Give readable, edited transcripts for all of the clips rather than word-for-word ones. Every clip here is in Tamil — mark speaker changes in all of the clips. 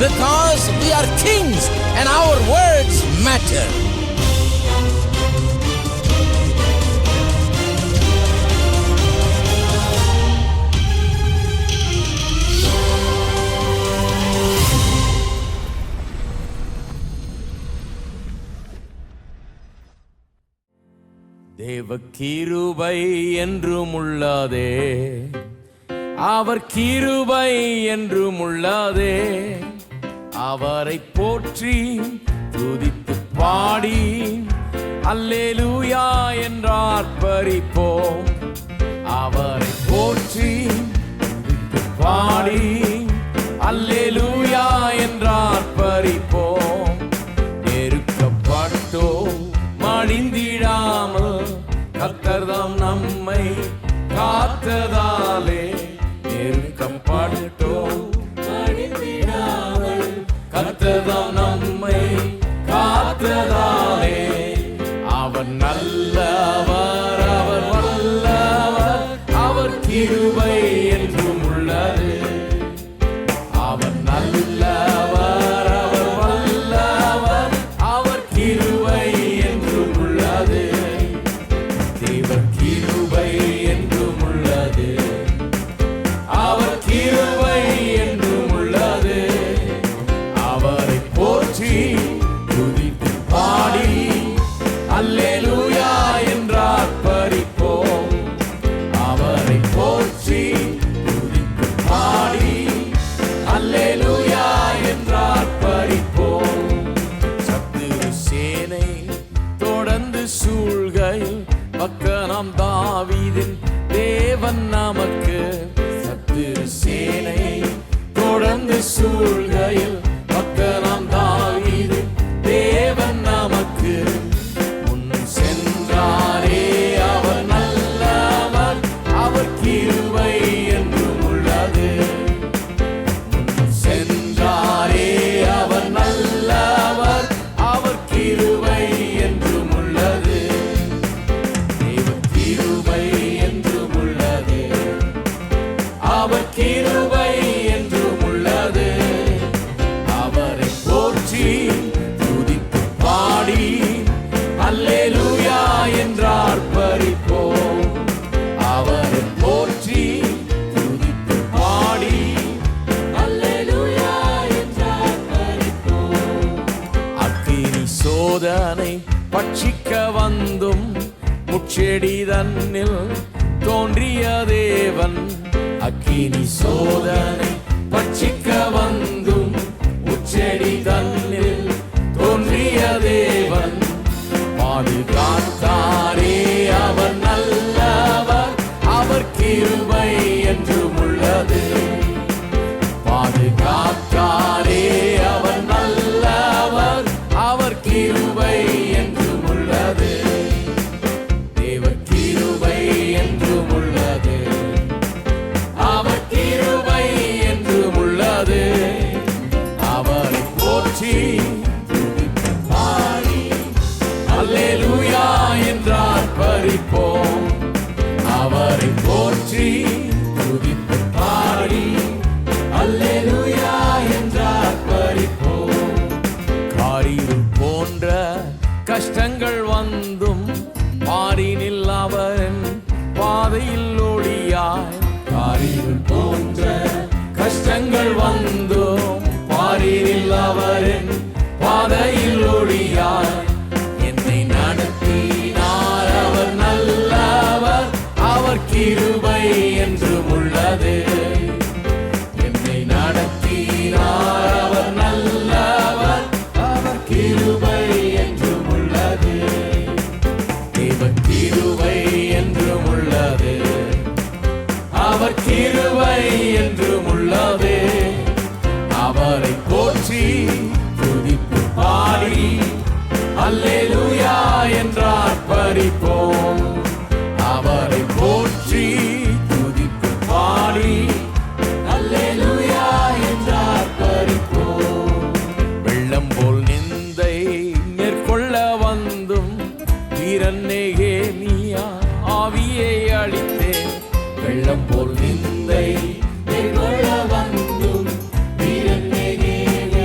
Speaker 1: because we are kings and our words matter. தேவ கிருபை என்றும் உள்ளதே, அவர் கிருபை என்றும் உள்ளதே. அவரை போற்றி துதித்து பாடி அல்லேலூயா என்று ஆர்ப்பரிப்போம். அவரை போற்றி துதித்து பாடி அல்லேலூயா என்று ஆர்ப்பரிப்போம். நெருக்கப்பட்டோம் மடிந்திடாமல் கர்த்தர்தாம் நம்மை காத்ததாலே. நெருக்கப்பட்டோம் மடிந்திடாமல் கர்த்தர்தாம் நம்மை காத்ததாலே. அவர் நல்லவர், அவர் வல்லவர், அவர் கிருபை என்றும் உள்ளது. அவர் நல்லவர், அவர் வல்லவர், அவர் கிருபை என்றும் உள்ளது. தேவ கிருபை என்றும் உள்ளது, அவர் கிருபை என்றும் உள்ளது. அவரை போற்றி துதித்து பாடி அல்லேலூயா என்று ஆர்ப்பரிப்போம். அவரை போற்றி துதித்து பாடி அல்லேலூயா என்று ஆர்ப்பரிப்போம். சத்துரு சேனை தொடர்ந்து சூழ்கையில் பக்கனாம் தாவீதின் தேவன் நமக்கு. சத்துரு சேனை தொடர்ந்து சூழ்கையில் பக்கனாம் தாவீதின் தேவன் நமக்கு. முன் சென்றாரே அவர் நல்லவர், அவர் கிருபை என்றும் உள்ளது. முன் சென்றாரே அவர் நல்லவர், அவர் கிருபை என்றும் உள்ளது. தேவ கிருபை என்றும் உள்ளது, அவர் கிருபை என்றும் உள்ளது. அவரை போற்றி துதித்து பாடி அல்லேலூயா என்று ஆர்ப்பரிப்போம். அவரை போற்றி துதித்து பாடி அல்லேலூயா என்று ஆர்ப்பரிப்போம். அக்கினி சோதனை பட்சிக்க வந்தும் முட்செடி தன்னில் தோன்றிய தேவன். அக்கினி சோதனை பட்சிக்க வந்தும் முட்செடி தன்னில் தோன்றிய தேவன். பாதுகாத்தாரே அவர் நல்லவர், அவர் கிருபை என்றும் உள்ளது. பாதுகாத்தாரே அவர் நல்லவர், அவர் கிருபை என்றும் உள்ளது. தேவ கிருபை என்றும் உள்ளது, அவர் கிருபை என்றும் உள்ளது. அவரை போற்றி துதித்து பாடி அல்லேலூயா என்று ஆர்ப்பரிப்போம். அவரை போற்றி துதித்து பாடி அல்லேலூயா என்று ஆர்ப்பரிப்போம். காரிருள் போன்ற கஷ்டங்கள் வந்தும் பாரினில் அவரின் பாதையில் ஒளியாய். காரிருள் போன்ற கஷ்டங்கள் வந்தும் பாரினில் அவரின் பாதையில் ஒளியாய். என்னை நடத்தினார் அவர் நல்லவர், அவர் கிருபை என்றும் உள்ளது. என்னை நடத்தினார் அவர் நல்லவர், அவர் கிருபை என்றும் உள்ளது. தேவ கிருபை என்றும் உள்ளது, அவர் கிருபை என்றும் உள்ளது. அவரை போற்றி துதித்து பாடி அல்லேலூயா என்று ஆர்ப்பரிப்போம். அவரை போற்றி துதித்து பாடி அல்லேலூயா என்று ஆர்ப்பரிப்போம். வெள்ளம் போல் நிந்தை மேற்கொள்ள வந்தும் வீரன் நெகேமியா ஆவியை அளித்தேன். வெள்ளம் போல் நிந்தை மேற்கொள்ள வந்தும் வீரன் நெகேமியா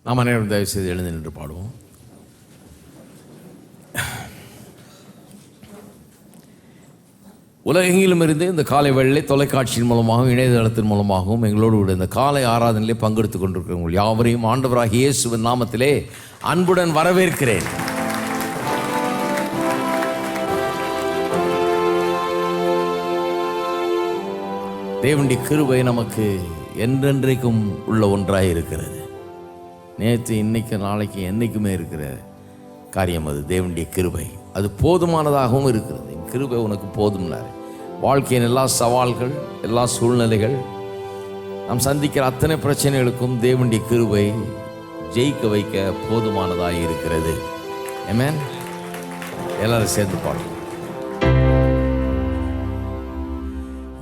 Speaker 1: நாம் அனைவரும் தயவு செய்து எழுந்து நின்று பாடுவோம். உலகெங்கிலும் இருந்து இந்த காலை வேளையிலே தொலைக்காட்சியின் மூலமாகவும் இணையதளத்தின் மூலமாகவும் எங்களோடு கூட இந்த காலை ஆராதனையிலே பங்கெடுத்துக் கொண்டிருக்கிறவங்க யாவரையும் ஆண்டவராகிய இயேசுவின் நாமத்திலே அன்புடன் வரவேற்கிறேன். தேவனுடைய கிருபை நமக்கு என்றென்றைக்கும் உள்ள ஒன்றாய் இருக்கிறது. நேற்று, இன்னைக்கு, நாளைக்கு, என்றைக்குமே இருக்கிற காரியம் அது. தேவனுடைய கிருபை அது போதுமானதாகவும் இருக்கிறது. என் கிருபை உனக்கு போதும்னாரு. வாழ்க்கையின் எல்லா சவால்கள், எல்லா சூழ்நிலைகள், நாம் சந்திக்கிற அத்தனை பிரச்சனைகளுக்கும் தேவனுடைய கிருபை ஜெயிக்க வைக்க போதுமானதாக இருக்கிறது. ஆமென். எல்லாரும் சேர்ந்து பாடுவோம்.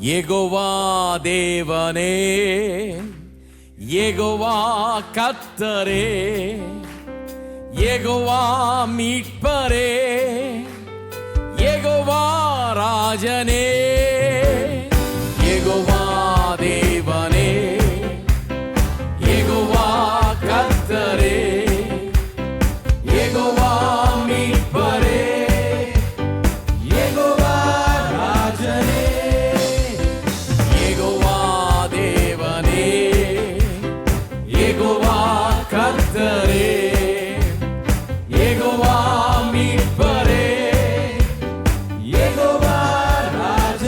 Speaker 1: யெகோவா தேவனே, யெகோவா கர்த்தரே, யெகோவா மீட்பரே, யெகோவா ராஜனே, யெகோவா தேவனே, யெகோவா கர்த்தரே, யெகோவா மீட்பரே, யெகோவா ராஜனே, யெகோவா தேவனே, யெகோவா கர்த்தரே, யெகோவா மீட்பரே, யெகோவா ராஜனே.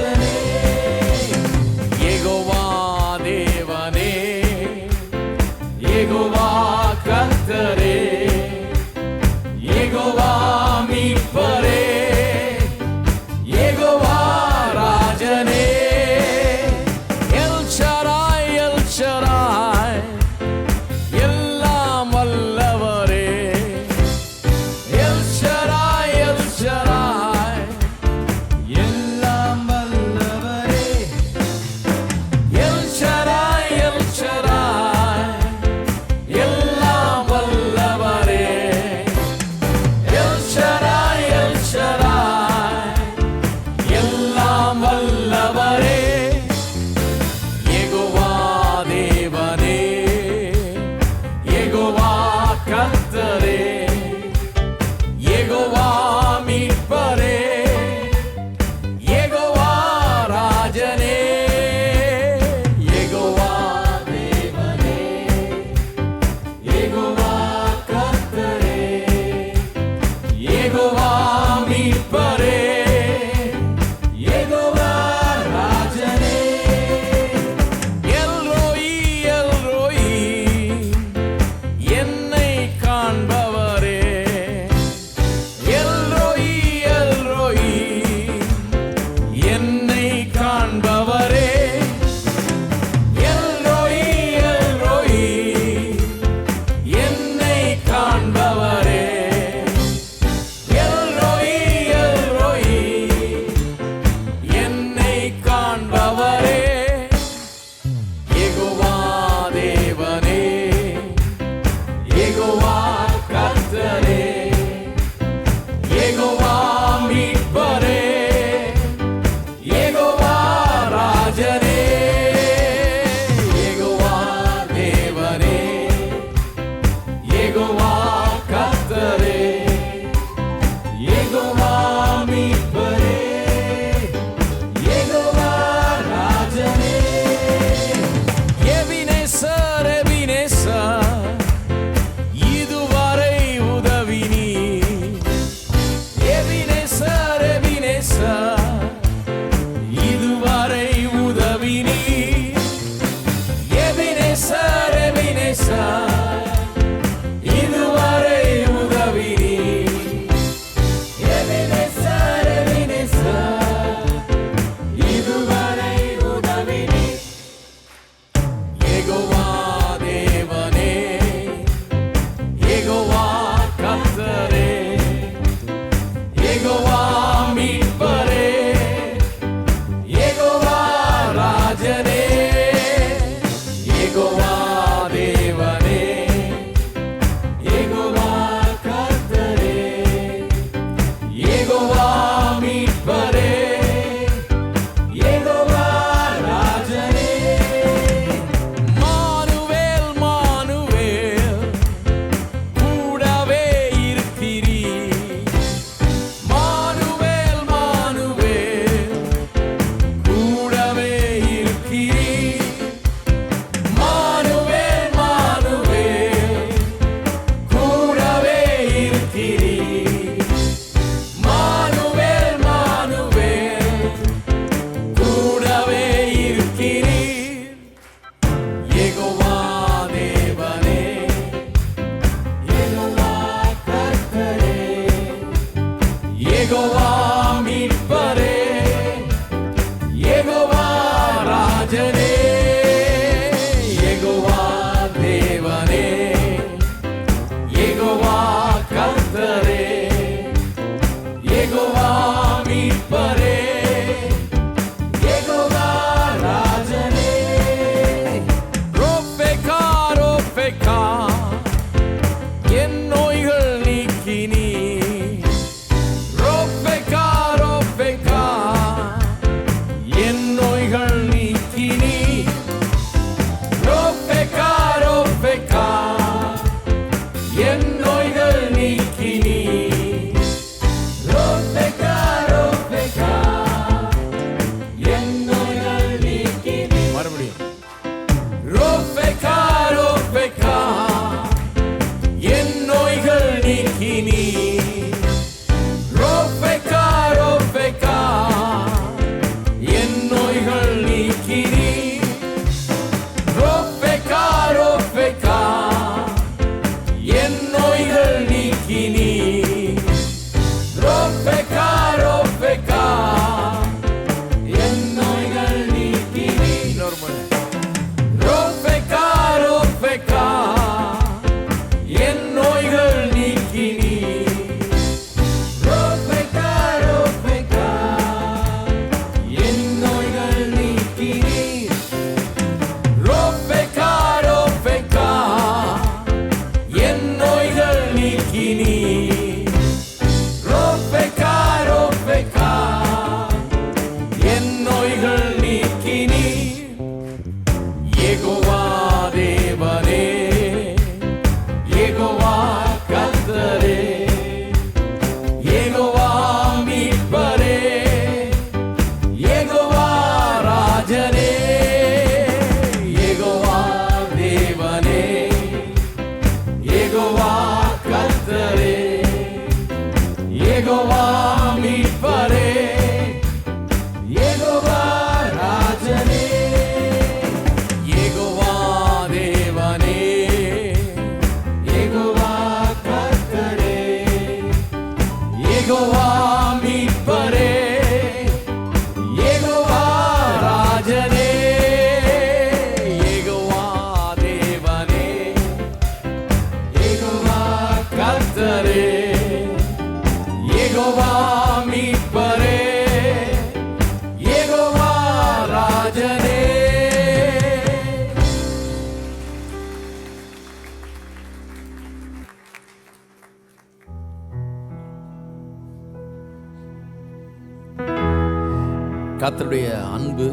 Speaker 1: கர்த்தருடைய அன்பு,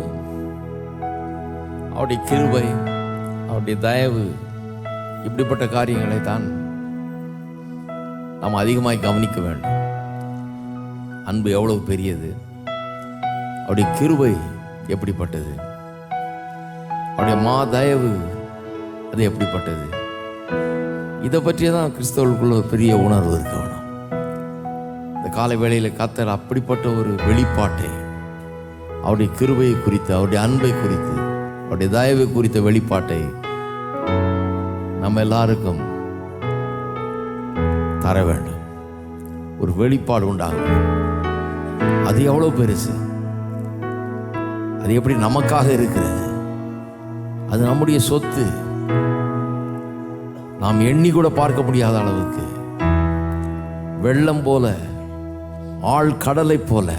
Speaker 1: அவருடைய கிருபை, அவருடைய தயவு, இப்படிப்பட்ட காரியங்களை தான் நாம் அதிகமாய் கவனிக்க வேண்டும். அன்பு எவ்வளவு பெரியது, அவருடைய கிருபை எப்படிப்பட்டது, அவருடைய தயவு அது எப்படிப்பட்டது, இதை பற்றியே தான் கிறிஸ்தவர்களுக்குள்ள ஒரு பெரிய உணர்வு இருக்க வேணும். இந்த காலை வேளையில் கர்த்தர் அப்படிப்பட்ட ஒரு வெளிப்பாட்டை, அவருடைய கிருபையை குறித்து, அவருடைய அன்பை குறித்து, அவருடைய தயவை குறித்த வெளிப்பாட்டை நம்ம எல்லாருக்கும் தர வேண்டும். ஒரு வெளிப்பாடு உண்டாகும். அது எவ்வளவு பெருசு, அது எப்படி நமக்காக இருக்கிறது, அது நம்முடைய சொத்து, நாம் எண்ணி கூட பார்க்க முடியாத அளவுக்கு வெள்ளம் போல, ஆழ் கடலை போல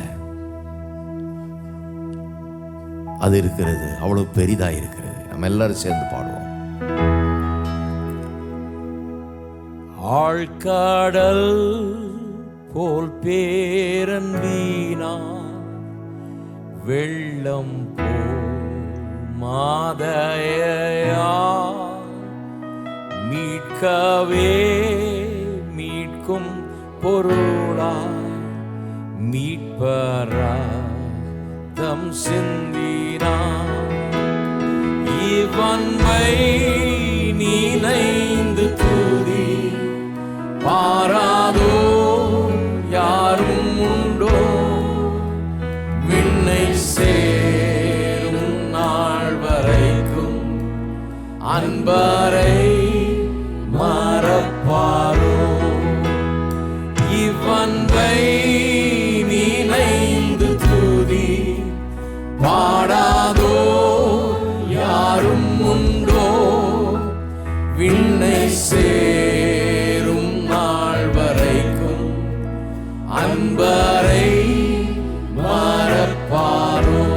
Speaker 1: அது இருக்கிறது. அவ்வளவு பெரிதா இருக்கிறது. நம்ம எல்லாரும் சேர்ந்து பாடுவோம். ஆழ்கடல் போல் பேரன்பினார், வெள்ளம் போல் மாதயா, மீட்கவே மீட்கும் பொருளாய் மீட்பராதம் சிந்தினார். இவன்மை நினைந்து துதி பாராதோ யாரும் உண்டோ, விண்ணை சேரும் நாள் வரைக்கும் அன்பரை மறப்பாரோ. இவன்வை நினைந்து துதி பாடாதோ யாரும் உண்டோ, விண்ணை சேரும் நாள் வரைக்கும் அன்பரை மறப்பாரோ.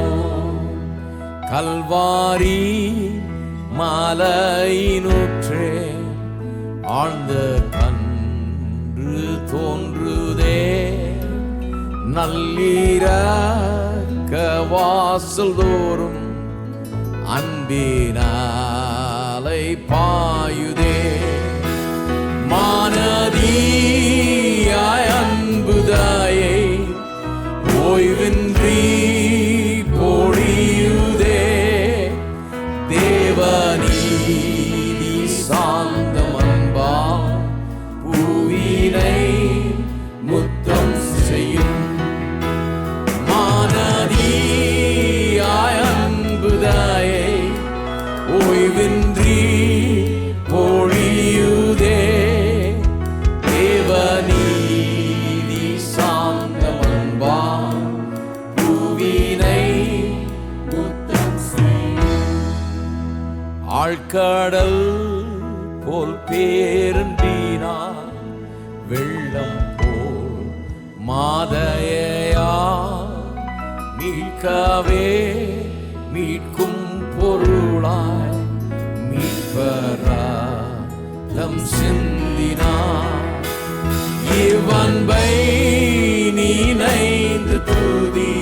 Speaker 1: கல்வாரி மலையினுற்றே ஆழ்ந்த கன்று தோன்றுதே, நல்லீரக்க வாசல் தோறும் அன்பினாலை பாயுதே. மானதியாய் அன்புதாயை ஓய்வின்றி பொழியுதே, தேவநீதி சாந்தம் அன்பா பூவினை முத்தம் செய்யும். மானதியாய் அன்புதாயை ஓய்வின்றி பொழியுதே, தேவநீதி சாந்தம் அன்பா பூவினை முத்தம் செய்யும். ஆழ்கடல் போல் பேரன்பினார், வெள்ளம் போல் மாதயா, மீட்கவே மீட்கும் பொருளாய் மீட்பராதம் சிந்தினார். இவன்பை நினைந்து துதி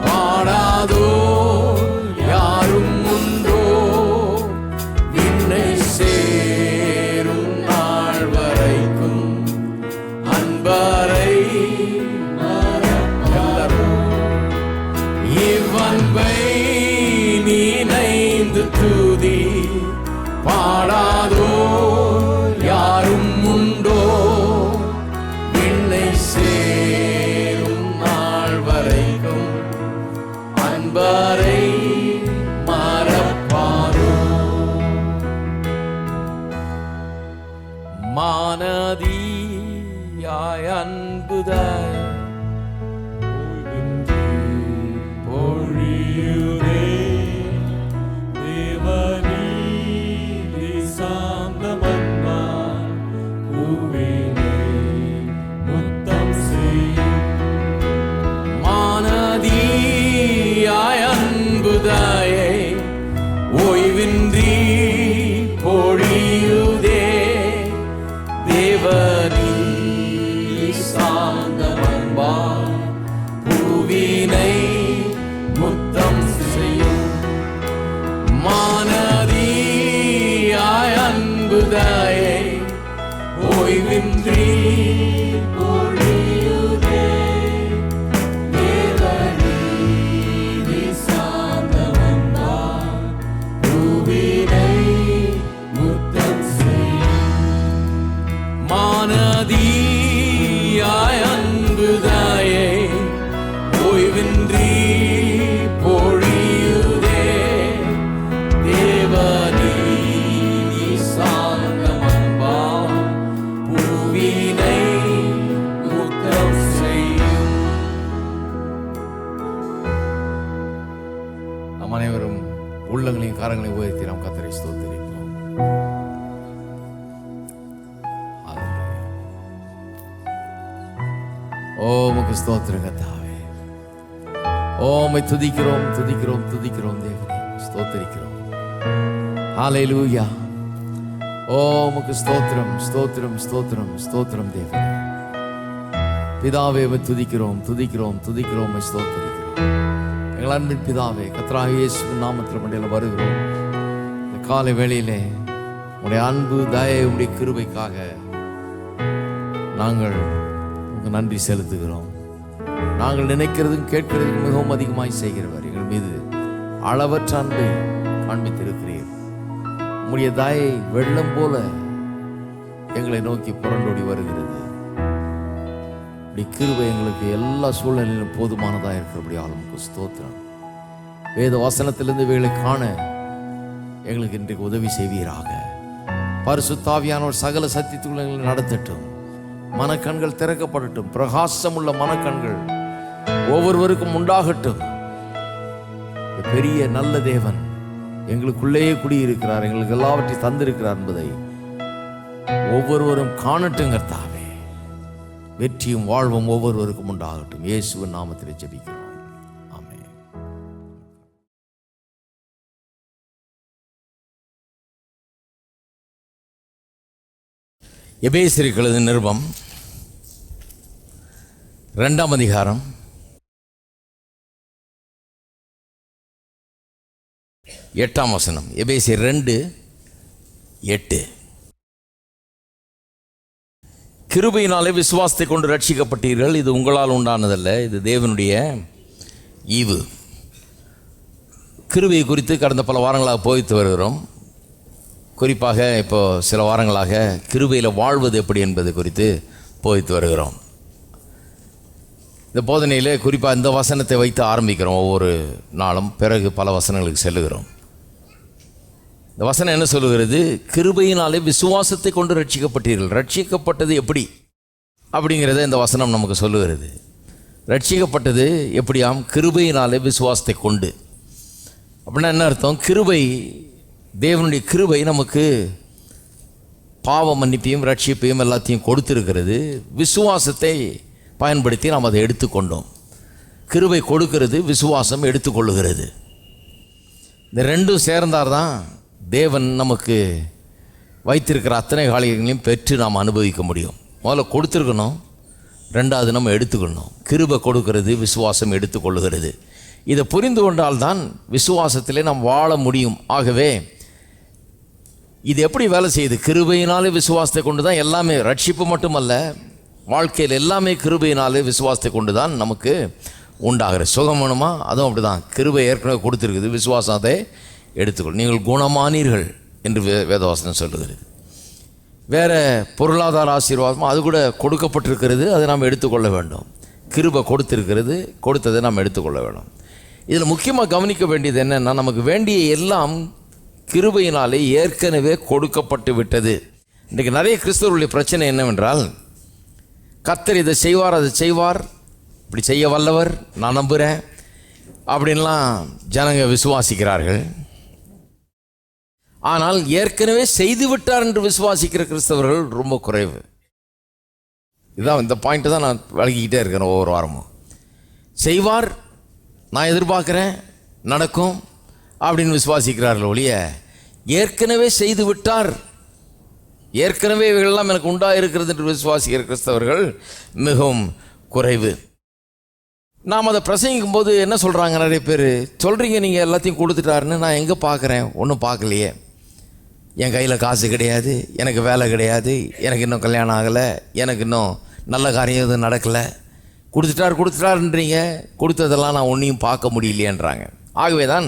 Speaker 1: பாடாதோ யாரும் உண்டோ, விண்ணை சேரும் நாள் வரைக்கும் அன்பரை மறப்பாரோ. இவன்பை நினைந்து துதி பாடாதோ யாரும் உண்டோ, விண்ணை சேரும் நாள் வரைக்கும் அன்பரை மறப்பாரோ. மானதியாய் அன்புதாய் பொழியுதே, தேவநீதி சாந்தம் அன்பா பூவினை முத்தம் செய்யும். மானதியாய் அன்புதாயை ஓய்வின்றி பொழியுதே, தேவநீதி சாந்தம் அன்புதாயை ஓய்வின்றி பொழியுதே. தேவநீதி சார்ந்தவன்பா பூவினை முத்தம் செய்யும். மானதியாய் அன்புதாயை ஓய்வின்றி பொழியுதே. தேவநீதி சார்ந்தவன்பா பூவினை முத்தம் செய்யும். நம் அனைவரும் உள்ளங்களையும் காரங்களையும் உயர்த்தி நாம் கர்த்தரை ஸ்தோத்திரிப்போம். உமக்கு ஸ்தோத்திரம் கர்த்தாவே. உம்மை துதிக்கிறோம் துதிக்கிறோம் துதிக்கிறோம் தேவனே, ஸ்தோத்திரிக்கிறோம். ஹல்லேலூயா. உமக்கு ஸ்தோத்திரம் ஸ்தோத்திரம் ஸ்தோத்திரம் ஸ்தோத்திரம் தேவனே. பிதாவே உம்மை துதிக்கிறோம் துதிக்கிறோம் துதிக்கிறோம், உம்மை ஸ்தோத்திரிக்கிறோம். எங்கள் அன்பின் பிதாவே, கர்த்தராகிய இயேசுவின் நாமத்தில் மண்டையில் வருகிறோம். இந்த காலை வேளையிலே உடைய அன்பு தயை உடைய கிருபைக்காக நாங்கள் உங்களுக்கு நன்றி செலுத்துகிறோம். நாங்கள் நினைக்கிறதும் கேட்கிறதும் மிகவும் அதிகமாய் செய்கிறவர் எங்கள் மீது அளவற்ற அன்பை காண்பித்திருக்கிறீர். உம்முடைய தயை வெள்ளம் போல எங்களை நோக்கி புரண்டோடி வருகிறது. இப்படி கிருபை எங்களுக்கு எல்லா சூழ்நிலையிலும் போதுமானதாக இருக்கிறபடியால் உமக்கு ஸ்தோத்திரம். வேத வசனத்திலிருந்து இவைகளை காண எங்களுக்கு இன்றைக்கு உதவி செய்வீராக. பரிசுத்த ஆவியானவர் சகல சத்தியத்துக்குள்ள எங்களை நடத்தட்டும். மனக்கண்கள் திறக்கப்படட்டும். பிரகாசம் உள்ள மனக்கண்கள் ஒவ்வொருவருக்கும் உண்டாகட்டும். பெரிய நல்ல தேவன் எங்களுக்குள்ளேயே குடியிருக்கிறார், எங்களுக்கு எல்லாவற்றையும் தந்திருக்கிறார் என்பதை ஒவ்வொருவரும் காணட்டும் கர்த்தாவே. வெற்றியும் வாழ்வும் ஒவ்வொருவருக்கும் உண்டாகட்டும். இயேசுவின் நாமத்தில் ஜெபிக்கிறோம். ஆமென். எபேசியருக்கு எழுதின நிருபம் 2ஆம் அதிகாரம் 8ஆம் வசனம். எபேசியர் 2:8. கிருபையினாலே விசுவாசத்தை கொண்டு ரட்சிக்கப்பட்டீர்கள். இது உங்களால் உண்டானதல்ல, இது தேவனுடைய ஈவு. கிருபையை குறித்து கடந்த பல வாரங்களாக போதித்து வருகிறோம். குறிப்பாக இப்போ சில வாரங்களாக கிருபையில் வாழ்வது எப்படி என்பது குறித்து போதித்து வருகிறோம். இந்த போதனையில் குறிப்பாக இந்த வசனத்தை வைத்து ஆரம்பிக்கிறோம் ஒவ்வொரு நாளும். பிறகு பல வசனங்களுக்கு செல்லுகிறோம். இந்த வசனம் என்ன சொல்லுகிறது? கிருபையினாலே விசுவாசத்தை கொண்டு ரட்சிக்கப்பட்டீர்கள். ரட்சிக்கப்பட்டது எப்படி அப்படிங்கிறத இந்த வசனம் நமக்கு சொல்லுகிறது. ரட்சிக்கப்பட்டது எப்படியாம்? கிருபையினாலே விசுவாசத்தை கொண்டு. அப்படின்னா என்ன அர்த்தம்? கிருபை, தேவனுடைய கிருபை நமக்கு பாவ மன்னிப்பையும் ரட்சிப்பையும் எல்லாத்தையும் கொடுத்திருக்கிறது. விசுவாசத்தை பயன்படுத்தி நாம் அதை எடுத்துக்கொண்டோம். கிருபை கொடுக்கிறது, விசுவாசம் எடுத்துக்கொள்ளுகிறது. இந்த ரெண்டும் சேர்ந்தால்தான் தேவன் நமக்கு வைத்திருக்கிற அத்தனை காரியங்களையும் பெற்று நாம் அனுபவிக்க முடியும். முதல்ல கொடுத்துருக்கணும், ரெண்டாவது நம்ம எடுத்துக்கணும். கிருபை கொடுக்கிறது, விசுவாசம் எடுத்துக்கொள்ளுகிறது. இதை புரிந்து கொண்டால்தான் விசுவாசத்திலே நாம் வாழ முடியும். ஆகவே இது எப்படி வேலை செய்யுது? கிருபையினாலே விசுவாசத்தை கொண்டு தான் எல்லாமே, ரட்சிப்பு மட்டுமல்ல, வாழ்க்கையில் எல்லாமே கிருபையினாலே விசுவாசத்தை கொண்டு தான் நமக்கு உண்டாகிற. சுகம் வேணுமா? அதுவும் அப்படி தான். கிருபை ஏற்கனவே கொடுத்துருக்குது, விசுவாசம் அதை எடுத்துக்கொள். நீங்கள் குணமானீர்கள் என்று வேதவாசனம் சொல்லுகிறது. வேறு பொருளாதார ஆசீர்வாதமும் அது கூட கொடுக்கப்பட்டிருக்கிறது, அதை நாம் எடுத்துக்கொள்ள வேண்டும். கிருபை கொடுத்திருக்கிறது, கொடுத்ததை நாம் எடுத்துக்கொள்ள வேண்டும். இதில் முக்கியமாக கவனிக்க வேண்டியது என்னென்னா, நமக்கு வேண்டிய எல்லாம் கிருபையினாலே ஏற்கனவே கொடுக்கப்பட்டு விட்டது. இன்றைக்கு நிறைய கிறிஸ்தவர்களுடைய பிரச்சனை என்னவென்றால், கர்த்தர் இதை செய்வார், அதை செய்வார், இப்படி செய்ய வல்லவர், நான் நம்புகிறேன் அப்படின்லாம் ஜனங்க விசுவாசிக்கிறார்கள். ஆனால் ஏற்கனவே செய்து விட்டார் என்று விசுவாசிக்கிற கிறிஸ்தவர்கள் ரொம்ப குறைவு. இதுதான் இந்த பாயிண்ட்டு தான் நான் விளக்கிக்கிட்டே இருக்கிறேன் ஒவ்வொரு வாரமும். செய்வார், நான் எதிர்பார்க்குறேன், நடக்கும் அப்படின்னு விசுவாசிக்கிறார்கள் ஒழிய, ஏற்கனவே செய்து விட்டார், ஏற்கனவே இவைகளெல்லாம் எனக்கு உண்டாயிருக்கிறது என்று விசுவாசிக்கிற கிறிஸ்தவர்கள் மிகவும் குறைவு. நாம் அதை பிரசங்கிக்கும் போது என்ன சொல்கிறாங்க நிறைய பேர், சொல்கிறீங்க நீங்கள் எல்லாத்தையும் கொடுத்துட்டாருன்னு, நான் எங்கே பார்க்குறேன்? ஒன்றும் பார்க்கலையே. என் கையில் காசு கிடையாது, எனக்கு வேலை கிடையாது, எனக்கு இன்னும் கல்யாணம் ஆகலை, எனக்கு இன்னும் நல்ல காரியம் எதுவும் நடக்கலை, கொடுத்துட்டாருன்றீங்க, கொடுத்ததெல்லாம் நான் ஒன்றையும் பார்க்க முடியலையேன்றாங்க. ஆகவே தான்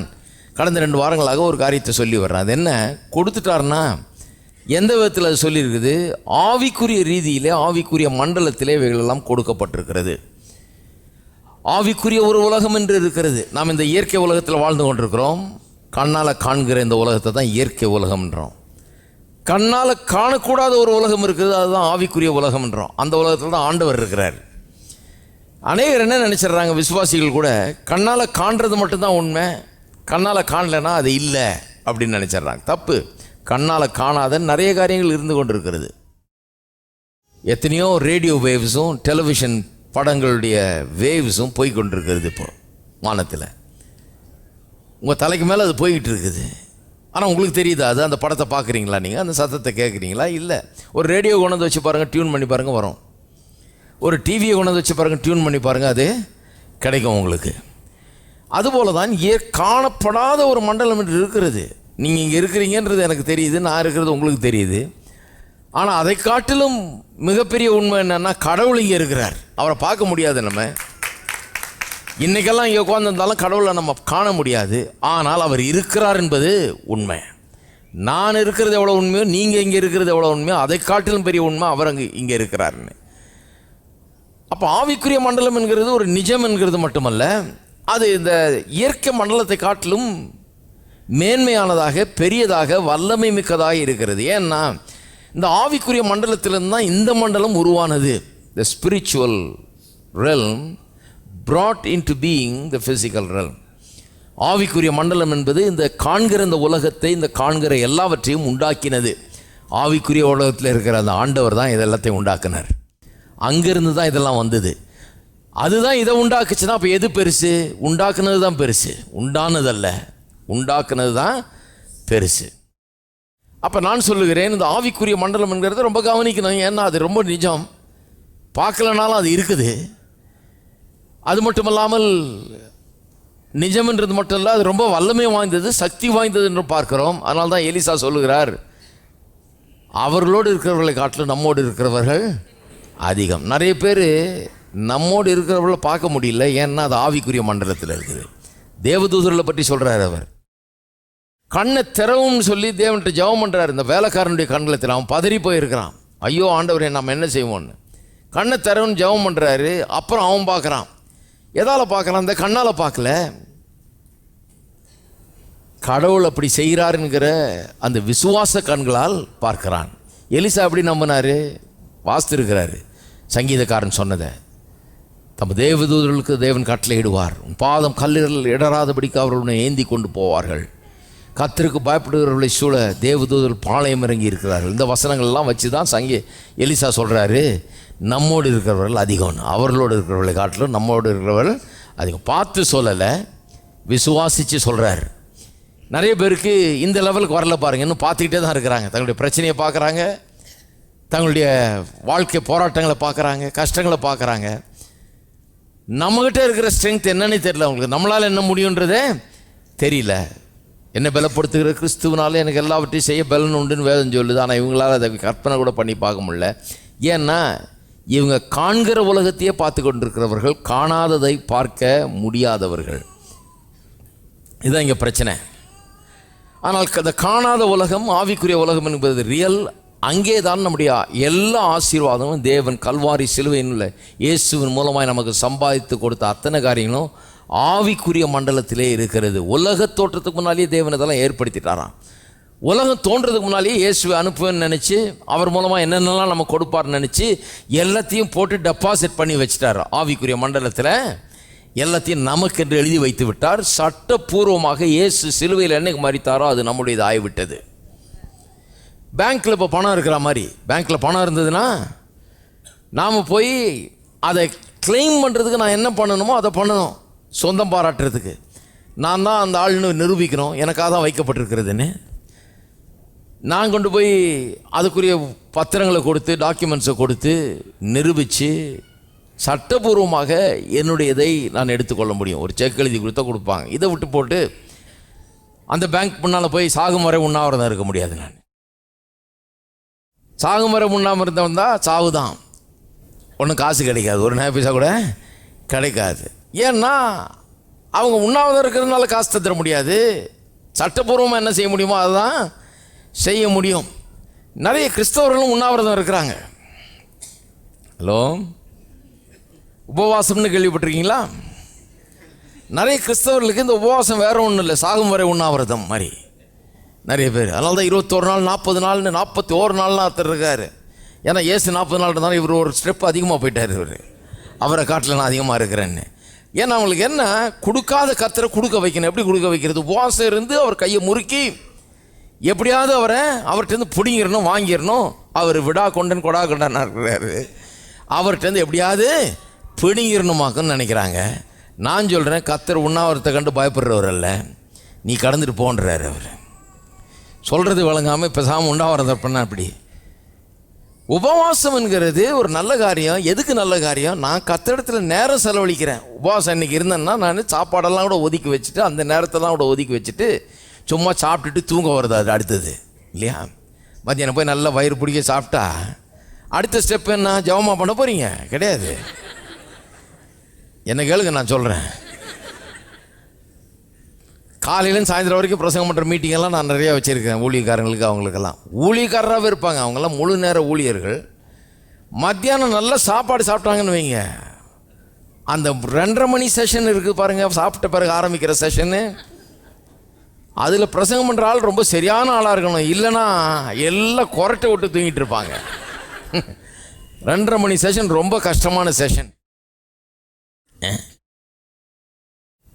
Speaker 1: கடந்த 2 வாரங்களாக ஒரு காரியத்தை சொல்லி வர்றேன். அது என்ன, கொடுத்துட்டாருன்னா எந்த விதத்தில் அது சொல்லியிருக்குது? ஆவிக்குரிய ரீதியிலே, ஆவிக்குரிய மண்டலத்திலே இவைகளெல்லாம் கொடுக்கப்பட்டிருக்கிறது. ஆவிக்குரிய ஒரு உலகம் என்று இருக்கிறது. நாம் இந்த இயற்கை உலகத்தில் வாழ்ந்து கொண்டிருக்கிறோம். கண்ணால் காண்கிற இந்த உலகத்தை தான் இயற்கை உலகம்ன்றோம். கண்ணால் காணக்கூடாத ஒரு உலகம் இருக்குது, அதுதான் ஆவிக்குரிய உலகம்ன்றோம். அந்த உலகத்தில் தான் ஆண்டவர் இருக்கிறார். அநேகர் என்ன நினச்சிட்றாங்க, விசுவாசிகள் கூட கண்ணால் காண்றது மட்டும்தான் உண்மை, கண்ணால் காணலைன்னா அது இல்லை அப்படின்னு நினச்சிட்றாங்க. தப்பு. கண்ணால் காணாத நிறைய காரியங்கள் இருந்து கொண்டு இருக்கிறது. எத்தனையோ ரேடியோ வேவ்ஸும் டெலிவிஷன் படங்களுடைய வேவ்ஸும் போய்கொண்டிருக்கிறது இப்போ வானத்தில். உங்கள் தலைக்கு மேலே அது போய்கிட்டு இருக்குது. ஆனால் உங்களுக்கு தெரியுதா அது? அந்த படத்தை பார்க்குறீங்களா நீங்கள்? அந்த சத்தத்தை கேட்குறீங்களா? இல்லை. ஒரு ரேடியோ கொண்டு வந்து வச்சு பாருங்கள், டியூன் பண்ணி பாருங்கள், வரும். ஒரு டிவியை கொண்டு வந்து வச்சு பாருங்கள், டியூன் பண்ணி பாருங்கள், அது கிடைக்கும் உங்களுக்கு. அதுபோல தான் காணப்படாத ஒரு மண்டலம் என்று இருக்கிறது. நீங்கள் இங்கே இருக்கிறீங்கன்றது எனக்கு தெரியுது, நான் இருக்கிறது உங்களுக்கு தெரியுது. ஆனால் அதை காட்டிலும் மிகப்பெரிய உண்மை என்னென்னா, கடவுள் இங்கே இருக்கிறார். அவரை பார்க்க முடியாது. நம்ம இன்றைக்கெல்லாம் இங்கே உட்காந்துருந்தாலும் கடவுளை நம்ம காண முடியாது. ஆனால் அவர் இருக்கிறார் என்பது உண்மை. நான் இருக்கிறது எவ்வளோ உண்மையோ, நீங்கள் இங்கே இருக்கிறது எவ்வளோ உண்மையோ, அதை காட்டிலும் பெரிய உண்மை அவர் இங்கே இருக்கிறாருன்னு. அப்போ ஆவிக்குரிய மண்டலம் என்கிறது ஒரு நிஜம் என்கிறது மட்டுமல்ல, அது இந்த இயற்கை மண்டலத்தை காட்டிலும் மேன்மையானதாக, பெரியதாக, வல்லமை மிக்கதாக இருக்கிறது. ஏன்னா இந்த ஆவிக்குரிய மண்டலத்திலிருந்து தான் இந்த மண்டலம் உருவானது. The spiritual realm brought into being the physical realm. ஆவிக்குரிய மண்டலம் என்பது இந்த காண்கிற இந்த உலகத்தை, இந்த காண்கிற எல்லாவற்றையும் உண்டாக்கினது. ஆவிக்குரிய உலகத்தில் இருக்கிற அந்த ஆண்டவர் தான் இதெல்லாத்தையும் உண்டாக்கினார். அங்கிருந்து தான் இதெல்லாம் வந்தது. அதுதான் இதை உண்டாக்குச்சுன்னா அப்போ எது பெருசு? உண்டாக்குனது தான் பெருசு, உண்டானதல்ல. உண்டாக்குனது தான் பெருசு. அப்போ நான் சொல்லுகிறேன், இந்த ஆவிக்குரிய மண்டலம் என்கிறத ரொம்ப கவனிக்கணும். ஏன்னா அது ரொம்ப நிஜம். பார்க்கலனாலும் அது இருக்குது. அது மட்டுமல்லாமல் நிஜம்ன்றது மட்டும் இல்லை, அது ரொம்ப வல்லமை வாய்ந்தது, சக்தி வாய்ந்தது என்று பார்க்கிறோம். அதனால தான் எலிசா சொல்லுகிறார், அவர்களோடு இருக்கிறவர்களை காட்டிலும் நம்மோடு இருக்கிறவர்கள் அதிகம். நிறைய பேர் நம்மோடு இருக்கிறவர்களை பார்க்க முடியல. ஏன்னா அது ஆவிக்குரிய மண்டலத்தில் இருக்குது. தேவதூதர்களை பற்றி சொல்கிறார். அவர் கண்ணை திறவும்னு சொல்லி தேவன்கிட்ட ஜெபம் பண்ணுறார். இந்த வேலைக்காரனுடைய கண்களை திற. அவன் பதறி போயிருக்கிறான். ஐயோ ஆண்டவரே, நம்ம என்ன செய்வோன்னு. கண்ணை திறவுன்னு ஜெபம் பண்ணுறாரு. அப்புறம் அவன் பார்க்குறான். எதால் பார்க்குறான்? இந்த கண்ணால் பார்க்கல. கடவுள் அப்படி செய்கிறாருங்கிற அந்த விசுவாச கண்களால் பார்க்கிறான். எலிசா எப்படி நம்பினார்? வாஸ்திருக்கிறாரு சங்கீதக்காரன் சொன்னதை. தம் தேவதூதர்களுக்கு தேவன் கட்டளையிடுவார், உன் பாதம் கல்லில் இடராதபடிக்கு அவர்களுடன் ஏந்தி கொண்டு போவார்கள். கர்த்தருக்கு பயப்படுகிறவர்களை சூழ தேவதூதர்கள் பாளையம் இறங்கி இருக்கிறார்கள். இந்த வசனங்கள்லாம் வச்சு தான் எலிசா சொல்கிறாரு, நம்மோடு இருக்கிறவர்கள் அதிகம், அவர்களோடு இருக்கிறவர்களை காட்டிலும் நம்மோடு இருக்கிறவர்கள் அதிகம். பார்த்து சொல்லலை, விசுவாசித்து சொல்கிறார். நிறைய பேருக்கு இந்த லெவலுக்கு வரல பாருங்கள். இன்னும் பார்த்துக்கிட்டே தான் இருக்கிறாங்க. தங்களுடைய பிரச்சனையை பார்க்குறாங்க, தங்களுடைய வாழ்க்கை போராட்டங்களை பார்க்குறாங்க, கஷ்டங்களை பார்க்குறாங்க. நம்மகிட்ட இருக்கிற ஸ்ட்ரென்த் என்னன்னு தெரியல அவங்களுக்கு. நம்மளால் என்ன முடியுன்றதே தெரியல. என்ன பலப்படுத்துகிற கிறிஸ்துவனால எனக்கு எல்லாவற்றையும் செய்ய பலன் உண்டுன்னு வேதம் சொல்லுது. ஆனால் இவங்களால் அதை கற்பனை கூட பண்ணி பார்க்க முடியல. ஏன்னா இவங்க காண்கிற உலகத்தையே பார்த்து கொண்டிருக்கிறவர்கள், காணாததை பார்க்க முடியாதவர்கள். இதுதான் இங்கே பிரச்சனை. ஆனால் அந்த காணாத உலகம், ஆவிக்குரிய உலகம் என்பது ரியல். அங்கே தான் நம்முடைய எல்லா ஆசீர்வாதமும் தேவன் கல்வாரி சிலுவையில் உள்ள இயேசுவின் மூலமாய் நமக்கு சம்பாதித்து கொடுத்த அத்தனை காரியங்களும் ஆவிக்குரிய மண்டலத்திலே இருக்கிறது. உலக தோற்றத்துக்கு முன்னாலேயே தேவன் இதெல்லாம் ஏற்படுத்திட்டாராம். உலகம் தோன்றதுக்கு முன்னாலேயே இயேசுவை அனுப்புவேன்னு நினச்சி, அவர் மூலமாக என்னென்னலாம் நம்ம கொடுப்பார்னு நினச்சி எல்லாத்தையும் போட்டு டெபாசிட் பண்ணி வச்சுட்டார். ஆவிக்குரிய மண்டலத்தில் எல்லாத்தையும் நமக்கென்று எழுதி வைத்து விட்டார். சட்டப்பூர்வமாக இயேசு சிலுவையில் என்னைக்கு மரித்தாரோ அது நம்முடையது ஆகிவிட்டது. பேங்க்கில் இப்போ பணம் இருக்கிற மாதிரி, பேங்க்கில் பணம் இருந்ததுன்னா நாம் போய் அதை கிளைம் பண்ணுறதுக்கு நான் என்ன பண்ணணுமோ அதை பண்ணணும். சொந்தம் பாராட்டுறதுக்கு நான் தான் அந்த ஆள்னு நிரூபிக்கணும், எனக்காக தான் வைக்கப்பட்டிருக்கிறதுன்னு. நான் கொண்டு போய் அதுக்குரிய பத்திரங்களை கொடுத்து, டாக்குமெண்ட்ஸை கொடுத்து நிரூபித்து சட்டபூர்வமாக என்னுடையதை நான் எடுத்துக்கொள்ள முடியும். ஒரு செக் எழுதி கொடுப்பாங்க. இதை விட்டு போட்டு அந்த பேங்க் முன்னால் போய் சாகும் வரை உண்ணாவிரதம் இருக்க முடியாது. நான் சாகும் வரை உண்ணாமல் இருந்தவன் தான் சாவு தான். ஒன்றும் காசு கிடைக்காது, ஒரு நயா பைசா கூட கிடைக்காது. ஏன்னா அவங்க உண்ணாவிரதம் இருக்கிறதுனால காசு தந்துட முடியாது. சட்டப்பூர்வமாக என்ன செய்ய முடியுமோ அதுதான் செய்ய முடியும். நிறைய கிறிஸ்தவர்களும் உண்ணாவிரதம் இருக்கிறாங்க. ஹலோ, உபவாசம்னு கேள்விப்பட்டிருக்கீங்களா? நிறைய கிறிஸ்தவர்களுக்கு இந்த உபவாசம் வேற ஒன்றும் இல்லை, சாகும் வரை உண்ணாவிரதம் மாதிரி நிறைய பேர். அதனால தான் 21 நாள் 40 நாள்னு 41 நாள்லாம் ஒருத்தர் இருக்கார். ஏன்னா ஏசு 40 நாள் இருந்தாலும் இவர் ஒரு ஸ்டெப் அதிகமாக போயிட்டார். இவர் அவரை காட்டில் நான் அதிகமாக இருக்கிறேன்னு. ஏன்னா அவங்களுக்கு என்ன, கொடுக்காத கர்த்தரை கொடுக்க வைக்கணும். எப்படி கொடுக்க வைக்கிறது? உபவாசம் இருந்து அவர் கையை முறுக்கி எப்படியாவது அவர்கிட்டருந்து பிடிங்கிடணும், வாங்கிடணும். அவர் விடா கொண்டன் கொடா கொண்டான் இருக்கிறாரு. அவர்கிட்டருந்து எப்படியாவது பிடிங்கிடணுமாக்குன்னு நினைக்கிறாங்க. நான் சொல்கிறேன், கர்த்தர் உண்ணாவிரத்தை கண்டு பயப்படுறவர் அல்ல, நீ கடந்துட்டு போன்றாரு. அவர் சொல்கிறது வழங்காமல் பேசாமல் உண்ணாவிரதம் பண்ண. அப்படி உபவாசம் என்கிறது ஒரு நல்ல காரியம். எதுக்கு நல்ல காரியம்? நான் கர்த்தரிடத்தில் நேரம் செலவழிக்கிறேன். உபவாசம் இன்றைக்கி இருந்தேன்னா நான் சாப்பாடெல்லாம் கூட ஒதுக்கி வச்சுட்டு, அந்த நேரத்தெல்லாம் கூட ஒதுக்கி வச்சுட்டு சும்மா சாப்பிட்டுட்டு தூங்க வருது. அது அடுத்தது இல்லையா? மத்தியானம் போய் நல்லா வயிறு பிடிக்க சாப்பிட்டா அடுத்த ஸ்டெப் என்ன? ஜெபமாக பண்ண போகிறீங்க? கிடையாது. என்ன கேளுங்க, நான் சொல்கிறேன். காலையிலேருந்து சாயந்தரம் வரைக்கும் பிரசங்கம் பண்ணுற மீட்டிங்கெல்லாம் நான் நிறையா வச்சுருக்கேன். ஊழியக்காரங்களுக்கு அவங்களுக்கெல்லாம் ஊழியக்காரராகவே இருப்பாங்க. அவங்கெல்லாம் முழு நேர ஊழியர்கள். மத்தியானம் நல்ல சாப்பாடு சாப்பிட்டாங்கன்னு வைங்க, அந்த 2:30 மணி செஷன் இருக்குது பாருங்கள், சாப்பிட்ட பிறகு ஆரம்பிக்கிற செஷனு, அதில் பிரசங்கம் பண்ணுற ஆள் ரொம்ப சரியான ஆளாக இருக்கணும். இல்லைன்னா எல்லாம் கொரட்டை விட்டு தூங்கிட்டு இருப்பாங்க. 2:30 மணி செஷன் ரொம்ப கஷ்டமான செஷன்.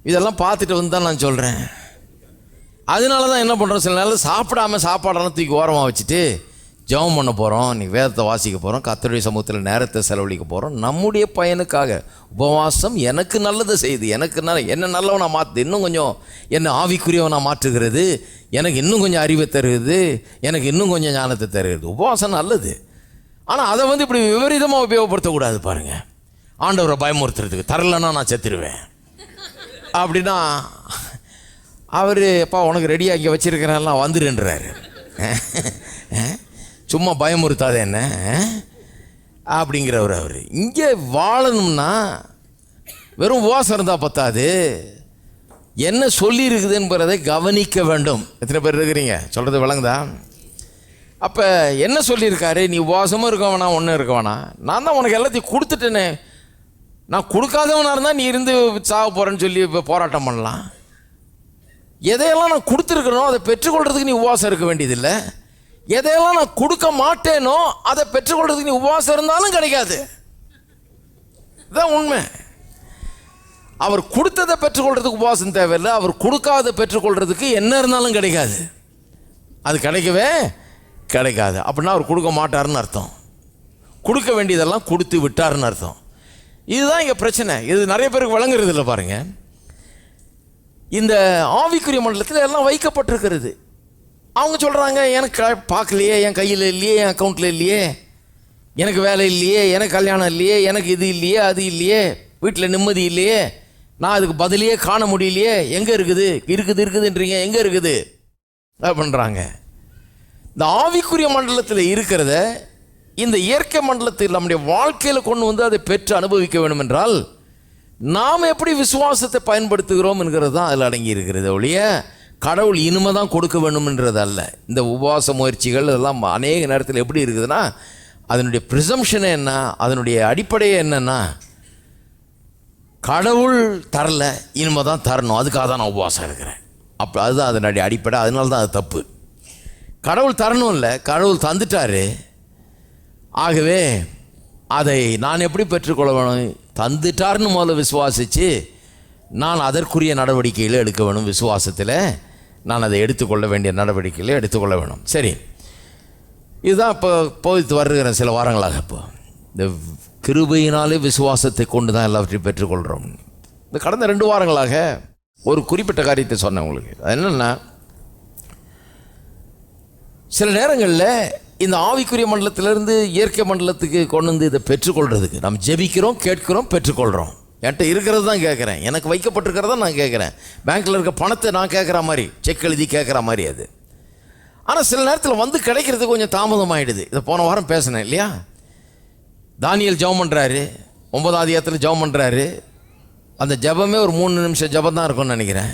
Speaker 1: இதெல்லாம் பார்த்துட்டு வந்து தான் நான் சொல்கிறேன். அதனால தான் என்ன பண்ணுறோம், சில நேரம் சாப்பிடாம சாப்பாடெல்லாம் தூக்கி ஓரமாக வச்சுட்டு ஜெபம் பண்ண போகிறோம், இன்றைக்கி வேதத்தை வாசிக்க போகிறோம், கர்த்தருடைய சமூகத்தில் நேரத்தை செலவழிக்க போகிறோம். நம்முடைய பயனுக்காக உபவாசம் எனக்கு நல்லதை செய்யுது, எனக்கு என்ன நல்லவனாக மாற்றுது, இன்னும் கொஞ்சம் என்னை ஆவிக்குரியவனாக மாற்றுகிறது, எனக்கு இன்னும் கொஞ்சம் அறிவை தருகிறது, எனக்கு இன்னும் கொஞ்சம் ஞானத்தை தருகிறது. உபவாசம் நல்லது. ஆனால் அதை வந்து இப்படி விபரீதமாக உபயோகப்படுத்தக்கூடாது. பாருங்கள், ஆண்டவரை பயமுறுத்துறதுக்கு, தரலைன்னா நான் செத்துருவேன் அப்படின்னா அவர் எப்பா உனக்கு ரெடியாக இங்கே வச்சுருக்கிறேன்லாம் வந்துடுன்றாரு. சும்மா பயமுறுத்தாத என்ன அப்படிங்கிறவர். அவர் இங்கே வாழணும்னா வெறும் உபவாசம் இருந்தால் பத்தாது, என்ன சொல்லி இருக்குது என்பதை கவனிக்க வேண்டும். எத்தனை பேர் இருக்கிறீங்க? சொல்கிறது விளங்குதா? அப்போ என்ன சொல்லியிருக்காரு? நீ உபவாசமும் இருக்க வேணாம், ஒன்றும் இருக்க வேணாம், நான் தான் உனக்கு எல்லாத்தையும் கொடுத்துட்டேனே. நான் கொடுக்காதவனாக இருந்தால் நீ இருந்து சாக போகிறேன்னு சொல்லி இப்போ போராட்டம் பண்ணலாம். எதையெல்லாம் நான் கொடுத்துருக்கணும் அதை பெற்றுக்கொள்கிறதுக்கு நீ உபவாசம் இருக்க வேண்டியதில்லை. எதையெல்லாம் நான் கொடுக்க மாட்டேனோ அதை பெற்றுக்கொள்கிறதுக்கு நீ உபவாசம் இருந்தாலும் கிடைக்காது. இதுதான் உண்மை. அவர் கொடுத்ததை பெற்றுக்கொள்கிறதுக்கு உபவாசம் தேவையில்லை, அவர் கொடுக்காத பெற்றுக்கொள்கிறதுக்கு என்ன இருந்தாலும் கிடைக்காது. அது கிடைக்கவே கிடைக்காது. அப்படின்னா அவர் கொடுக்க மாட்டாருன்னு அர்த்தம். கொடுக்க வேண்டியதெல்லாம் கொடுத்து விட்டாருன்னு அர்த்தம். இதுதான் இங்கே பிரச்சனை. இது நிறைய பேருக்கு வழங்குறது இல்லை. பாருங்கள், இந்த ஆவிக்குரிய மண்டலத்தில் எல்லாம் வைக்கப்பட்டிருக்கிறது. அவங்க சொல்கிறாங்க, எனக்கு பார்க்கலையே, என் கையில் இல்லையே, என் அக்கௌண்ட்டில் இல்லையே, எனக்கு வேலை இல்லையே, எனக்கு கல்யாணம் இல்லையே, எனக்கு இது இல்லையே, அது இல்லையே, வீட்டில் நிம்மதி இல்லையே, நான் அதுக்கு பதிலையே காண முடியலையே, எங்கே இருக்குது? இருக்குதுன்றீங்க, எங்கே இருக்குது அப்படின்றாங்க. இந்த ஆவிக்குரிய மண்டலத்தில் இருக்கிறத இந்த இயற்கை மண்டலத்தில் நம்முடைய வாழ்க்கையில் கொண்டு வந்து அதை பெற்று அனுபவிக்க வேண்டும் என்றால் நாம் எப்படி விசுவாசத்தை பயன்படுத்துகிறோம் என்கிறது தான் அதில் அடங்கி இருக்கிறது. ஒழிய கடவுள் இனிமே தான் கொடுக்க வேண்டும்ன்றது அல்ல. இந்த உபவாச முயற்சிகள் இதெல்லாம் அநேக நேரத்தில் எப்படி இருக்குதுன்னா, அதனுடைய ப்ரிசம்ஷனே என்ன, அதனுடைய அடிப்படையே என்னன்னா, கடவுள் தரல, இனிமே தான் தரணும், அதுக்காக தான் நான் உபவாசம் இருக்கிறேன். அப்போ அதுதான் அதனுடைய அடிப்படை. அதனால தான் அது தப்பு. கடவுள் தரணும் இல்லை, கடவுள் தந்துட்டாரு. ஆகவே அதை நான் எப்படி பெற்றுக்கொள்ள வேணும்? தந்துட்டார்னு முதல்ல விசுவாசித்து நான் அதற்குரிய நடவடிக்கைகளை எடுக்க வேணும். விசுவாசத்தில் நான் அதை எடுத்துக்கொள்ள வேண்டிய நடவடிக்கைகளை எடுத்துக்கொள்ள வேணும். சரி, இதுதான் இப்போ போயிட்டு வருகிற சில வாரங்களாக இப்போ இந்த கிருபையினாலே விசுவாசத்தை கொண்டு தான் எல்லாவற்றையும் பெற்றுக்கொள்கிறோம். இந்த கடந்த 2 வாரங்களாக ஒரு குறிப்பிட்ட காரியத்தை சொன்னேன் உங்களுக்கு. அது என்னென்னா, சில நேரங்களில் இந்த ஆவிக்குரிய மண்டலத்திலேருந்து இயற்கை மண்டலத்துக்கு கொண்டு வந்து இதை பெற்றுக்கொள்கிறதுக்கு நம்ம ஜெபிக்கிறோம், கேட்கிறோம், பெற்றுக்கொள்கிறோம். என்கிட்ட இருக்கிறது தான் கேட்குறேன், எனக்கு வைக்கப்பட்டிருக்கிறத நான் கேட்குறேன். பேங்க்கில் இருக்க பணத்தை நான் கேட்குற மாதிரி, செக் எழுதி கேட்குற மாதிரி அது. ஆனால் சில நேரத்தில் வந்து கிடைக்கிறதுக்கு கொஞ்சம் தாமதமாகிடுது. இதை போன வாரம் பேசினேன் இல்லையா? தானியேல் ஜெபம் பண்ணுறாரு, 9ஆம் அதிகாரத்தில் ஜெபம் பண்ணுறாரு. அந்த ஜெபமே ஒரு 3 நிமிஷம் ஜெபம் தான் இருக்கும்னு நினைக்கிறேன்.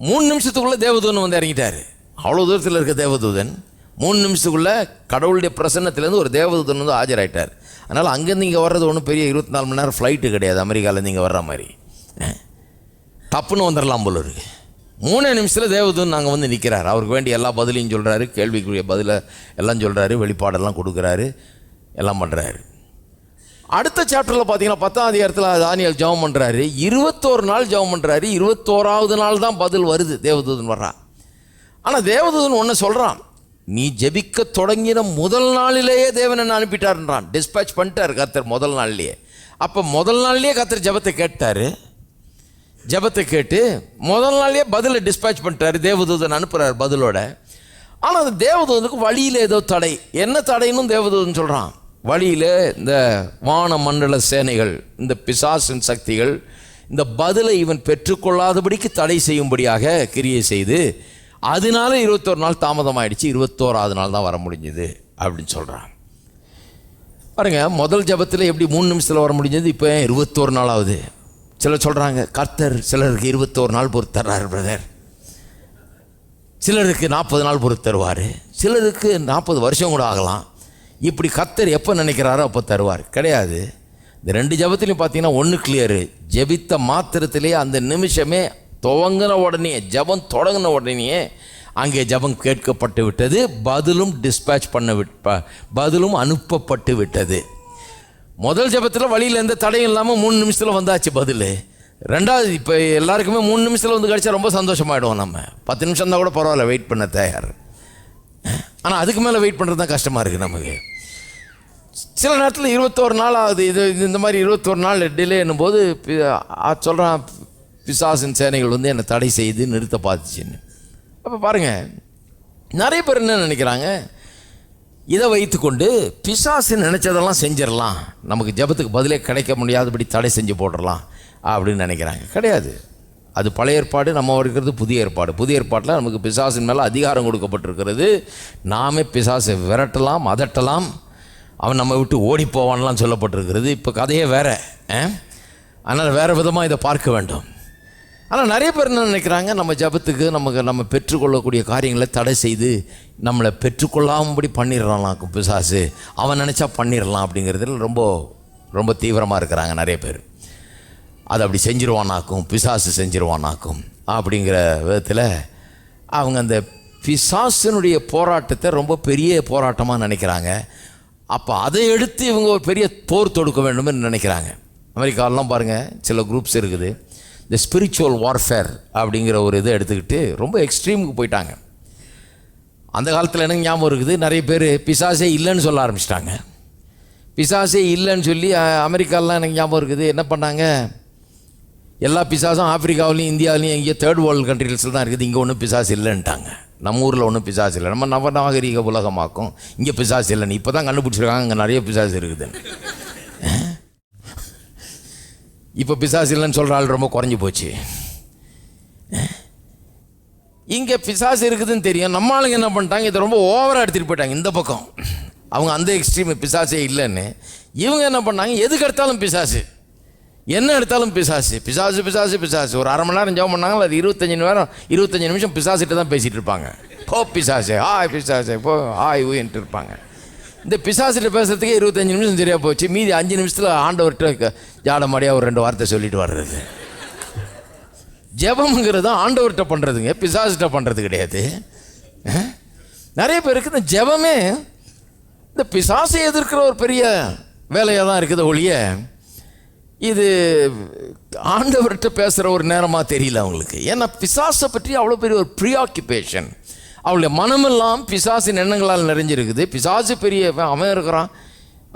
Speaker 1: 3 நிமிஷத்துக்குள்ளே தேவதூதன் வந்து இறங்கிட்டார். அவ்வளோ தூரத்தில் இருக்க தேவதூதன் 3 நிமிஷத்துக்குள்ளே கடவுளுடைய பிரசன்னத்திலேருந்து ஒரு தேவதூதன் வந்து ஆஜராயிட்டார். அதனால் அங்கேருந்து இங்கே வர்றது ஒன்றும் பெரிய 24 மணி நேரம் ஃப்ளைட்டு கிடையாது. அமெரிக்காவிலேருந்து இங்கே வர்ற மாதிரி தப்புன்னு வந்துடலாம் போல இருக்கு. 3 நிமிஷத்தில் தேவதூதன் நாங்கள் வந்து நிற்கிறார். அவருக்கு வேண்டிய எல்லா பதிலையும் சொல்கிறாரு, கேள்விக்குரிய பதிலை எல்லாம் சொல்கிறாரு, வெளிப்பாடெல்லாம் கொடுக்குறாரு, எல்லாம் பண்ணுறாரு. அடுத்த சாப்டரில் பார்த்தீங்கன்னா 10ஆம் அதிகாரத்தில் தானியேல் ஜெபம் பண்ணுறாரு. 21 நாள் ஜெபம் பண்ணுறாரு. 21வது நாள் தான் பதில் வருது, தேவதூதன் வர்றான். ஆனால் தேவதூதன் ஒன்று சொல்கிறான், நீ ஜெபிக்க தொடங்கின முதல் நாளிலேயே தேவன் என்ன அனுப்பிட்டாருன்றான். டிஸ்பேச் பண்ணிட்டார் கர்த்தர் முதல் நாள்லேயே. அப்போ முதல் நாள்லேயே கர்த்தர் ஜெபத்தை கேட்டார். ஜெபத்தை கேட்டு முதல் நாள்லேயே பதிலை டிஸ்பேச் பண்ணிட்டார். தேவதூதன் அனுப்புகிறார் பதிலோட. ஆனால் அந்த தேவதூதனுக்கு வழியில் ஏதோ தடை. என்ன தடைன்னு தேவதூதன் சொல்கிறான். வழியில் இந்த வான மண்டல சேனைகள், இந்த பிசாசின் சக்திகள் இந்த பதிலை இவன் பெற்றுக்கொள்ளாதபடிக்கு தடை செய்யும்படியாக கிரியை செய்து, அதனால 21 நாள் தாமதமாயிடுச்சு. 21வது நாள் தான் வர முடிஞ்சது அப்படின்னு சொல்கிறான். பாருங்க, முதல் ஜெபத்தில் எப்படி 3 நிமிஷத்தில் வர முடிஞ்சது, இப்போ 21 நாள் ஆகுது. சிலர் சொல்கிறாங்க கர்த்தர் சிலருக்கு 21 நாள் பொறுத்து தர்றாரு பிரதர், சிலருக்கு 40 நாள் பொறுத்து தருவார், சிலருக்கு 40 வருஷம் கூட ஆகலாம். இப்படி கர்த்தர் எப்போ நினைக்கிறாரோ அப்போ தருவார். கிடையாது. இந்த 2 ஜெபத்துலையும் பார்த்தீங்கன்னா ஒன்று கிளியரு. ஜெபித்த மாத்திரத்திலேயே அந்த நிமிஷமே துவங்கின உடனே, ஜெபம் தொடங்கின உடனேயே அங்கே ஜெபம் கேட்கப்பட்டு விட்டது, பதிலும் டிஸ்பேச் பதிலும் அனுப்பப்பட்டு விட்டது. முதல் ஜெபத்தில் வழியில் எந்த தடையும் இல்லாமல் 3 நிமிஷத்தில் வந்தாச்சு பதில். ரெண்டாவது இப்போ எல்லாருக்குமே 3 நிமிஷத்தில் வந்து கிடச்சா ரொம்ப சந்தோஷமாயிடுவோம். நம்ம 10 நிமிஷம் தான் கூட பரவாயில்ல, வெயிட் பண்ண தயார். ஆனால் அதுக்கு மேலே வெயிட் பண்ணுறது தான் கஷ்டமாக இருக்குது நமக்கு. சில நேரத்தில் 21 நாள் ஆகுது. இந்த மாதிரி 21 நாள் டிலே என்னும்போது சொல்கிறான், பிசாசின் சேனைகள் வந்து என்னை தடை செய்து நிறுத்த பார்த்துச்சின்னு. அப்போ பாருங்கள், நிறைய பேர் என்ன நினைக்கிறாங்க, இதை வைத்து கொண்டு பிசாசு நினச்சதெல்லாம் செஞ்சிடலாம், நமக்கு ஜெபத்துக்கு பதிலே கிடைக்க முடியாதபடி தடை செஞ்சு போட்டுடலாம் அப்படின்னு நினைக்கிறாங்க. கிடையாது. அது பழைய ஏற்பாடு, நம்ம இருக்கிறது புதிய ஏற்பாடு. புதிய ஏற்பாட்டில் நமக்கு பிசாசின் மேலே அதிகாரம் கொடுக்கப்பட்டிருக்கிறது. நாமே பிசாசை விரட்டலாம், அதட்டலாம், அவன் நம்ம விட்டு ஓடி போவான்லாம் சொல்லப்பட்டிருக்கிறது. இப்போ கதையே வேறு. அதனால் வேறு விதமாக இதை பார்க்க வேண்டும். ஆனால் நிறைய பேர் என்ன நினைக்கிறாங்க, நம்ம ஜெபத்துக்கு நம்ம பெற்றுக்கொள்ளக்கூடிய காரியங்களை தடை செய்து நம்மளை பெற்றுக்கொள்ளாமபடி பண்ணிடலாம்க்கும் பிசாசு, அவன் நினச்சா பண்ணிடலாம் அப்படிங்கிறதுல ரொம்ப ரொம்ப தீவிரமாக இருக்கிறாங்க நிறைய பேர். அதை அப்படி செஞ்சிருவானாக்கும், பிசாசு செஞ்சிருவானாக்கும் அப்படிங்கிற விதத்தில் அவங்க அந்த பிசாசினுடைய போராட்டத்தை ரொம்ப பெரிய போராட்டமாக நினைக்கிறாங்க. அப்போ அதை எடுத்து இவங்க ஒரு பெரிய போர் தொடுக்க வேண்டும்னு நினைக்கிறாங்க. அமெரிக்காவெலாம் பாருங்கள், சில குரூப்ஸ் இருக்குது, இந்த ஸ்பிரிச்சுவல் வார்ஃபேர் அப்படிங்கிற ஒரு இதை எடுத்துக்கிட்டு ரொம்ப எக்ஸ்ட்ரீமுக்கு போயிட்டாங்க. அந்த காலத்தில் எனக்கு ஞாபகம் இருக்குது, நிறைய பேர் பிசாசே இல்லைன்னு சொல்ல ஆரம்பிச்சிட்டாங்க. பிசாசே இல்லைன்னு சொல்லி அமெரிக்காலாம் எனக்கு ஞாபகம் இருக்குது, என்ன பண்ணாங்க, எல்லா பிசாசும் ஆப்பிரிக்காவிலையும் இந்தியாவிலையும் எங்கேயோ தேர்ட் வேர்ல்டு கண்ட்ரிஸில் தான் இருக்குது, இங்கே ஒன்றும் பிசாசு இல்லைன்ட்டாங்க. நம்ம ஊரில் ஒன்றும் பிசாசு இல்லை, நம்ம நவநாகரிக உலகமாக்கும், இங்கே பிசாசு இல்லைன்னு இப்போ தான் கண்டுபிடிச்சிருக்காங்க இங்கே நிறைய பிசாசு இருக்குதுன்னு. இப்போ பிசாசு இல்லைன்னு சொல்கிற ஆள் ரொம்ப குறைஞ்சி போச்சு. இங்கே பிசாசு இருக்குதுன்னு தெரியும், நம்ம ஆளுங்க என்ன பண்ணிட்டாங்க, இதை ரொம்ப ஓவராக எடுத்துகிட்டு போயிட்டாங்க இந்த பக்கம். அவங்க அந்த எக்ஸ்ட்ரீம் பிசாசே இல்லைன்னு, இவங்க என்ன பண்ணாங்க, எதுக்கு எடுத்தாலும் பிசாசு, என்ன எடுத்தாலும் பிசாசு பிசாசு பிசாசு பிசாசு. ஒரு அரை மணி நேரம் ஜெபம் பண்ணாங்க, அது 25 நிமிஷம் பிசாசிட்டு தான் பேசிகிட்டு இருப்பாங்க. போ பிசாசு, ஆய் பிசாசு, போ ஆய் ஊன்ட்டு இருப்பாங்க. இந்த பிசாசிட்ட பேசுறதுக்கே 25 நிமிஷம் சரியாக போச்சு. மீதி 5 நிமிஷத்தில் ஆண்டவர்கிட்ட ஜாடமாடியாக ஒரு 2 வார்த்தை சொல்லிட்டு வர்றது. ஜெபம்ங்கிறது ஆண்டவர்கிட்ட பண்ணுறதுங்க, பிசாசிட்ட பண்ணுறது கிடையாது. நிறைய பேருக்கு இந்த ஜெபமே இந்த பிசாசை எதிர்க்கிற ஒரு பெரிய வேலையாக தான் இருக்குது ஒழிய, இது ஆண்டவர்கிட்ட பேசுகிற ஒரு நேரமாக தெரியல அவங்களுக்கு. ஏன்னா பிசாசை பற்றி அவ்வளோ பெரிய ஒரு ப்ரீஆக்கிபேஷன், அவளுடைய மனமெல்லாம் பிசாசின் எண்ணங்களால் நிறைஞ்சிருக்குது. பிசாசு பெரிய அவன் இருக்கிறான்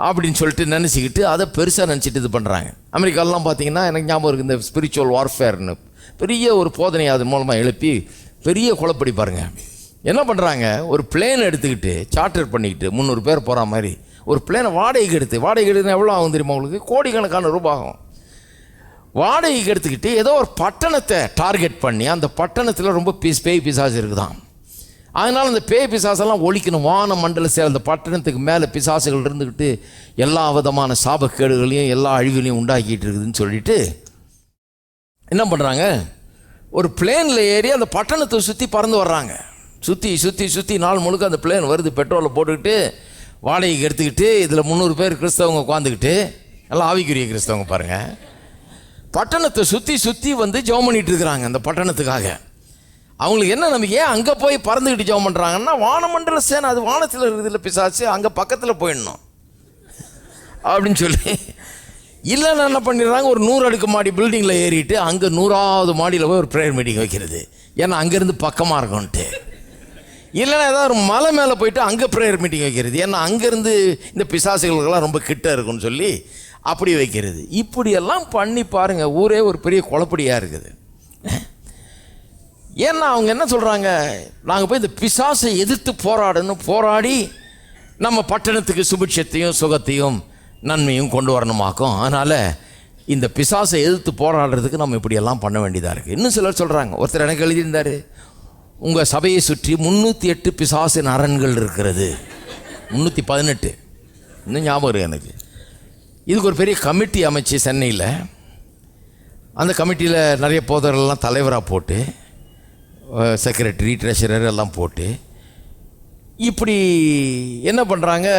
Speaker 1: அப்படின்னு சொல்லிட்டு நினச்சிக்கிட்டு அதை பெருசாக நினச்சிட்டு இது பண்ணுறாங்க. அமெரிக்காலெலாம் பார்த்தீங்கன்னா எனக்கு ஞாபகம் இருக்குது, இந்த ஸ்பிரிச்சுவல் வார்ஃபேர்னு பெரிய ஒரு போதனை அது மூலமாக எழுப்பி பெரிய குழப்படி பாருங்கள். என்ன பண்ணுறாங்க, ஒரு பிளேன் எடுத்துக்கிட்டு சார்ட்டர் பண்ணிக்கிட்டு 300 பேர் போகிற மாதிரி ஒரு பிளேனை வாடகைக்கு எடுத்துனா எவ்வளோ ஆகும் தெரியுமா உங்களுக்கு, கோடிக்கணக்கான ரூபாய் ஆகும். வாடகைக்கு எடுத்துக்கிட்டு ஏதோ ஒரு பட்டணத்தை டார்கெட் பண்ணி, அந்த பட்டணத்தில் ரொம்ப பேய் பிசாசு இருக்குதான், அதனால் அந்த பேய் பிசாசெல்லாம் ஒழிக்கணும். வான மண்டல அந்த பட்டணத்துக்கு மேலே பிசாசுகள் இருந்துக்கிட்டு எல்லா விதமான சாபக்கேடுகளையும் எல்லா அழிவுகளையும் உண்டாக்கிட்டு இருக்குதுன்னு சொல்லிட்டு என்ன பண்ணுறாங்க, ஒரு பிளேனில் ஏறி அந்த பட்டணத்தை சுற்றி பறந்து வர்றாங்க. சுற்றி நாள் முழுக்க அந்த பிளேன் வருது, பெட்ரோலை போட்டுக்கிட்டு வாடகைக்கு எடுத்துக்கிட்டு. இதில் 300 பேர் கிறிஸ்தவங்க உட்காந்துக்கிட்டு, எல்லாம் ஆவிக்குரிய கிறிஸ்தவங்க பாருங்கள், பட்டணத்தை சுற்றி வந்து ஜெபம் பண்ணிகிட்டு இருக்கிறாங்க அந்த பட்டணத்துக்காக. அவங்களுக்கு என்ன நம்பிக்கை, அங்கே போய் பறந்துக்கிட்டு ஜெபம் பண்ணுறாங்கன்னா, வானமண்டல சேனை அது வானத்தில் இருக்குதுல்ல பிசாசு, அங்கே பக்கத்தில் போயிடணும் அப்படின்னு சொல்லி இல்லைன்னா என்ன பண்ணிடுறாங்க, ஒரு 100 அடுக்கு மாடி பில்டிங்கில் ஏறிட்டு அங்கே 100வது மாடியில் போய் ஒரு ப்ரேயர் மீட்டிங் வைக்கிறது. ஏன்னா அங்கேருந்து பக்கமாக இருக்கும்ன்ட்டு. இல்லைன்னா ஏதாவது ஒரு மலை மேலே போயிட்டு அங்கே ப்ரேயர் மீட்டிங் வைக்கிறது. ஏன்னா அங்கேருந்து இந்த பிசாசுகளுக்கெல்லாம் ரொம்ப கிட்ட இருக்குன்னு சொல்லி அப்படி வைக்கிறது. இப்படியெல்லாம் பண்ணி பாருங்கள், ஊரே ஒரு பெரிய குழப்படியாக இருக்குது. ஏன்னா அவங்க என்ன சொல்கிறாங்க, நாங்கள் போய் இந்த பிசாசை எதிர்த்து போராடி நம்ம பட்டணத்துக்கு சுபிட்சத்தையும் சுகத்தையும் நன்மையும் கொண்டு வரணுமாக்கும். அதனால் இந்த பிசாசை எதிர்த்து போராடுறதுக்கு நம்ம இப்படியெல்லாம் பண்ண வேண்டியதாக இருக்குது. இன்னும் சிலர் சொல்கிறாங்க, ஒருத்தர் எனக்கு எழுதியிருந்தார், உங்கள் சபையை சுற்றி 308 பிசாசின் அரண்கள் இருக்கிறது. 318 இன்னும் ஞாபகம் இருக்குது எனக்கு. இதுக்கு ஒரு பெரிய கமிட்டி அமைச்சு சென்னையில், அந்த கமிட்டியில் நிறைய போதர்கள்லாம் தலைவராக போட்டு, செக்ரட்டரி ட்ரெஷரர் எல்லாம் போட்டு இப்படி என்ன பண்ணுறாங்க,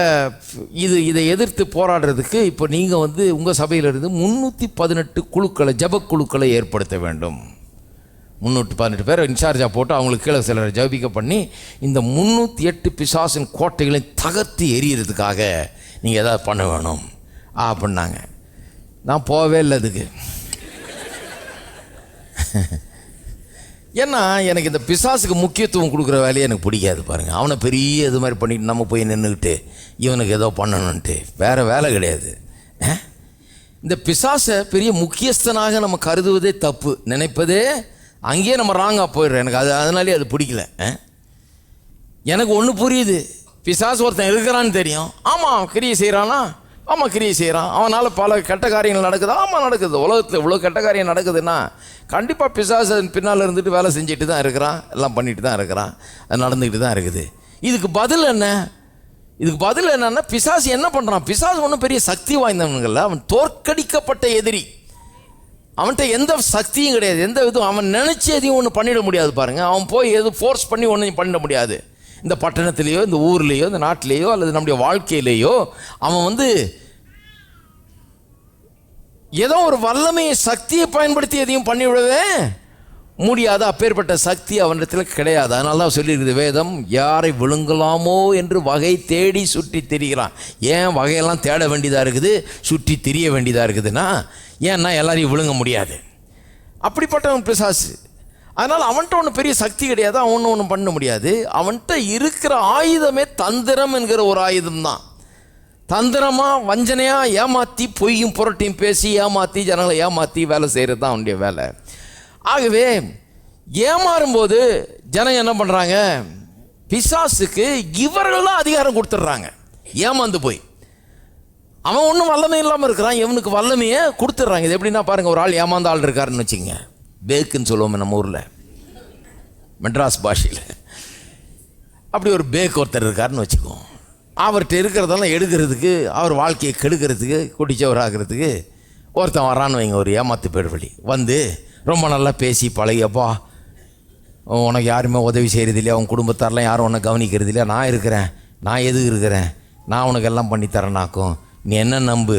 Speaker 1: இதை எதிர்த்து போராடுறதுக்கு இப்போ நீங்கள் வந்து உங்கள் சபையிலிருந்து 318 குழுக்களை, ஜபக்குழுக்களை ஏற்படுத்த வேண்டும். 318 பேர் இன்சார்ஜாக போட்டு அவங்களுக்கு கீழே சிலரை ஜபிக்க பண்ணி இந்த 308 பிசாசின் கோட்டைகளை தகர்த்து எரியறதுக்காக நீங்கள் எதாவது பண்ண வேணும் அப்படின்னாங்க. நான் போகவே இல்லை அதுக்கு. ஏன்னா எனக்கு இந்த பிசாசுக்கு முக்கியத்துவம் கொடுக்குற வேலையை எனக்கு பிடிக்காது பாருங்கள். அவனை பெரிய இது மாதிரி பண்ணிட்டு நம்ம போய் நின்றுக்கிட்டு இவனுக்கு ஏதோ பண்ணணுன்ட்டு வேறு வேலை கிடையாது. இந்த பிசாசை பெரிய முக்கியஸ்தனாக நம்ம கருதுவதே தப்பு, நினைப்பதே அங்கேயே நம்ம ராங்காக போயிடுறோம். எனக்கு அதனாலே அது பிடிக்கல. எனக்கு ஒன்று புரியுது, பிசாசு ஒருத்தன் இருக்கிறான்னு தெரியும். ஆமாம் கிரியை செய்கிறானா, ஆமாம் கிரியை செய்கிறான், அவனால் பல கெட்ட காரியங்கள் நடக்குது. ஆமாம் நடக்குது, உலகத்தில் இவ்வளோ கெட்ட காரியம் நடக்குதுன்னா கண்டிப்பாக பிசாசு பின்னால் இருந்துட்டு வேலை செஞ்சுட்டு தான் இருக்கிறான், எல்லாம் பண்ணிட்டு தான் இருக்கிறான், அது நடந்துக்கிட்டு தான் இருக்குது. இதுக்கு பதில் என்ன, இதுக்கு பதில் என்னன்னா, பிசாசு என்ன பண்ணுறான், பிசாசு ஒன்றும் பெரிய சக்தி வாய்ந்தவனுங்கள்ல, அவன் தோற்கடிக்கப்பட்ட எதிரி. அவன்கிட்ட எந்த சக்தியும் கிடையாது, எந்த இதுவும் அவன் நினச்சி எதையும் ஒன்று பண்ணிட முடியாது பாருங்கள். அவன் போய் எதுவும் ஃபோர்ஸ் பண்ணி ஒன்றும் பண்ணிட முடியாது. இந்த பட்டணத்திலேயோ இந்த ஊர்லேயோ இந்த நாட்டிலேயோ அல்லது நம்முடைய வாழ்க்கையிலேயோ அவன் வந்து ஏதோ ஒரு வல்லமையை சக்தியை பயன்படுத்தி எதையும் பண்ணிவிடவே முடியாது. அப்பேற்பட்ட சக்தி அவனிடத்தில் கிடையாது. அதனால தான் சொல்லியிருக்குது வேதம், யாரை விழுங்கலாமோ என்று வகை தேடி சுற்றி திரிகிறான். ஏன் வகையெல்லாம் தேட வேண்டியதாக இருக்குது, சுற்றி திரிய வேண்டியதாக இருக்குதுன்னா, ஏன்னா எல்லாரையும் விழுங்க முடியாது. அப்படிப்பட்டவன் பிசாசு. அதனால் அவன்கிட்ட ஒன்றும் பெரிய சக்தி கிடையாது, அவன் ஒன்றும் பண்ண முடியாது. அவன்கிட்ட இருக்கிற ஆயுதமே தந்திரம் என்கிற ஒரு ஆயுதம்தான். தந்திரமாக வஞ்சனையாக ஏமாற்றி பொய்யும் புரட்டியும் பேசி ஏமாற்றி ஜனங்களை ஏமாற்றி வேலை செய்கிறது தான் அவனுடைய வேலை. ஆகவே ஏமாறும்போது ஜனம் என்ன பண்ணுறாங்க, பிசாசுக்கு இவர்கள் தான் அதிகாரம் கொடுத்துட்றாங்க. ஏமாந்து போய் அவன் ஒன்றும் வல்லமை இல்லாமல் இருக்கிறான், இவனுக்கு வல்லமையை கொடுத்துட்றாங்க. இது எப்படின்னா பாருங்கள், ஒரு ஆள் ஏமாந்த ஆள் இருக்காருன்னு வச்சுங்க, பேக்குன்னு சொல்லுவோமே நம்ம ஊரில் மெட்ராஸ் பாஷையில். அப்படி ஒரு பேக் ஒருத்தர் இருக்காருன்னு வச்சுக்குவோம். அவர்கிட்ட இருக்கிறதெல்லாம் எடுக்கிறதுக்கு, அவர் வாழ்க்கையை கெடுக்கிறதுக்கு, குடிச்சவராகிறதுக்கு ஒருத்தன் வரான்னு வைங்க, ஒரு ஏமாத்து பேர்வழி வந்து ரொம்ப நல்லா பேசி பழகியப்பா, உனக்கு யாருமே உதவி செய்கிறது இல்லையா, உன் குடும்பத்தாரெலாம் யாரும் உன்னை கவனிக்கிறது இல்லையா, நான் இருக்கிறேன், நான் எதுக்கு இருக்கிறேன், நான் உனக்கு எல்லாம் பண்ணித்தரேனாக்கும், நீ என்ன நம்பு,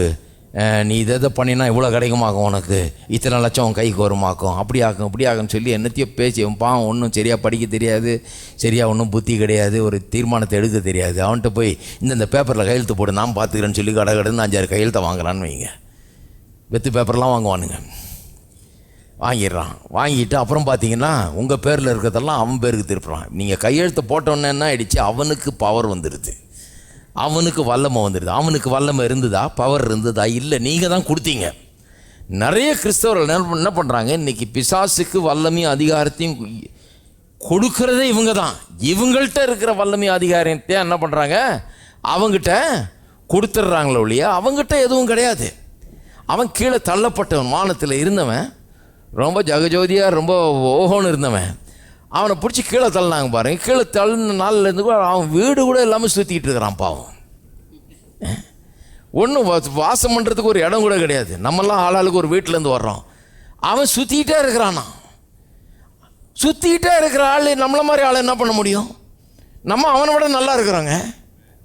Speaker 1: நீ இதை பண்ணினா இவ்வளோ கிடைக்குமாக்கும், உனக்கு இத்தனை லட்சம் உன் கைக்கு வருமாக்கும், அப்படி ஆக்கும் இப்படி ஆகும்னு சொல்லி என்னத்தையோ பேசி பாவம் ஒன்றும் சரியாக படிக்க தெரியாது, சரியாக ஒன்றும் புத்தி கிடையாது, ஒரு தீர்மானத்தை எடுக்க தெரியாது. அவன்கிட்ட போய் இந்த பேப்பரில் கையெழுத்து போடு நான் பார்த்துக்கிறேன்னு சொல்லி கடன்னு 5-6 கையெழுத்தை வாங்கலான்னு வைங்க. வெத்து பேப்பர்லாம் வாங்குவானுங்க, வாங்கிடுறான். வாங்கிட்டு அப்புறம் பார்த்தீங்கன்னா உங்கள் பேரில் இருக்கிறதெல்லாம் அவன் பேருக்கு திருப்புறான். நீங்கள் கையெழுத்தை போட்டோன்னே என்ன ஆகிடுச்சு, அவனுக்கு பவர் வந்துடுது, அவனுக்கு வல்லமை வந்துடுது. அவனுக்கு வல்லமை இருந்ததா, பவர் இருந்ததா, இல்லை, நீங்கள் தான் கொடுத்தீங்க. நிறைய கிறிஸ்தவர்கள் என்ன பண்ணுறாங்க, இன்றைக்கி பிசாசுக்கு வல்லமையும் அதிகாரத்தையும் கொடுக்கறதே இவங்க தான். இவங்கள்ட்ட இருக்கிற வல்லமையும் அதிகாரத்தை என்ன பண்ணுறாங்க, அவங்ககிட்ட கொடுத்துட்றாங்களோ இல்லையா, அவங்ககிட்ட எதுவும் கிடையாது. அவன் கீழே தள்ளப்பட்டவன், வானத்தில் இருந்தவன், ரொம்ப ஜகஜோதியாக ரொம்ப ஓஹோன்னு இருந்தவன். அவனை பிடிச்சி கீழே தள்ளினாங்க பாருங்க. கீழே தள்ளின நாள்லேருந்து கூட அவன் வீடு கூட இல்லாமல் சுற்றிக்கிட்டு இருக்கிறான் பாவம். ஒன்றும் வாசம் பண்ணுறதுக்கு ஒரு இடம் கூட கிடையாது. நம்மெல்லாம் ஆளாளுக்கு ஒரு வீட்டிலேருந்து வர்றோம். அவன் சுற்றிக்கிட்டே இருக்கிறானா. சுற்றிக்கிட்டே இருக்கிற ஆள் நம்மளை மாதிரி ஆள் என்ன பண்ண முடியும்? நம்ம அவனை விட நல்லா இருக்கிறாங்க.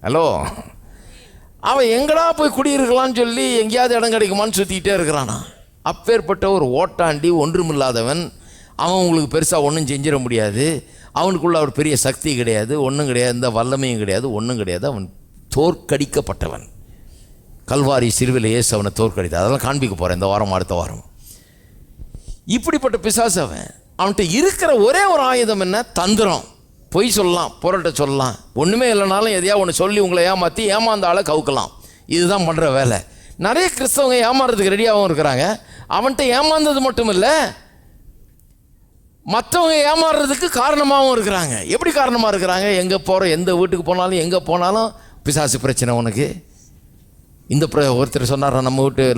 Speaker 1: ஹலோ, அவன் எங்கடா போய் குடியிருக்கலான்னு சொல்லி எங்கேயாவது இடம் கிடைக்குமான்னு சுற்றிக்கிட்டே இருக்கிறானா. அப்பேற்பட்ட ஒரு ஓட்டாண்டி, ஒன்றுமில்லாதவன். அவன் உங்களுக்கு பெருசாக ஒன்றும் செஞ்சிட முடியாது. அவனுக்குள்ள ஒரு பெரிய சக்தி கிடையாது, ஒன்றும் கிடையாது, இந்த வல்லமையும் கிடையாது, ஒன்றும் கிடையாது. அவன் தோற்கடிக்கப்பட்டவன். கல்வாரி சிலுவையில் இயேசு அவனை தோற்கடித்தார். அதெல்லாம் காண்பிக்க போகிறேன் இந்த வாரம், அடுத்த வாரம். இப்படிப்பட்ட பிசாசு அவன்கிட்ட இருக்கிற ஒரே ஒரு ஆயுதம் என்ன? தந்திரம். பொய் சொல்லலாம், புரட்ட சொல்லலாம். ஒன்றுமே இல்லைனாலும் எதையா ஒன்று சொல்லி உங்களை ஏமாற்றி ஏமாந்த ஆளை கவுக்கலாம். இதுதான் பண்ணுற வேலை. நிறைய கிறிஸ்தவங்க ஏமாறதுக்கு ரெடியாகவும் இருக்கிறாங்க. அவன்கிட்ட ஏமாந்தது மட்டும் இல்லை, மற்றவங்க ஏமாறுறதுக்கு காரணமாகவும் இருக்கிறாங்க. எப்படி காரணமாக இருக்கிறாங்க? எங்கே போகிற, எந்த வீட்டுக்கு போனாலும், எங்கே போனாலும் பிசாசு பிரச்சனை உனக்கு. இந்த ஒருத்தர் சொன்னார்,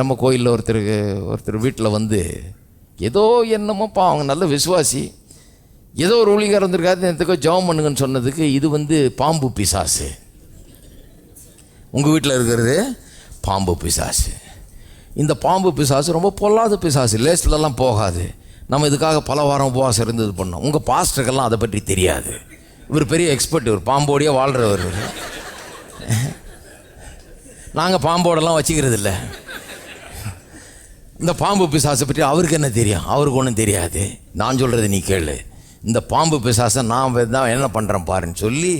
Speaker 1: நம்ம கோயிலில் ஒருத்தர் வீட்டில் வந்து ஏதோ என்னமோப்பா, அவங்க நல்ல விசுவாசி, ஏதோ ஒரு ஊழியர் வந்திருக்காரு, எதுக்கோ ஜெபம் பண்ணுங்கன்னு சொன்னதுக்கு இது பாம்பு பிசாசு. உங்கள் வீட்டில் இருக்கிறது பாம்பு பிசாசு. இந்த பாம்பு பிசாசு ரொம்ப பொல்லாத பிசாசு, லேஸ்லலாம் போகாது. நம்ம இதுக்காக பல வாரம் உபவாசம் இருந்தது பண்ணோம். உங்கள் பாஸ்டருக்கெல்லாம் அதை பற்றி தெரியாது. இவர் பெரிய எக்ஸ்பர்ட், இவர் பாம்போடையே வாழ்கிறவர். நாங்கள் பாம்போடெல்லாம் வச்சுக்கிறது இல்லை. இந்த பாம்பு பிசாசை பற்றி அவருக்கு என்ன தெரியும்? அவருக்கு ஒன்றும் தெரியாது. நான் சொல்கிறது நீ கேளு. இந்த பாம்பு பிசாசை நான் தான் என்ன பண்ணுறேன் பாருன்னு சொல்லி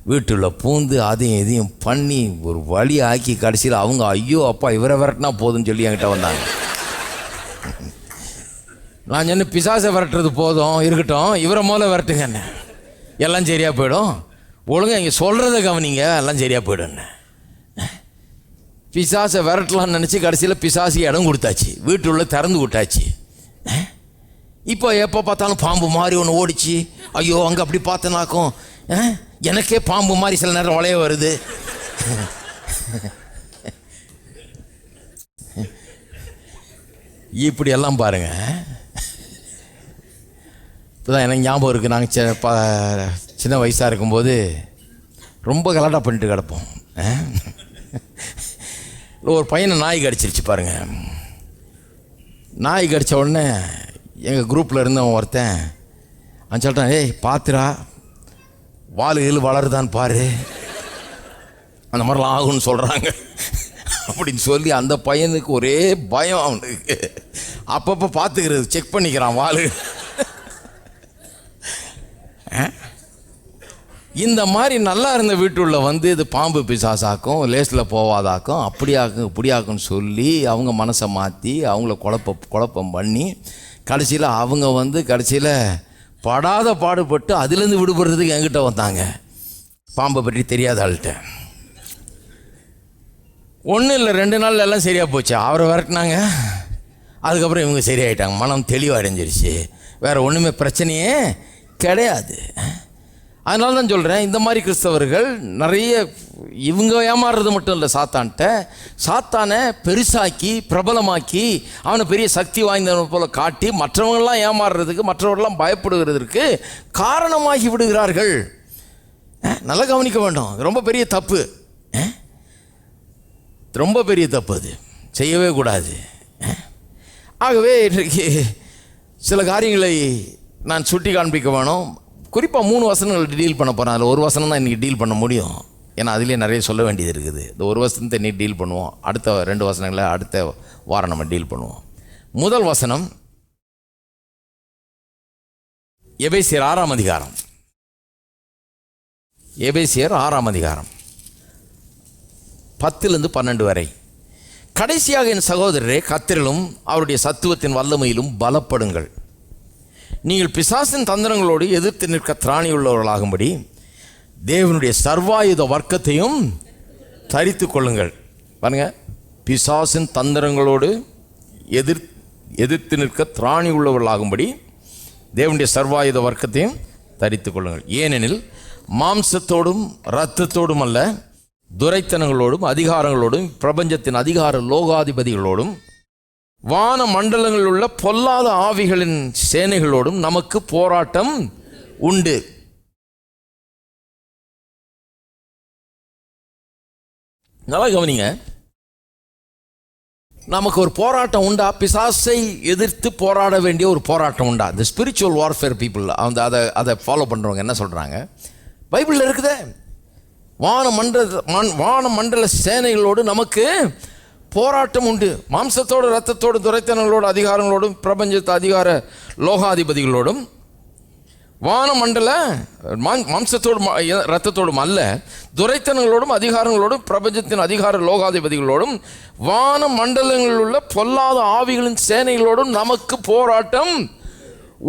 Speaker 1: வீட்டுள்ள பூந்து அதையும் இதையும் பண்ணி ஒரு வழி ஆக்கி கடைசியில் அவங்க ஐயோ அப்பா இவரை விரட்டினா போதும்னு சொல்லி என்கிட்ட வந்தாங்க. நான் சொன்ன பிசாசை விரட்டுறது போதும் இருக்கட்டும், இவரை முதல்ல விரட்டுங்கண்ணே, எல்லாம் சரியாக போயிடும். ஒழுங்காக இங்கே சொல்கிறத கவனிங்க, எல்லாம் சரியாக போயிடும். பிசாசை விரட்டலாம்னு நினச்சி கடைசியில் பிசாசுக்கு இடம் கொடுத்தாச்சு, வீட்டுள்ள திறந்து விட்டாச்சு. இப்போ எப்போ பார்த்தாலும் பாம்பு மாதிரி ஒன்று ஓடிச்சு. ஐயோ அங்கே அப்படி பார்த்தனாக்கும் எனக்கே பாம்பு மாதிரி சில நேரம் வளைய வருது. இப்படி எல்லாம் பாருங்க. இப்போதான் எனக்கு ஞாபகம் இருக்குது, நாங்கள் சின்ன வயசாக இருக்கும்போது ரொம்ப கலாட்டா பண்ணிட்டு கிடப்போம். ஒரு பையனை நாய் கடிச்சிருச்சு பாருங்க. நாய் கடித்த உடனே எங்கள் குரூப்பில் இருந்தவன் ஒருத்தன் அவன் சொல்லிட்டான், ஏய் பாத்துரா வாளுகள் வளருதான்னு பாரு, அந்த மாதிரிலாம் ஆகும்னு சொல்கிறாங்க அப்படின்னு சொல்லி அந்த பையனுக்கு ஒரே பயம். அவனுக்கு அப்பப்போ பார்த்துக்கிறது, செக் பண்ணிக்கிறான் வாளு. இந்த மாதிரி நல்லா இருந்த வீட்டுள்ள இது பாம்பு பிசாசாக்கும், லேஸில் போவாதாக்கும், அப்படியாக்கும் இப்படியாக்குன்னு சொல்லி அவங்க மனசை மாற்றி அவங்கள குழப்பம் பண்ணி கடைசியில் அவங்க கடைசியில் படாத பாடுபட்டு அதுலேருந்து விடுபடுறதுக்கு என்கிட்ட வந்தாங்க. பாம்பை பற்றி தெரியாத ஆள்கிட்ட. ஒன்றும் இல்லை, 2 நாள் எல்லாம் சரியாக போச்சு. அவரை விரட்டினாங்க, அதுக்கப்புறம் இவங்க சரியாயிட்டாங்க. மனம் தெளிவாக அடைஞ்சிருச்சு, வேறு ஒன்றுமே பிரச்சனையே கிடையாது. அதனால தான் சொல்கிறேன், இந்த மாதிரி கிறிஸ்தவர்கள் நிறைய இவங்க ஏமாறுறது மட்டும் இல்லை, சாத்தானை பெருசாக்கி பிரபலமாக்கி அவனை பெரிய சக்தி வாய்ந்தவனை போல காட்டி மற்றவங்களாம் ஏமாறுறதுக்கு, மற்றவர்கள்லாம் பயப்படுகிறதுக்கு காரணமாகி விடுகிறார்கள். நல்லா கவனிக்க வேண்டும். ரொம்ப பெரிய தப்பு, ரொம்ப பெரிய தப்பு, அது செய்யவே கூடாது. ஆகவே இன்றைக்கு சில காரியங்களை நான் சுட்டி காண்பிக்க வேணும். குறிப்பாக 3 வசனங்கள் டீல் பண்ண போகிறேன். அதில் ஒரு வசனம் தான் இன்றைக்கி டீல் பண்ண முடியும், ஏன்னா அதிலே நிறைய சொல்ல வேண்டியது இருக்குது. இந்த ஒரு வசனத்தை இன்னைக்கு டீல் பண்ணுவோம், அடுத்த 2 வசனங்களை அடுத்த வாரம் நம்ம டீல் பண்ணுவோம். முதல் வசனம் எபேசியர் 6ஆம் அதிகாரம். எபேசியர் 6ஆம் அதிகாரம் 10-12 வரை. கடைசியாக என் சகோதரரே, கர்த்தரிலும் அவருடைய சத்துவத்தின் வல்லமையிலும் பலப்படுங்கள். நீங்கள் பிசாசின் தந்திரங்களோடு எதிர்த்து நிற்க திராணி உள்ளவர்களாகும்படி தேவனுடைய சர்வாயுத வர்க்கத்தையும் தரித்து கொள்ளுங்கள். பாருங்க, பிசாசின் தந்திரங்களோடு எதிர்த்து நிற்க திராணி உள்ளவர்களாகும்படி தேவனுடைய சர்வாயுத வர்க்கத்தையும் தரித்து கொள்ளுங்கள். ஏனெனில் மாம்சத்தோடும் இரத்தத்தோடும் அல்ல, துரைத்தனங்களோடும் அதிகாரங்களோடும் பிரபஞ்சத்தின் அதிகார லோகாதிபதிகளோடும் வான மண்டலங்களில் உள்ள பொல்லாத ஆவிகளின் சேனைகளோடும் நமக்கு போராட்டம் உண்டு. நல்லா கவனிங்க, நமக்கு ஒரு போராட்டம் உண்டா? பிசாசை எதிர்த்து போராட வேண்டிய ஒரு போராட்டம் உண்டா? இந்த ஸ்பிரிச்சுவல் வார்ஃபேர் பீப்புள் அதை ஃபாலோ பண்ணுறவங்க என்ன சொல்கிறாங்க? பைபிளில் இருக்குதே, வானமண்டல சேனைகளோடு நமக்கு போராட்டம் உண்டு. மாம்சத்தோடு இரத்தத்தோடு துரைத்தனங்களோடு அதிகாரங்களோடும் பிரபஞ்சத்து அதிகார லோகாதிபதிகளோடும், வானமண்டல மாம்சத்தோடு இரத்தத்தோடும் அல்ல, துரைத்தனங்களோடும் அதிகாரங்களோடும் பிரபஞ்சத்தின் அதிகார லோகாதிபதிகளோடும் வான மண்டலங்களில் உள்ள பொல்லாத ஆவிகளின் சேனைகளோடும் நமக்கு போராட்டம்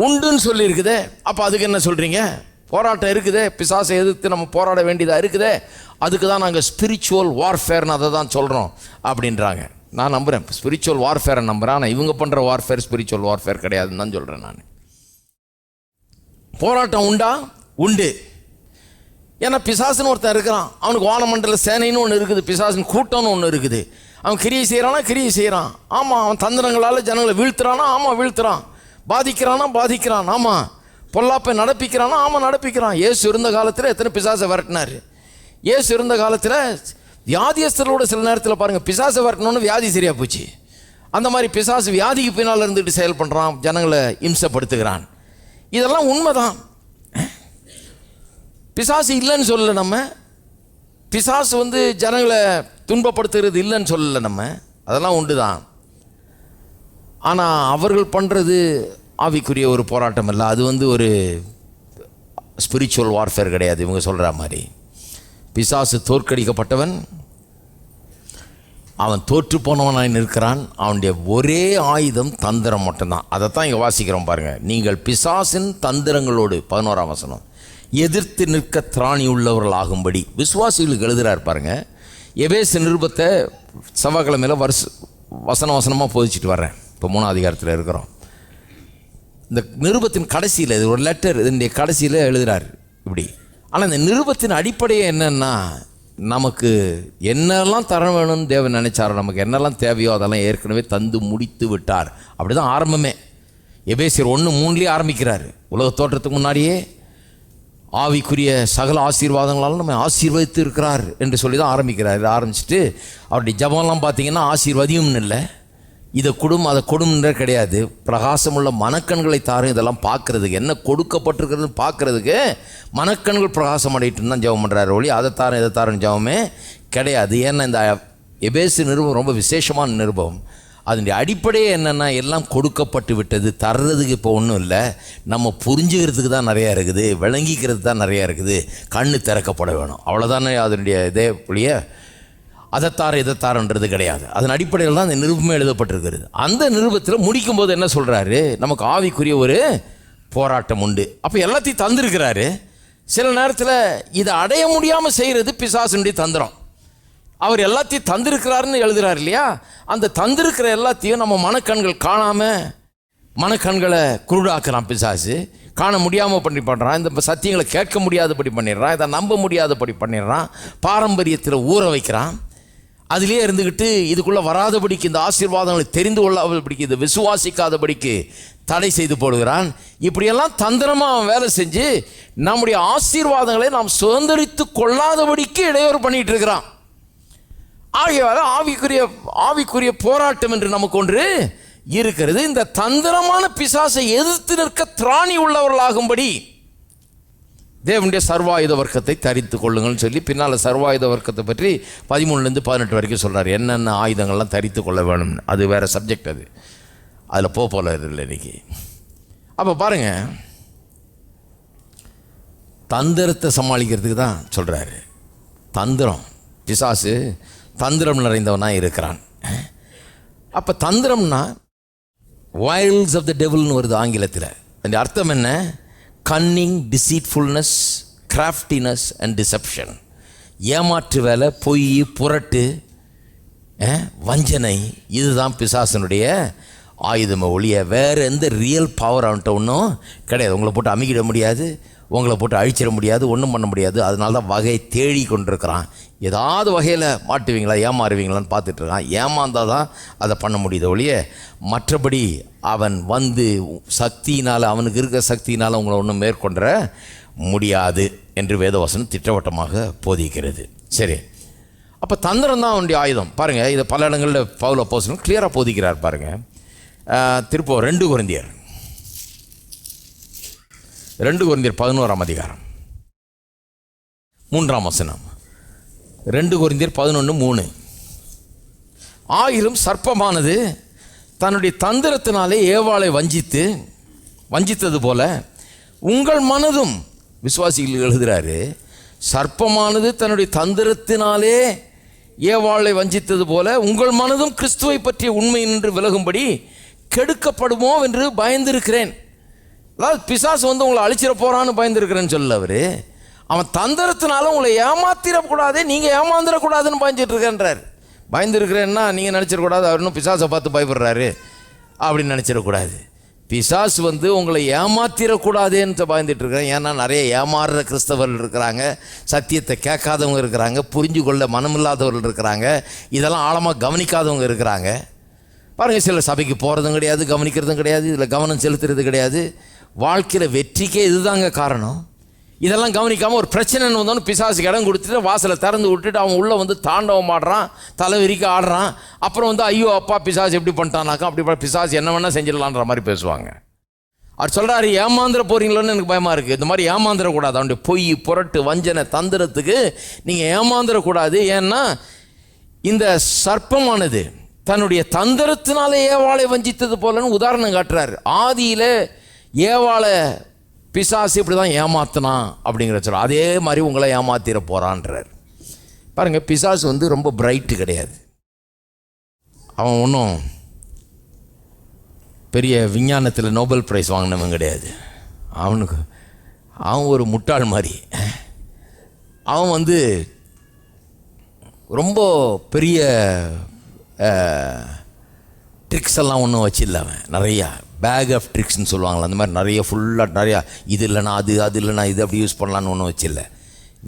Speaker 1: உண்டுன்னு சொல்லியிருக்குதே. அப்போ அதுக்கு என்ன சொல்கிறீங்க? போராட்டம் இருக்குதே, பிசாசை எதிர்த்து நம்ம போராட வேண்டியதாக இருக்குதே, அதுக்கு தான் நாங்கள் ஸ்பிரிச்சுவல் வார்ஃபேர்னு அதை தான் சொல்கிறோம் அப்படின்றாங்க. நான் நம்புகிறேன், ஸ்பிரிச்சுவல் வார்ஃபேரை நம்புகிறேன். ஆனால் இவங்க பண்ணுற வார்ஃபேர் ஸ்பிரிச்சுவல் வார்ஃபேர் கிடையாதுன்னு தான் சொல்கிறேன் நான். போராட்டம் உண்டா? உண்டு. ஏன்னா பிசாசுன்னு ஒருத்தன் இருக்கிறான், அவனுக்கு வானமண்டல சேனைன்னு ஒன்று இருக்குது, பிசாசுன்னு கூட்டம்னு ஒன்று இருக்குது. அவன் கிரியை செய்கிறானா? கிரியை செய்கிறான். ஆமாம். அவன் தந்திரங்களால் ஜனங்களை வீழ்த்துறானா? ஆமாம் வீழ்த்துறான். பாதிக்கிறானா? பாதிக்கிறான். ஆமாம். பொல்லாப்பை நடப்பிக்கிறானா? ஆமாம் நடப்பிக்கிறான். இயேசு இருந்த காலத்தில் எத்தனை பிசாசை விரட்டினார்? இயேசு இருந்த காலத்தில் வியாதியஸ்தரோட சில நேரத்தில் பாருங்கள், பிசாசை விரட்டணுன்னு வியாதி சரியாக போச்சு. அந்த மாதிரி பிசாசு வியாதிக்கு பின்னால் இருந்துட்டு செயல் பண்ணுறான், ஜனங்களை இம்சப்படுத்துகிறான். இதெல்லாம் உண்மைதான். பிசாசு இல்லைன்னு சொல்லலை நம்ம. பிசாசு ஜனங்களை துன்பப்படுத்துகிறது இல்லைன்னு சொல்லலை நம்ம. அதெல்லாம் உண்டு தான். ஆனால் அவர்கள் பண்ணுறது ஆவிக்குரிய ஒரு போராட்டம் இல்லை. அது ஒரு ஸ்பிரிச்சுவல் வார்ஃபேர் கிடையாது இவங்க சொல்கிற மாதிரி. பிசாசு தோற்கடிக்கப்பட்டவன், அவன் தோற்று போனவனாய் நிற்கிறான். அவனுடைய ஒரே ஆயுதம் தந்திரம் மட்டும்தான். அதைத்தான் இங்கே வாசிக்கிறோம் பாருங்கள். நீங்கள் பிசாசின் தந்திரங்களோடு 11ஆம் வசனம் எதிர்த்து நிற்க திராணி உள்ளவர்கள் ஆகும்படி விசுவாசிகளுக்கு எழுதுகிறார் பாருங்கள். எபேசு நிருபத்தை செவ்வாய்க்கிழமையில் வசனமாக போதிச்சுட்டு வர்றேன். இப்போ 3ஆம் அதிகாரத்தில் இருக்கிறோம். இந்த நிருபத்தின் கடைசியில், இது ஒரு லெட்டர், இதனுடைய கடைசியில் எழுதுகிறார் இப்படி. ஆனால் இந்த நிருபத்தின் அடிப்படையே என்னன்னா, நமக்கு என்னெல்லாம் தர வேணும்னு தேவன் நினைச்சாரோ, நமக்கு என்னெல்லாம் தேவையோ அதெல்லாம் ஏற்கனவே தந்து முடித்து விட்டார். அப்படி தான் ஆரம்பமே. எபேசியர் 1:3 ஆரம்பிக்கிறார். உலக தோற்றத்துக்கு முன்னாடியே ஆவிக்குரிய சகல ஆசீர்வாதங்களாலும் நம்ம ஆசீர்வதித்து இருக்கிறார் என்று சொல்லி தான் ஆரம்பிக்கிறார். ஆரம்பிச்சுட்டு அவருடைய ஜபம்லாம் பார்த்தீங்கன்னா ஆசீர்வதியும்னு இல்லை, இதை கொடும் அதை கொடும்ன்ற கிடையாது. பிரகாசமுள்ள மனக்கண்களை தாரும், இதெல்லாம் பார்க்குறதுக்கு என்ன கொடுக்கப்பட்டிருக்கிறதுன்னு பார்க்குறதுக்கு மனக்கண்கள் பிரகாசம் அடையிட்டுன்னு தான் ஜெபம் பண்ணுறாரு ஒளி அதை தாரும் இதை தாருன்னு ஜெபமே கிடையாது. ஏன்னா இந்த எபேசு நிருபம் ரொம்ப விசேஷமான நிருபம். அதனுடைய அடிப்படையே என்னென்னா, எல்லாம் கொடுக்கப்பட்டு விட்டது, தர்றதுக்கு இப்போ ஒன்றும் இல்லை, நம்ம புரிஞ்சுக்கிறதுக்கு தான் நிறையா இருக்குது, விளங்கிக்கிறது தான் நிறையா இருக்குது, கண்ணு திறக்கப்பட வேணும், அவ்வளோதானே அதனுடைய இதே ஒழிய அதைத்தார இதைத்தாரன்றது கிடையாது. அதன் அடிப்படையில் தான் அந்த நிருபமே எழுதப்பட்டிருக்கிறது. அந்த நிருபத்தில் முடிக்கும்போது என்ன சொல்கிறாரு, நமக்கு ஆவிக்குரிய ஒரு போராட்டம் உண்டு. அப்போ எல்லாத்தையும் தந்திருக்கிறாரு. சில நேரத்தில் இதை அடைய முடியாமல் செய்கிறது பிசாசுடைய தந்திரம். அவர் எல்லாத்தையும் தந்திருக்கிறாருன்னு எழுதுகிறார் இல்லையா? அந்த தந்திருக்கிற எல்லாத்தையும் நம்ம மனக்கண்கள் காணாமல் மனக்கண்களை குருடாக்குறான் பிசாசு. காண முடியாமல் பண்ணுறான். இந்த சத்தியங்களை கேட்க முடியாதபடி பண்ணிடுறான், இதை நம்ப முடியாதபடி பண்ணிடுறான், பாரம்பரியத்தில் ஊற வைக்கிறான். அதிலே இருந்துக்கிட்டு இதுக்குள்ளே வராதபடிக்கு, இந்த ஆசீர்வாதங்களை தெரிந்து கொள்ளாதபடிக்கு, இதை விசுவாசிக்காதபடிக்கு தடை செய்து போடுகிறான். இப்படியெல்லாம் தந்திரமாக அவன் வேலை செஞ்சு நம்முடைய ஆசீர்வாதங்களை நாம் சுதந்திரித்து கொள்ளாதபடிக்கு இடையூறு பண்ணிகிட்டு இருக்கிறான். ஆகியவாறு ஆவிக்குரிய போராட்டம் என்று நமக்கு ஒன்று இருக்கிறது. இந்த தந்திரமான பிசாசை எதிர்த்து நிற்க திராணி உள்ளவர்களாகும்படி தேவனுடைய சர்வாயுத வர்க்கத்தை தரித்து கொள்ளுங்கள்னு சொல்லி பின்னால் சர்வாயுத வர்க்கத்தை பற்றி 13 - 18 வரைக்கும் சொல்கிறார். என்னென்ன ஆயுதங்கள்லாம் தரித்து கொள்ள வேணும்னு. அது வேறு சப்ஜெக்ட், அது அதில் போல இல்லை இன்னைக்கு. அப்போ பாருங்கள், தந்திரத்தை சமாளிக்கிறதுக்கு தான் சொல்கிறாரு. தந்திரம், பிசாசு தந்திரம் நிறைந்தவனாக இருக்கிறான். அப்போ தந்திரம்னா வைல்ஸ் ஆஃப் த டெவில்னு வருது ஆங்கிலத்தில். அந்த அர்த்தம் என்ன? Cunning, deceitfulness, craftiness and deception. ஏமாற்று வேலை, பொய், புரட்டு, வஞ்சனை, இதுதான் பிசாசனுடைய ஆயுதமை ஒழிய வேறு எந்த ரியல் பவர் அவன்கிட்ட ஒன்றும் கிடையாது. உங்களை போட்டு அமுக்கிட முடியாது, உங்களை போட்டு அழிச்சிட முடியாது, ஒன்றும் பண்ண முடியாது. அதனால தான் வகை தேடி கொண்டிருக்கிறான். ஏதாவது வகையில் மாட்டுவீங்களா, ஏமாறுவீங்களான்னு பார்த்துட்ருக்கான். ஏமாந்தால் தான் அதை பண்ண முடியுது ஒழிய மற்றபடி அவன் வந்து சக்தியினால், அவனுக்கு இருக்கிற சக்தியினால் உங்களை ஒன்றும் மேற்கொண்ட முடியாது என்று வேதவசனம் திட்டவட்டமாக போதிக்கிறது. சரி, அப்போ தந்திரம் தான் அவனுடைய ஆயுதம். பாருங்கள், இதை பல இடங்களில் பவுல் அப்போஸ்தலன் கிளியராக போதிக்கிறார். பாருங்கள், திருப்பம் 2 கொரிந்தியர் 11ஆம் அதிகாரம் 3ஆம் வசனம். 2 கொரிந்தியர் 11:3. ஆயினும் சர்ப்பமானது தன்னுடைய தந்திரத்தினாலே ஏவாளை வஞ்சித்தது போல உங்கள் மனதும், விசுவாசிகள் எழுதுகிறாரு, சர்ப்பமானது தன்னுடைய தந்திரத்தினாலே ஏவாளை வஞ்சித்தது போல உங்கள் மனதும் கிறிஸ்துவை பற்றிய உண்மை நின்று விலகும்படி கெடுக்கப்படுமோ என்று பயந்திருக்கிறேன். அதாவது பிசாசு வந்து உங்களை அழிச்சிட போகிறான்னு பயந்துருக்கிறேன்னு சொல்ல அவர். அவன் தந்திரத்தினால உங்களை ஏமாத்திடக்கூடாது, நீங்கள் ஏமாந்துடக்கூடாதுன்னு பயந்துட்டுருக்கேன்றார். பயந்துருக்கிறேன்னா நீங்கள் நினச்சிடக்கூடாது அவர் இன்னும் பிசாசை பார்த்து பயப்படுறாரு அப்படின்னு நினச்சிடக்கூடாது. பிசாசு வந்து உங்களை ஏமாத்திடக்கூடாதுன்னு பயந்துட்டுருக்கிறேன். ஏன்னா நிறைய ஏமாறுற கிறிஸ்தவர்கள் இருக்கிறாங்க, சத்தியத்தை கேட்காதவங்க இருக்கிறாங்க, புரிஞ்சு கொள்ள மனமில்லாதவர்கள் இருக்கிறாங்க, இதெல்லாம் ஆழமாக கவனிக்காதவங்க இருக்கிறாங்க. பாருங்கள், சில சபைக்கு போகிறதும் கிடையாது, கவனிக்கிறதும் கிடையாது, இதில் கவனம் செலுத்துறது கிடையாது. வாழ்க்கையில் வெற்றிக்கே இதுதாங்க காரணம். இதெல்லாம் கவனிக்காமல் ஒரு பிரச்சனைன்னு வந்தோன்னு பிசாசுக்கு இடம் கொடுத்துட்டு வாசலை திறந்து விட்டுட்டு அவன் உள்ளே வந்து தாண்டவம் ஆடுறான், தலைவிரிக்க ஆடுறான். அப்புறம் வந்து ஐயோ அப்பா பிசாசு எப்படி பண்ணிட்டானாக்கா, அப்படி பிசாசு என்ன வேணால் செஞ்சிடலான்ற மாதிரி பேசுவாங்க. அவர் சொல்கிறாரு, ஏமாந்துட போகிறீங்களோன்னு எனக்கு பயமாக இருக்குது. இந்த மாதிரி ஏமாந்துடக்கூடாது. அவனுடைய பொய், புரட்டு, வஞ்சனை, தந்திரத்துக்கு நீங்கள் ஏமாந்துடக்கூடாது. ஏன்னா இந்த சர்ப்பமானது தன்னுடைய தந்திரத்தினாலே ஏவாளை வஞ்சித்தது போலன்னு உதாரணம் காட்டுறாரு. ஆதியில் ஏவாளை பிசாசு இப்படி தான் ஏமாத்தினான் அப்படிங்கிற சொல்ல, அதே மாதிரி உங்களை ஏமாத்திர போகிறான்றார். பாருங்கள், பிசாசு வந்து ரொம்ப பிரைட்டு கிடையாது. அவன் ஒன்றும் பெரிய விஞ்ஞானத்தில் நோபல் பிரைஸ் வாங்கினவன் கிடையாது. அவன் ஒரு முட்டாள் மாதிரி. அவன் வந்து ரொம்ப பெரிய ட்ரிக்ஸ் எல்லாம் ஒன்றும் வச்சில்ல. அவன் நிறையா பேக் ஆஃப் ட்ரிக்ஸ்ன்னு சொல்லுவாங்களா, அந்த மாதிரி நிறைய ஃபுல்லாக நிறையா இது இல்லைனா அது இல்லைனா இது அப்படி யூஸ் பண்ணலான்னு ஒன்றும் வச்சில்ல.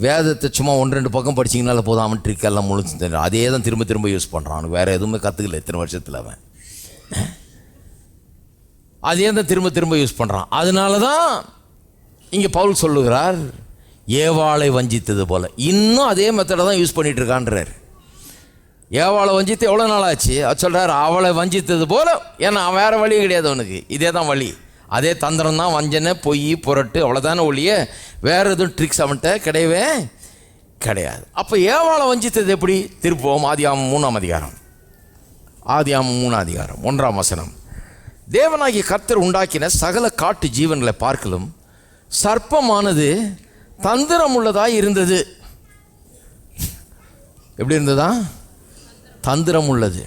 Speaker 1: வேதத்தை சும்மா 1-2 பக்கம் படிச்சிங்கனால போதும், அவன் ட்ரிக் எல்லாம் முழுச்சு அதே தான் திரும்ப யூஸ் பண்ணுறான். அவனுக்கு வேறு எதுவுமே கற்றுக்கல இத்தனை வருஷத்தில். அவன் அதே தான் திரும்ப யூஸ் பண்ணுறான். அதனால தான் இங்கே பவுல் சொல்லுகிறார், ஏவாளை வஞ்சித்தது போல். இன்னும் அதே மெத்தடை தான் யூஸ் பண்ணிகிட்டு இருக்கான்றார். ஏவாளை வஞ்சித்து எவ்வளோ நாள் ஆச்சு? அது சொல்கிறார், அவளை வஞ்சித்தது போல். ஏன்னா அவன் வேறு வழி கிடையாது அவனுக்கு, இதே தான் வழி. அதே தந்திரம் தான், வஞ்சனை, பொய், புரட்டு, அவ்வளோதானே ஒழிய வேறு எதுவும் ட்ரிக்ஸ் அவன்கிட்ட கிடையவே கிடையாது. அப்போ ஏவாளை வஞ்சித்தது எப்படி? திருப்போம் ஆதியாகமம் 3ஆம் அதிகாரம் 1ஆம் வசனம். தேவனாகிய கர்த்தர் உண்டாக்கின சகல காட்டு ஜீவன்களை பார்க்கலும் சர்ப்பமானது தந்திரம் உள்ளதாய் இருந்தது. எப்படி இருந்ததா? தந்திரம் உள்ளது.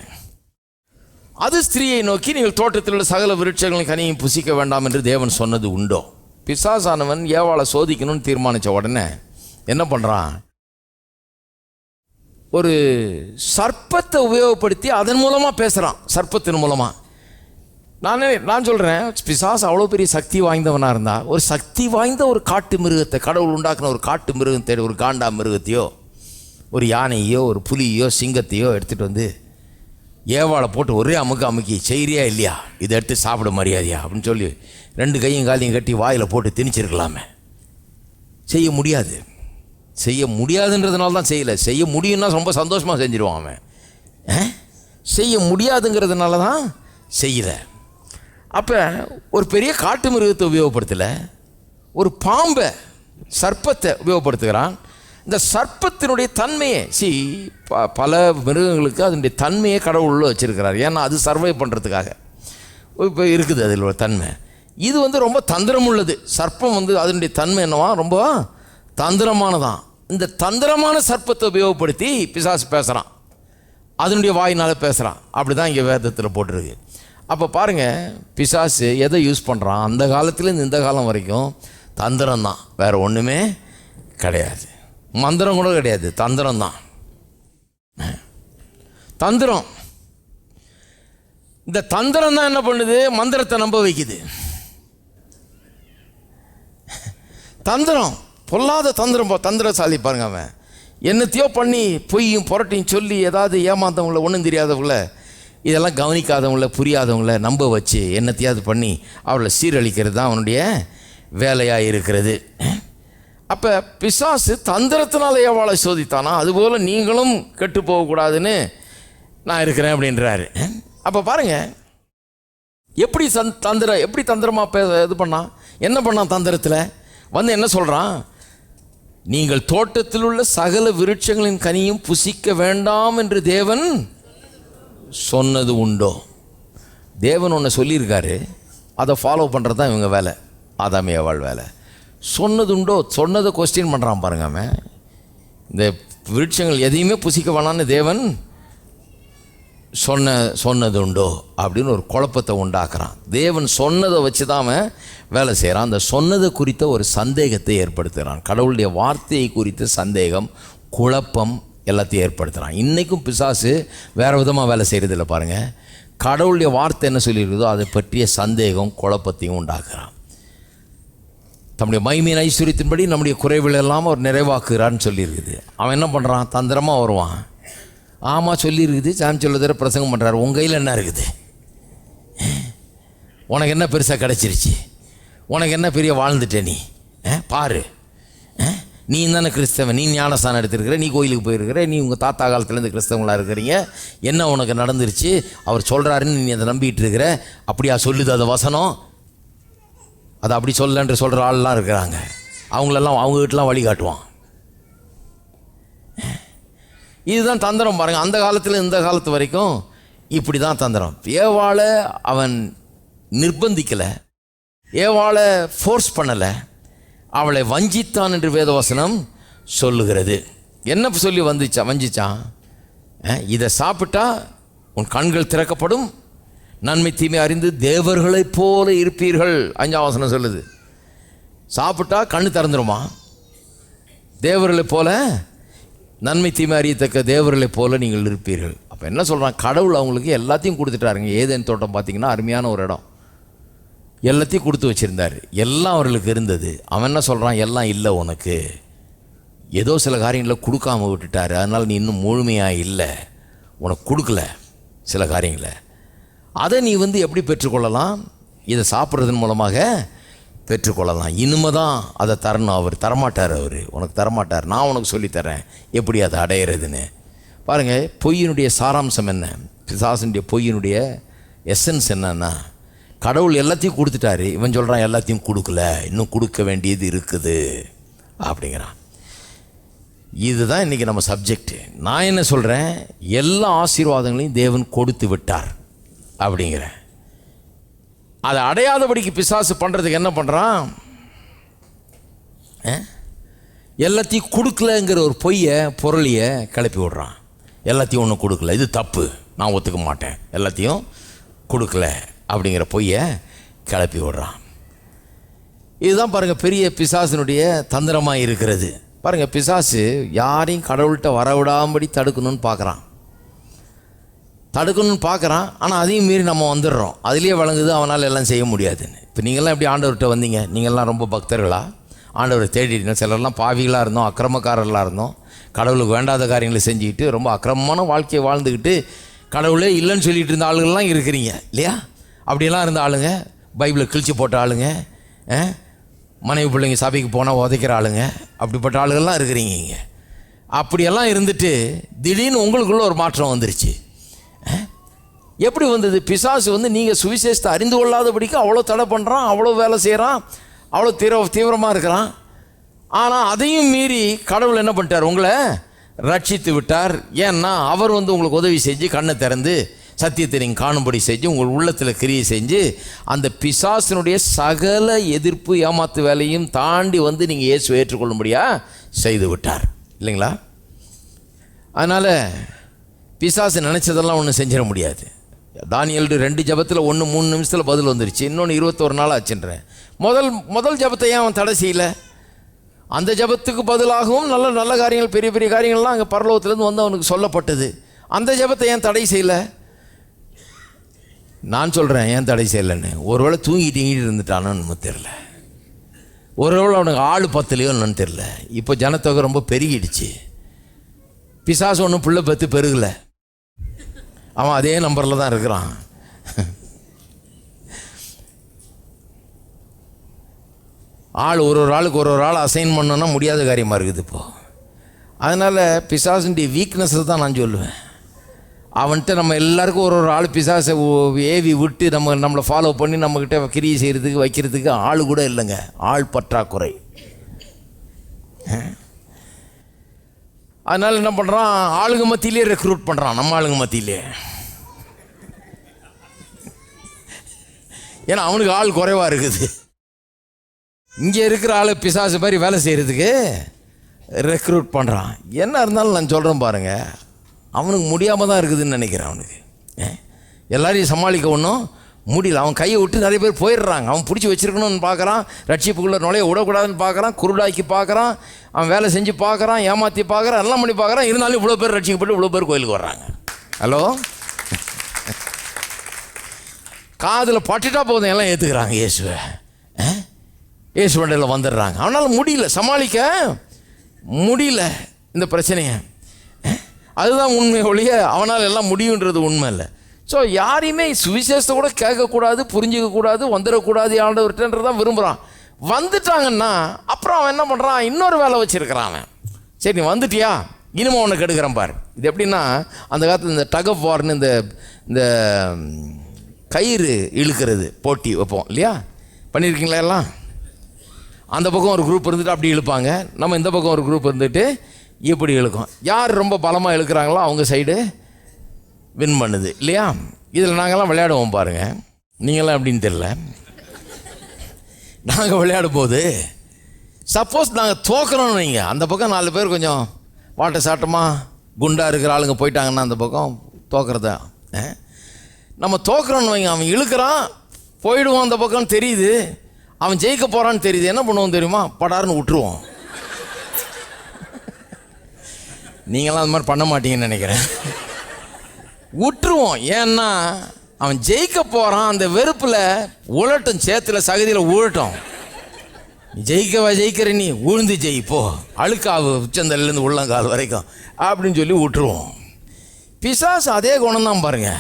Speaker 1: அது ஸ்திரீயை நோக்கி, நீங்கள் தோட்டத்தில் உள்ள சகல விருட்சங்களின் கனியும் புசிக்க வேண்டாம் என்று தேவன் சொன்னது உண்டோ? பிசாசானவன் ஏவாளை சோதிக்கணும்னு தீர்மானித்த உடனே என்ன பண்ணுறான்? ஒரு சர்ப்பத்தை உபயோகப்படுத்தி அதன் மூலமாக பேசுகிறான். சர்ப்பத்தின் மூலமாக. நான் சொல்கிறேன், பிசாசு அவ்வளோ பெரிய சக்தி வாய்ந்தவனாக இருந்தால் ஒரு சக்தி வாய்ந்த ஒரு காட்டு மிருகத்தை, கடவுள் உண்டாக்குன ஒரு காட்டு மிருகம் தேடி, ஒரு காண்டா மிருகத்தையோ, ஒரு யானையோ, ஒரு புலியோ, சிங்கத்தையோ எடுத்துகிட்டு வந்து ஏவாளை போட்டு ஒரே அமுக்கி செய்கிறியா இல்லையா, இதை எடுத்து சாப்பிட மரியாதையா அப்படின்னு சொல்லி 2 கையும் காலையும் கட்டி வாயில் போட்டு திணிச்சிருக்கலாமே. செய்ய முடியாது. செய்ய முடியாதுன்றதுனால தான் செய்யலை. செய்ய முடியும்னா ரொம்ப சந்தோஷமாக செஞ்சிருவான் அவன். செய்ய முடியாதுங்கிறதுனால தான் செய்யலை. அப்போ ஒரு பெரிய காட்டு மிருகத்தை உபயோகப்படுத்தலை, ஒரு பாம்பை, சர்ப்பத்தை உபயோகப்படுத்துகிறான். இந்த சர்ப்பத்தினுடைய தன்மையை பல மிருகங்களுக்கு அதனுடைய தன்மையை கடவுள் வச்சிருக்கிறார். ஏன்னா அது சர்வை பண்ணுறதுக்காக இப்போ இருக்குது அதில் ஒரு தன்மை. இது வந்து ரொம்ப தந்திரம் உள்ளது. சர்ப்பம் வந்து அதனுடைய தன்மை என்னவா, ரொம்ப தந்திரமானதான். இந்த தந்திரமான சர்ப்பத்தை உபயோகப்படுத்தி பிசாசு பேசுகிறான், அதனுடைய வாயினால் பேசுகிறான். அப்படி தான் இங்கே வேதத்தில் போட்டிருக்கு. அப்போ பாருங்கள், பிசாசு எதை யூஸ் பண்ணுறான்? அந்த காலத்துலேருந்து இந்த காலம் வரைக்கும் தந்திரம் தான், வேறு ஒன்றுமே கிடையாது. மந்திரம் கூட கிடையாது, தந்திரம் தான். தந்திரம். இந்த தந்திரம் தான் என்ன பண்ணுது? மந்திரத்தை நம்ப வைக்குது. தந்திரம், பொல்லாத தந்திரம். தந்திரசாலி பாருங்க அவன். என்னத்தையோ பண்ணி பொய்யும் புரட்டையும் சொல்லி ஏதாவது ஏமாந்தவங்கள, ஒன்றும் தெரியாதவங்கள, இதெல்லாம் கவனிக்காதவங்கள, புரியாதவங்கள நம்ப வச்சு என்னத்தையாவது பண்ணி அவளை சீரழிக்கிறது தான் அவனுடைய வேலையாக இருக்கிறது. அப்போ பிசாசு தந்திரத்தினால ஏவாளை சோதித்தானா, அதுபோல் நீங்களும் கெட்டு போகக்கூடாதுன்னு நான் இருக்கிறேன் அப்படின்றாரு. அப்போ பாருங்கள் எப்படி எப்படி தந்திரமாக இது பண்ணான், என்ன பண்ணான் தந்திரத்தில் வந்து என்ன சொல்கிறான், நீங்கள் தோட்டத்தில் உள்ள சகல விருட்சங்களின் கனியும் புசிக்க வேண்டாம் என்று தேவன் சொன்னது உண்டோ. தேவன் ஒன்று சொல்லியிருக்காரு, அதை ஃபாலோ பண்ணுறது தான் இவங்க வேலை, ஆதாம் ஏவாள் வேலை. சொன்னது உண்டோ, சொன்னதை கொஸ்டின் பண்ணுறான் பாருங்க. அவன் இந்த விருட்சங்கள் எதையுமே புசிக்க வேணான்னு தேவன் சொன்னது உண்டோ அப்படின்னு ஒரு குழப்பத்தை உண்டாக்குறான். தேவன் சொன்னதை வச்சு தான் அவன் வேலை செய்கிறான். அந்த சொன்னதை குறித்த ஒரு சந்தேகத்தை ஏற்படுத்துகிறான். கடவுளுடைய வார்த்தையை குறித்த சந்தேகம், குழப்பம் எல்லாத்தையும் ஏற்படுத்துகிறான். இன்றைக்கும் பிசாசு வேறு விதமாக வேலை செய்கிறதில்ல பாருங்கள். கடவுளுடைய வார்த்தை என்ன சொல்லியிருக்குதோ அதை பற்றிய சந்தேகம், குழப்பத்தையும் உண்டாக்குறான். தம்முடைய மகிமையின் ஐஸ்வரியத்தின்படி நம்முடைய குறைவுகள் எல்லாம் அவர் நிறைவாக்குகிறான்னு சொல்லியிருக்குது. அவன் என்ன பண்ணுறான், தந்திரமாக வருவான். ஆமாம் சொல்லியிருக்குது, சாமி சொல்லுற பிரசங்கம் பண்ணுறாரு, உங்கள் கையில் என்ன இருக்குது, உனக்கு என்ன பெருசாக கிடச்சிருச்சு, உனக்கு என்ன பெரிய வாழ்ந்துட்ட நீ பாரு, நீ தானே கிறிஸ்தவன், நீ ஞானஸ்தானம் எடுத்துருக்கிற, நீ கோயிலுக்கு போயிருக்கிற, நீ உங்கள் தாத்தா காலத்துலேருந்து கிறிஸ்தவங்களாக இருக்கிறீங்க, என்ன உனக்கு நடந்துருச்சு, அவர் சொல்கிறாருன்னு நீ அதை நம்பிக்கிட்டு இருக்கிற, அப்படியா சொல்லுது அது வசனம், அதை அப்படி சொல்லன்று சொல்கிற ஆள்லாம் இருக்கிறாங்க. அவங்களெல்லாம் அவங்ககிட்டலாம் வழி காட்டுவான். இதுதான் தந்திரம் பாருங்கள். அந்த காலத்தில் இந்த காலத்து வரைக்கும் இப்படி தான் தந்திரம். ஏவாளை அவன் நிர்பந்திக்கலை, ஏவாளை ஃபோர்ஸ் பண்ணலை, அவளை வஞ்சித்தான் என்று வேதவசனம் சொல்லுகிறது. என்ன சொல்லி வஞ்சிச்சான், இதை சாப்பிட்டா உன் கண்கள் திறக்கப்படும், நன்மை தீமை அறிந்து தேவர்களைப் போல இருப்பீர்கள். 5ஆம் வசனம் சொல்லுது. சாப்பிட்டா கண்ணு திறந்துருமா, தேவர்களைப் போல, நன்மை தீமை அறியத்தக்க தேவர்களைப் போல நீங்கள் இருப்பீர்கள். அப்போ என்ன சொல்கிறான், கடவுள் அவங்களுக்கு எல்லாத்தையும் கொடுத்துட்டாருங்க. ஏதேன் தோட்டம் பார்த்திங்கன்னா அருமையான ஒரு இடம், எல்லாத்தையும் கொடுத்து வச்சுருந்தார், எல்லாம் அவர்களுக்கு இருந்தது. அவன் என்ன சொல்கிறான், எல்லாம் இல்லை உனக்கு, ஏதோ சில காரியங்களை கொடுக்காம விட்டுட்டார், அதனால் நீ இன்னும் முழுமையாக இல்லை, உனக்கு கொடுக்கல சில காரியங்களை, அதை நீ எப்படி பெற்றுக்கொள்ளலாம், இதை சாப்பிட்றதன் மூலமாக பெற்றுக்கொள்ளலாம். இனிமே தான் அதை தரணும், அவர் தரமாட்டார், அவர் உனக்கு தரமாட்டார், நான் உனக்கு சொல்லித்தரேன் எப்படி அதை அடையிறதுன்னு. பாருங்கள், பொய்யினுடைய சாராம்சம் என்ன, பிசாசுடைய பொய்யினுடைய எசன்ஸ் என்னன்னா, கடவுள் எல்லாத்தையும் கொடுத்துட்டாரு, இவன் சொல்கிறான் எல்லாத்தையும் கொடுக்கல, இன்னும் கொடுக்க வேண்டியது இருக்குது அப்படிங்கிறான். இதுதான் இன்றைக்கி நம்ம சப்ஜெக்ட். நான் என்ன சொல்கிறேன், எல்லா ஆசீர்வாதங்களையும் தேவன் கொடுத்து விட்டார் அப்படிங்கிறேன். அதை அடையாதபடிக்கு பிசாசு பண்ணுறதுக்கு என்ன பண்ணுறான், எல்லாத்தையும் கொடுக்கலங்கிற ஒரு பொய்யை பொருளையை கிளப்பி விடுறான். எல்லாத்தையும் ஒன்றும் கொடுக்கல, இது தப்பு, நான் ஒத்துக்க மாட்டேன், எல்லாத்தையும் கொடுக்கல அப்படிங்கிற பொய்யை கிளப்பி விடுறான். இதுதான் பாருங்கள் பெரிய பிசாசினுடைய தந்திரமாக இருக்கிறது. பாருங்கள், பிசாசு யாரையும் கடவுள்கிட்ட வரவிடாமபடி தடுக்கணும்னு பார்க்குறான், ஆனால் அதையும் மீறி நம்ம வந்துடுறோம். அதுலேயே வழங்குது அவனால் எல்லாம் செய்ய முடியாதுன்னு. இப்போ நீங்கள்லாம் எப்படி ஆண்டவர்கிட்ட வந்தீங்க, நீங்கள்லாம் ரொம்ப பக்தர்களா, ஆண்டவரை தேடிட்டீங்க. சிலர்லாம் பாவிகளாக இருந்தோம், அக்கிரமக்காரர்களாக இருந்தோம், கடவுளுக்கு வேண்டாத காரியங்களை செஞ்சுக்கிட்டு ரொம்ப அக்கிரமமான வாழ்க்கையை வாழ்ந்துக்கிட்டு கடவுளே இல்லைன்னு சொல்லிகிட்டு இருந்த ஆளுகள்லாம் இருக்கிறீங்க இல்லையா? அப்படியெல்லாம் இருந்த ஆளுங்க, பைபிளை கிழிச்சு போட்ட ஆளுங்க, மனைவி பிள்ளைங்க சபைக்கு போனால் உதைக்கிற ஆளுங்க, அப்படிப்பட்ட ஆளுகள்லாம் இருக்கிறீங்க இங்கே. அப்படியெல்லாம் இருந்துட்டு திடீர்னு உங்களுக்குள்ள ஒரு மாற்றம் வந்துருச்சு. எப்படி வந்தது? பிசாசு நீங்கள் சுவிசேஷத்தை அறிந்து கொள்ளாதபடிக்கு அவ்வளோ தடை பண்ணுறான், அவ்வளோ வேலை செய்கிறான், அவ்வளோ தீவிரமாக இருக்கிறான். ஆனால் அதையும் மீறி கடவுள் என்ன பண்ணிட்டார், உங்களை ரட்சித்து விட்டார். ஏன்னா அவர் உங்களுக்கு உதவி செஞ்சு கண்ணை திறந்து சத்தியத்தை நீங்கள் காணும்படி செஞ்சு உங்கள் உள்ளத்தில் கிரியை செஞ்சு அந்த பிசாசினுடைய சகல எதிர்ப்பு ஏமாத்து வேலையும் தாண்டி நீங்கள் இயேசுவை ஏற்றுக்கொள்ளும்படியா செய்து விட்டார் இல்லைங்களா? அதனால் பிசாசு நினச்சதெல்லாம் ஒன்றும் செஞ்சிட முடியாது. தானியேல் 2 ஜபத்தில் 1 3 நிமிஷத்தில் பதில் வந்துருச்சு, இன்னொன்று 21 நாள் ஆச்சுன்றேன். முதல் ஜபத்தை ஏன் அவன் தடை செய்யலை? அந்த ஜபத்துக்கு பதிலாகவும் நல்ல நல்ல காரியங்கள், பெரிய பெரிய காரியங்கள்லாம் அங்கே பரலோகத்திலேருந்து அவனுக்கு சொல்லப்பட்டது. அந்த ஜபத்தை ஏன் தடை செய்யலை? நான் சொல்கிறேன் ஏன் தடை செய்யலைன்னு. ஒருவேளை தூங்கிட்டு இருந்துட்டானோன்னு தெரில, ஒருவேளை அவனுக்கு ஆள் பத்தலையோன்னு தெரில. இப்போ ஜனத்தொகை ரொம்ப பெருகிடுச்சு, பிசாசு ஒன்றும் பிள்ளை பத்து பெருகலை, அவன் அதே நம்பரில் தான் இருக்கிறான். ஒரு ஆளுக்கு ஒரு ஆள் அசைன் பண்ணோன்னா முடியாத காரியமாக இருக்குது இப்போது. அதனால் பிசாசுடைய வீக்னஸை தான் நான் சொல்லுவேன். அவன்கிட்ட நம்ம எல்லாருக்கும் ஒரு ஆள் பிசாசை ஏவி விட்டு நம்மளை ஃபாலோ பண்ணி நம்மக்கிட்ட கிரியை செய்கிறதுக்கு வைக்கிறதுக்கு ஆள் கூட இல்லைங்க. ஆள் பற்றாக்குறை. அதனால் என்ன பண்ணுறான், ஆளுங்க மத்தியிலே ரெக்ரூட் பண்ணுறான், நம்ம ஆளுங்க மத்தியிலே. ஏன்னா அவனுக்கு ஆள் குறைவாக இருக்குது. இங்கே இருக்கிற ஆள் பிசாசு மாதிரி வேலை செய்கிறதுக்கு ரெக்ரூட் பண்ணுறான். என்ன இருந்தாலும் நான் சொல்கிறேன் பாருங்கள், அவனுக்கு முடியாமல் தான் இருக்குதுன்னு நினைக்கிறேன். அவனுக்கு எல்லாரையும் சமாளிக்க ஒன்றும் முடியல. அவன் கையை விட்டு நிறைய பேர் போயிடுறாங்க. அவன் பிடிச்சி வச்சிருக்கணும்னு பார்க்குறான், ரட்சிப்புக்குள்ளே நுழைய விடக்கூடாதுன்னு பார்க்குறான், குருடாக்கி பார்க்குறான், அவன் வேலை செஞ்சு பார்க்குறான், ஏமாற்றி பார்க்குறான், எல்லாம் பண்ணி பார்க்குறான். இருந்தாலும் இவ்வளோ பேர் ரட்சிக்கப்பட்டு இவ்வளோ பேர் கோயிலுக்கு வர்றாங்க. ஹலோ, காதில் பட்டுட்டா போதும் எல்லாம் ஏற்றுக்கிறாங்க இயேசுவை. இயேசு வண்டியில் வந்துடுறாங்க. அவனால் முடியல, சமாளிக்க முடியல இந்த பிரச்சனையை. அதுதான் உண்மை ஒழிய அவனால் எல்லாம் முடியுன்றது உண்மை இல்லை. ஸோ யாரையுமே சுவிசேஷத்தை கூட கேட்கக்கூடாது, புரிஞ்சிக்கக்கூடாது, வந்துடக்கூடாது ஆண்டவர்கிட்டன்றதான் விரும்புகிறான். வந்துட்டாங்கன்னா அப்புறம் அவன் என்ன பண்ணுறான், இன்னொரு வேலை வச்சுருக்கிறான் அவன். சரி நீ வந்துட்டியா, இனிமே உனக்கு எடுக்கிறேன் பாரு. இது எப்படின்னா, அந்த காலத்தில் இந்த டக் ஆஃப் வார்னு இந்த கயிறு இழுக்கிறது போட்டி வைப்போம் இல்லையா, பண்ணியிருக்கீங்களா எல்லாம்? அந்த பக்கம் ஒரு குரூப் இருந்துட்டு அப்படி இழுப்பாங்க, நம்ம இந்த பக்கம் ஒரு குரூப் இருந்துட்டு இப்படி இழுக்கும். யார் ரொம்ப பலமாக இழுக்கிறாங்களோ அவங்க சைடு வின் பண்ணுது இல்லையா? இதில் நாங்கள்லாம் விளையாடுவோம் பாருங்கள். நீங்களாம் எப்படின்னு தெரியல. நாங்கள் விளையாடும் போது சப்போஸ் நாங்கள் தோக்குறோன்னு வைங்க, அந்த பக்கம் 4 பேர் கொஞ்சம் வாட்ட சாட்டமாக குண்டாக இருக்கிற ஆளுங்க போயிட்டாங்கன்னா அந்த பக்கம் தோக்குறதா. நம்ம தோக்குறோன்னு வைங்க, அவன் இழுக்கிறான் போயிடுவான், அந்த பக்கம் தெரியுது, அவன் ஜெயிக்க போகிறான்னு தெரியுது. என்ன பண்ணுவோம் தெரியுமா, படாருன்னு விட்டுருவோம். நீங்களாம் அந்த மாதிரி பண்ண மாட்டீங்கன்னு நினைக்கிறேன். விட்டுருவோம். ஏன்னா அவன் ஜெயிக்க போகிறான், அந்த வெறுப்பில் உழட்டும், சேத்துல சகதியில் உழட்டும். ஜெயிக்கிற நீ உழுந்து ஜெயிப்போ, அழுக்காவு உச்சந்தலேருந்து உள்ளங்கால் வரைக்கும் அப்படின்னு சொல்லி விட்டுருவோம். பிசாசு அதே குணம் தான் பாருங்க.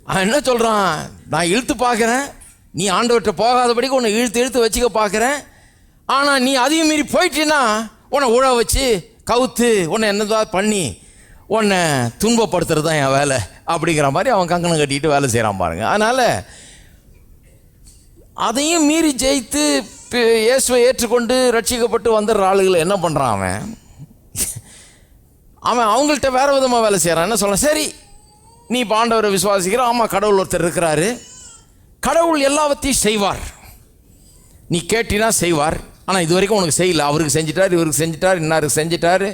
Speaker 1: அவன் என்ன சொல்கிறான், நான் இழுத்து பார்க்குறேன், நீ ஆண்டவர்கிட்ட போகாதபடிக்கு உன்னை இழுத்து வச்சுக்க பார்க்குறேன், ஆனால் நீ அதையும் மீறி போயிட்டீன்னா உன்னை உழ வச்சு கவுத்து உன்னை என்னதான் பண்ணி உன்னை துன்பப்படுத்துறது தான் என் வேலை அப்படிங்கிற மாதிரி அவன் கங்கணம் கட்டிக்கிட்டு வேலை செய்கிறான் பாருங்க. அதனால் அதையும் மீறி ஜெயித்து இயேசுவை ஏற்றுக்கொண்டு ரட்சிக்கப்பட்டு வந்துடுற ஆளுகளை என்ன பண்ணுறான் அவன் அவங்கள்ட்ட வேறு விதமாக வேலை செய்கிறான். என்ன சொல்கிறான், சரி நீ இப்போ ஆண்டவரை விசுவாசிக்கிற, ஆமாம் கடவுள் ஒருத்தர் இருக்கிறாரு, கடவுள் எல்லாவற்றையும் செய்வார், நீ கேட்டினா செய்வார், ஆனால் இது வரைக்கும் உனக்கு செய்யலை, அவருக்கு செஞ்சிட்டார், இவருக்கு செஞ்சிட்டார், இன்னாருக்கு செஞ்சிட்டார்,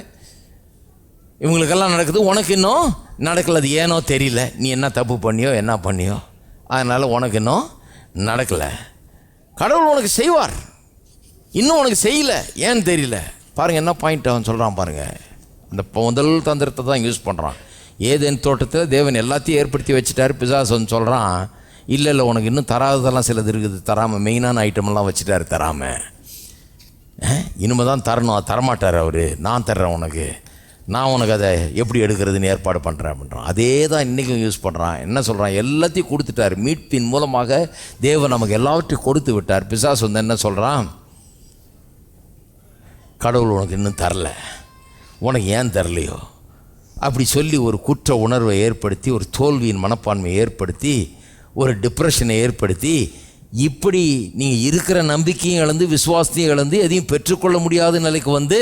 Speaker 1: இவங்களுக்கெல்லாம் நடக்குது, உனக்கு இன்னும் நடக்கலை. அது ஏனோ தெரியல, நீ என்ன தப்பு பண்ணியோ என்ன பண்ணியோ, அதனால் உனக்கு இன்னும் நடக்கலை. கடவுள் உனக்கு செய்வார், இன்னும் உனக்கு செய்யலை, ஏன்னு தெரியல. பாருங்கள் என்ன பாயிண்ட் அவன் சொல்கிறான் பாருங்கள். அந்த முதல் தந்திரத்தை தான் யூஸ் பண்ணுறான். ஏதேன் தோட்டத்தில் தேவன் எல்லாத்தையும் ஏற்படுத்தி வச்சுட்டார். பிசாசு சொல்கிறான், இல்லை உனக்கு இன்னும் தராததெல்லாம் சிலது இருக்குது, தராமல் மெயினான ஐட்டமெல்லாம் வச்சுட்டாரு தராமல், இனிமே தான் தரணும், அது தரமாட்டார் அவர், நான் தர்றேன் உனக்கு, நான் உனக்கு அதை எப்படி எடுக்கிறதுன்னு ஏற்பாடு பண்ணுறேன் அப்படின்றான். அதே தான் இன்றைக்கும் யூஸ் பண்ணுறான். என்ன சொல்கிறான், எல்லாத்தையும் கொடுத்துட்டார், மீட்பின் மூலமாக தேவன் நமக்கு எல்லாவற்றையும் கொடுத்து விட்டார். பிசாசு என்ன சொல்கிறான், கடவுள் உனக்கு இன்னும் தரல, உனக்கு ஏன் தரலையோ அப்படி சொல்லி ஒரு குற்ற உணர்வை ஏற்படுத்தி, ஒரு தோல்வியின் மனப்பான்மையை ஏற்படுத்தி, ஒரு டிப்ரெஷனை ஏற்படுத்தி, இப்படி நீங்கள் இருக்கிற நம்பிக்கையும் இழந்து விசுவாசத்தையும் இழந்து எதையும் பெற்றுக்கொள்ள முடியாத நிலைக்கு வந்து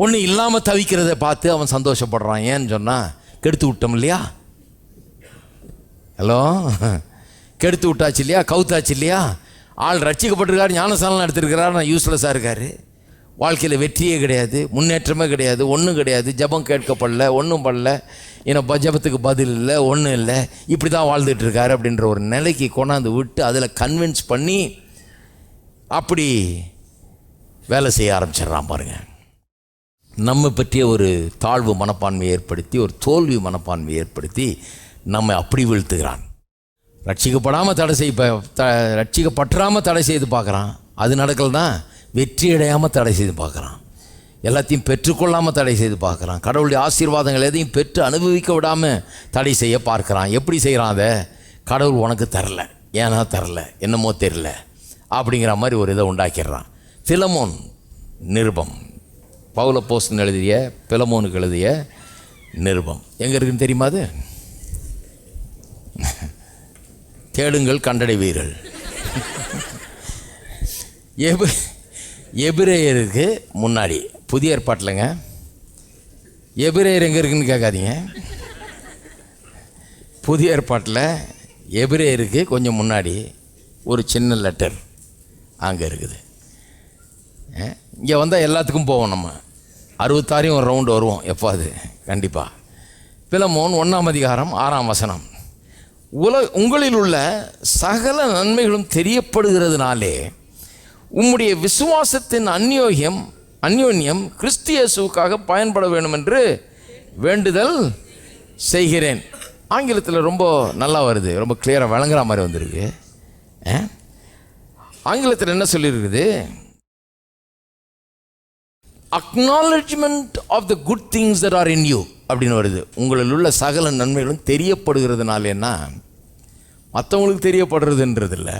Speaker 1: ஒன்றும் இல்லாமல் தவிக்கிறத பார்த்து அவன் சந்தோஷப்படுறான். ஏன்னு சொன்னால் கெடுத்து விட்டோம் இல்லையா? ஹலோ, கெடுத்து விட்டாச்சு இல்லையா, கவுத்தாச்சு இல்லையா? ஆள் ரட்சிக்கப்பட்டிருக்காரு, ஞானஸ்தானம் எடுத்திருக்கிறார், நான் யூஸ்லெஸ்ஸாக இருக்கார், வாழ்க்கையில் வெற்றியே கிடையாது, முன்னேற்றமே கிடையாது, ஒன்றும் கிடையாது, ஜபம் கேட்கப்படல, ஒன்றும் பண்ணல, ஏன்னா ஜபத்துக்கு பதில் இல்லை, ஒன்றும் இல்லை, இப்படி தான் வாழ்ந்துட்டுருக்காரு அப்படின்ற ஒரு நிலைக்கு கொண்டாந்து விட்டு அதில் கன்வின்ஸ் பண்ணி அப்படி வேலை செய்ய ஆரம்பிச்சிடுறான் பாருங்கள். நம்ம பற்றிய ஒரு தாழ்வு மனப்பான்மையை ஏற்படுத்தி, ஒரு தோல்வி மனப்பான்மையை ஏற்படுத்தி நம்ம அப்படி வீழ்த்துகிறான். ரட்சிக்கப்படாமல் ரட்சிக்கப்பற்றாமல் தடை செய்து பார்க்குறான், அது நடக்கல தான் வெற்றி அடையாமல் தடை செய்து பார்க்குறான். எல்லாத்தையும் பெற்றுக்கொள்ளாமல் தடை செய்து பார்க்குறான். கடவுளுடைய ஆசீர்வாதங்கள் எதையும் பெற்று அனுபவிக்க விடாமல் தடை செய்ய பார்க்குறான். எப்படி செய்கிறான் அதை? கடவுள் உனக்கு தரல, ஏன்னா தரல, என்னமோ தெரில அப்படிங்கிற மாதிரி ஒரு இதை உண்டாக்கிடுறான். பிலமோன் நிருபம், பவுல் அப்போஸ்தலன் எழுதிய பிலமோனுக்கு எழுதிய நிருபம் எங்கே இருக்குன்னு தெரியுமா? அது தேடுங்கள் கண்டடைவீர்கள். எபிரேயருக்கு முன்னாடி, புதிய ஏற்பாட்டில்ங்க. எபிரேயர் எங்கே இருக்குன்னு கேட்காதீங்க. புதிய ஏற்பாட்டில் எபிரேயருக்கு கொஞ்சம் முன்னாடி ஒரு சின்ன லெட்டர் அங்கே இருக்குது. இங்கே வந்தால் எல்லாத்துக்கும் போவோம். நம்ம 66 ஒரு ரவுண்டு வருவோம் எப்போ, அது கண்டிப்பாக. பிலமோன் 1ஆம் அதிகாரம் 6ஆம் வசனம். உங்களில் உள்ள சகல நன்மைகளும் தெரியப்படுகிறதுனாலே உம்முடைய விசுவாசத்தின் அந்யோன்யம் கிறிஸ்து இயேசுவுக்காக பயன்பட வேண்டும் என்று வேண்டுதல் செய்கிறேன். ஆங்கிலத்தில் ரொம்ப நல்லா வருது, ரொம்ப கிளியராக வழங்குற மாதிரி வந்திருக்கு. ஆங்கிலத்தில் என்ன சொல்லியிருக்குது? acknowledgement of the good things that are in you அப்படின்னு வருது. உங்களில் உள்ள சகல நன்மைகளும் தெரியப்படுகிறதுனாலேன்னா மற்றவங்களுக்கு தெரியப்படுறதுன்றதில்ல,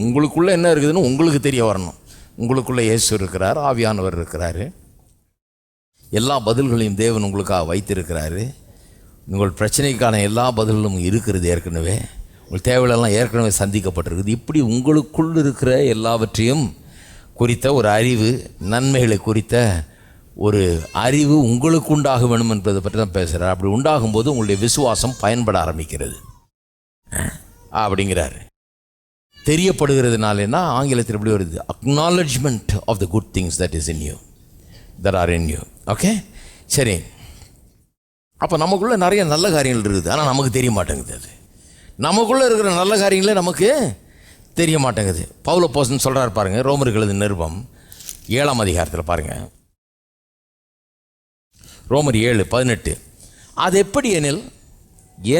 Speaker 1: உங்களுக்குள்ளே என்ன இருக்குதுன்னு உங்களுக்கு தெரிய வரணும். உங்களுக்குள்ளே இயேசு இருக்கிறார், ஆவியானவர் இருக்கிறாரு, எல்லா பதில்களையும் தேவன் உங்களுக்காக வைத்திருக்கிறாரு. உங்கள் பிரச்சனைக்கான எல்லா பதில்களும் இருக்கிறது ஏற்கனவே. உங்கள் தேவைகளெல்லாம் ஏற்கனவே சந்திக்கப்பட்டிருக்குது. இப்படி உங்களுக்குள் இருக்கிற எல்லாவற்றையும் குறித்த ஒரு அறிவு, நன்மைகளை குறித்த ஒரு அறிவு உங்களுக்கு உண்டாக வேணும் என்பதை பற்றி தான் பேசுகிறார். அப்படி உண்டாகும்போது உங்களுடைய விசுவாசம் பயன்பட ஆரம்பிக்கிறது அப்படிங்கிறார். தெரியப்படுகிறதுனாலேன்னா ஆங்கிலத்தில் எப்படி வருது? acknowledgement of the good things that is in you, that are in you. Okay, சரி. அப்போ நமக்குள்ளே நிறைய நல்ல காரியங்கள் இருக்குது, ஆனால் நமக்கு தெரிய மாட்டேங்குது. அது நமக்குள்ளே இருக்கிற நல்ல காரியங்களே நமக்கு தெரிய மாட்டேங்குது. பவுல் அப்போஸ்தலன் சொல்கிறார் பாருங்க, ரோமருக்கு எழுதின நிருபம் 7ஆம் அதிகாரத்தில் பாருங்கள், ரோமர் 7:18. அது எப்படி எனில்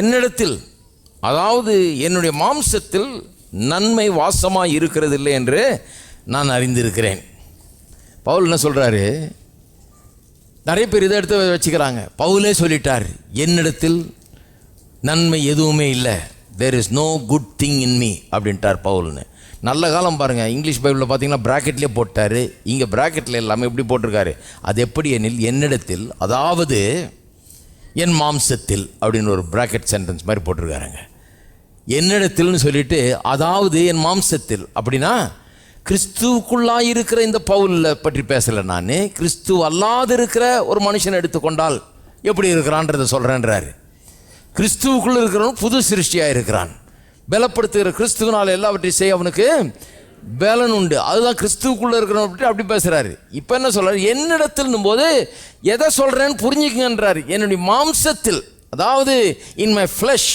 Speaker 1: என்னிடத்தில், அதாவது என்னுடைய மாம்சத்தில் நன்மை வாசமாக இருக்கிறதில்லை என்று நான் அறிந்திருக்கிறேன். பவுல் என்ன சொல்கிறாரு? நிறைய பேர் இதை எடுத்து வச்சுக்கிறாங்க. பவுலே சொல்லிட்டார், என்னிடத்தில் நன்மை எதுவுமே இல்லை, there is no good thing in me அப்படின்ட்டார் பவுல்னு. நல்ல காலம் பாருங்கள், இங்கிலீஷ் பைபிளில் பார்த்தீங்கன்னா ப்ராக்கெட்லேயே போட்டார். இங்கே ப்ராக்கெட்டில் எல்லாமே எப்படி போட்டிருக்காரு? அது எப்படி எனில் என்னிடத்தில், அதாவது என் மாம்சத்தில் அப்படின்னு ஒரு ப்ராக்கெட் சென்டென்ஸ் மாதிரி போட்டிருக்காருங்க. என்னிடத்தில்னு சொல்லிட்டு அதாவது என் மாம்சத்தில் அப்படின்னா கிறிஸ்துவுக்குள்ளாக இருக்கிற இந்த பவுலில் பற்றி பேசலை நான். கிறிஸ்துவ அல்லாது இருக்கிற ஒரு மனுஷனை எடுத்துக்கொண்டால் எப்படி இருக்கிறான்றதை சொல்கிறேன்றாரு. கிறிஸ்துவுக்குள்ளே இருக்கிறவன் புது சிருஷ்டியாக இருக்கிறான். பலப்படுத்துகிற கிறிஸ்துவனால் எல்லாவற்றையும் செய்ய அவனுக்கு பலன் உண்டு. அதுதான் கிறிஸ்துவுக்குள்ளே இருக்கிறவன் அப்படி பேசுகிறாரு. இப்போ என்ன சொல்கிறார்? என்னிடத்தில்னும் போது எதை சொல்கிறேன்னு புரிஞ்சுக்குங்கன்றார். என்னுடைய மாம்சத்தில், அதாவது இன் மை ஃப்ளஷ்,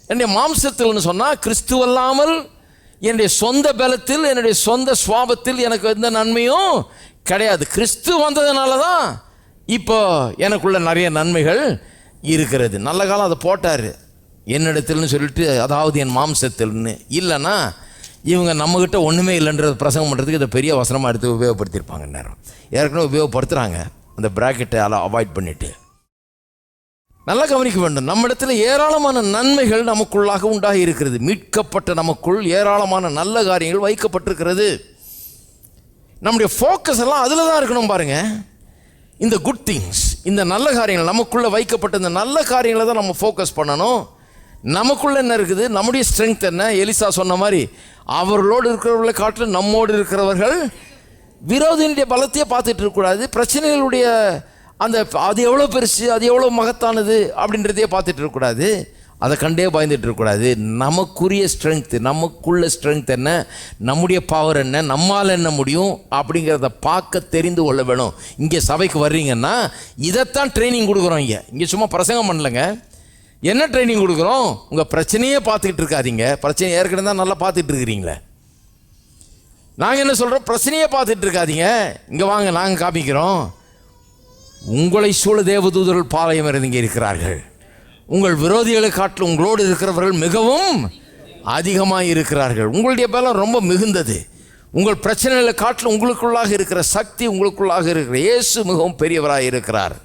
Speaker 1: என்னுடைய மாம்சத்தில்னு சொன்னால் கிறிஸ்துவல்லாமல் என்னுடைய சொந்த பலத்தில், என்னுடைய சொந்த சுவாபத்தில் எனக்கு எந்த நன்மையும் கிடையாது. கிறிஸ்து வந்ததுனால தான் இப்போ எனக்குள்ள நிறைய நன்மைகள் இருக்கிறது. நல்ல காலம் அதை போட்டார் என்னிடத்தில்னு சொல்லிட்டு, அதாவது என் மாம்சத்தில்னு. இல்லைன்னா இவங்க நம்மக்கிட்ட ஒன்றுமே இல்லைன்றது பிரசங்கம் பண்ணுறதுக்கு இதை பெரிய வசனமாக எடுத்து உபயோகப்படுத்தியிருப்பாங்க. நேரம் ஏற்கனவே உபயோகப்படுத்துகிறாங்க, அந்த ப்ராக்கெட்டை அவாய்ட் பண்ணிவிட்டு. நல்லா கவனிக்க வேண்டும், நம்மிடத்தில் ஏராளமான நன்மைகள் நமக்குள்ளாக உண்டாகி இருக்கிறது. மீட்கப்பட்ட நமக்குள் ஏராளமான நல்ல காரியங்கள் வைக்கப்பட்டிருக்கிறது. நம்முடைய ஃபோக்கஸ் எல்லாம் அதில் தான் இருக்கணும் பாருங்கள். இந்த குட் திங்ஸ், இந்த நல்ல காரியங்கள் நமக்குள்ளே வைக்கப்பட்ட இந்த நல்ல காரியங்களை தான் நம்ம ஃபோக்கஸ் பண்ணணும். நமக்குள்ளே என்ன இருக்குது? நம்முடைய ஸ்ட்ரென்த் என்ன? எலிசா சொன்ன மாதிரி அவர்களோடு இருக்கிறவர்களை காட்டிலும் நம்மோடு இருக்கிறவர்கள் விரோதியினுடைய பலத்தையே பார்த்துட்டு இருக்கக்கூடாது. பிரச்சனைகளுடைய அந்த அது எவ்வளோ பெருசு, அது எவ்வளோ மகத்தானது அப்படின்றதையே பார்த்துட்டு இருக்கக்கூடாது. அதை கண்டே பயந்துட்டு இருக்கக்கூடாது. நமக்குரிய ஸ்ட்ரென்த்து, நமக்குள்ள ஸ்ட்ரென்த் என்ன, நம்முடைய பவர் என்ன, நம்மால் என்ன முடியும் அப்படிங்கிறத பார்க்க தெரிந்து கொள்ள வேணும். இங்கே சபைக்கு வர்றீங்கன்னா இதைத்தான் ட்ரைனிங் கொடுக்குறோம். இங்கே சும்மா பிரசங்கம் பண்ணலைங்க. என்ன ட்ரைனிங் கொடுக்குறோம்? உங்கள் பிரச்சனையே பார்த்துக்கிட்டு இருக்காதீங்க. பிரச்சனை ஏற்கனவே தான் நல்லா பார்த்துட்டு இருக்கிறீங்களே. நாங்கள் என்ன சொல்கிறோம்? பிரச்சனையே பார்த்துட்டு இருக்காதீங்க, இங்கே வாங்க நாங்கள் காமிக்கிறோம். உங்களை சூழ தேவதூதர்கள் பாளையம் இங்கே இருக்கிறார்கள். உங்கள் விரோதிகளை காட்டிலும் உங்களோடு இருக்கிறவர்கள் மிகவும் அதிகமாக இருக்கிறார்கள். உங்களுடைய பலம் ரொம்ப மிகுந்தது. உங்கள் பிரச்சனைகளை காட்டிலும் உங்களுக்குள்ளாக இருக்கிற சக்தி, உங்களுக்குள்ளாக இருக்கிற இயேசு மிகவும் பெரியவராக இருக்கிறார்.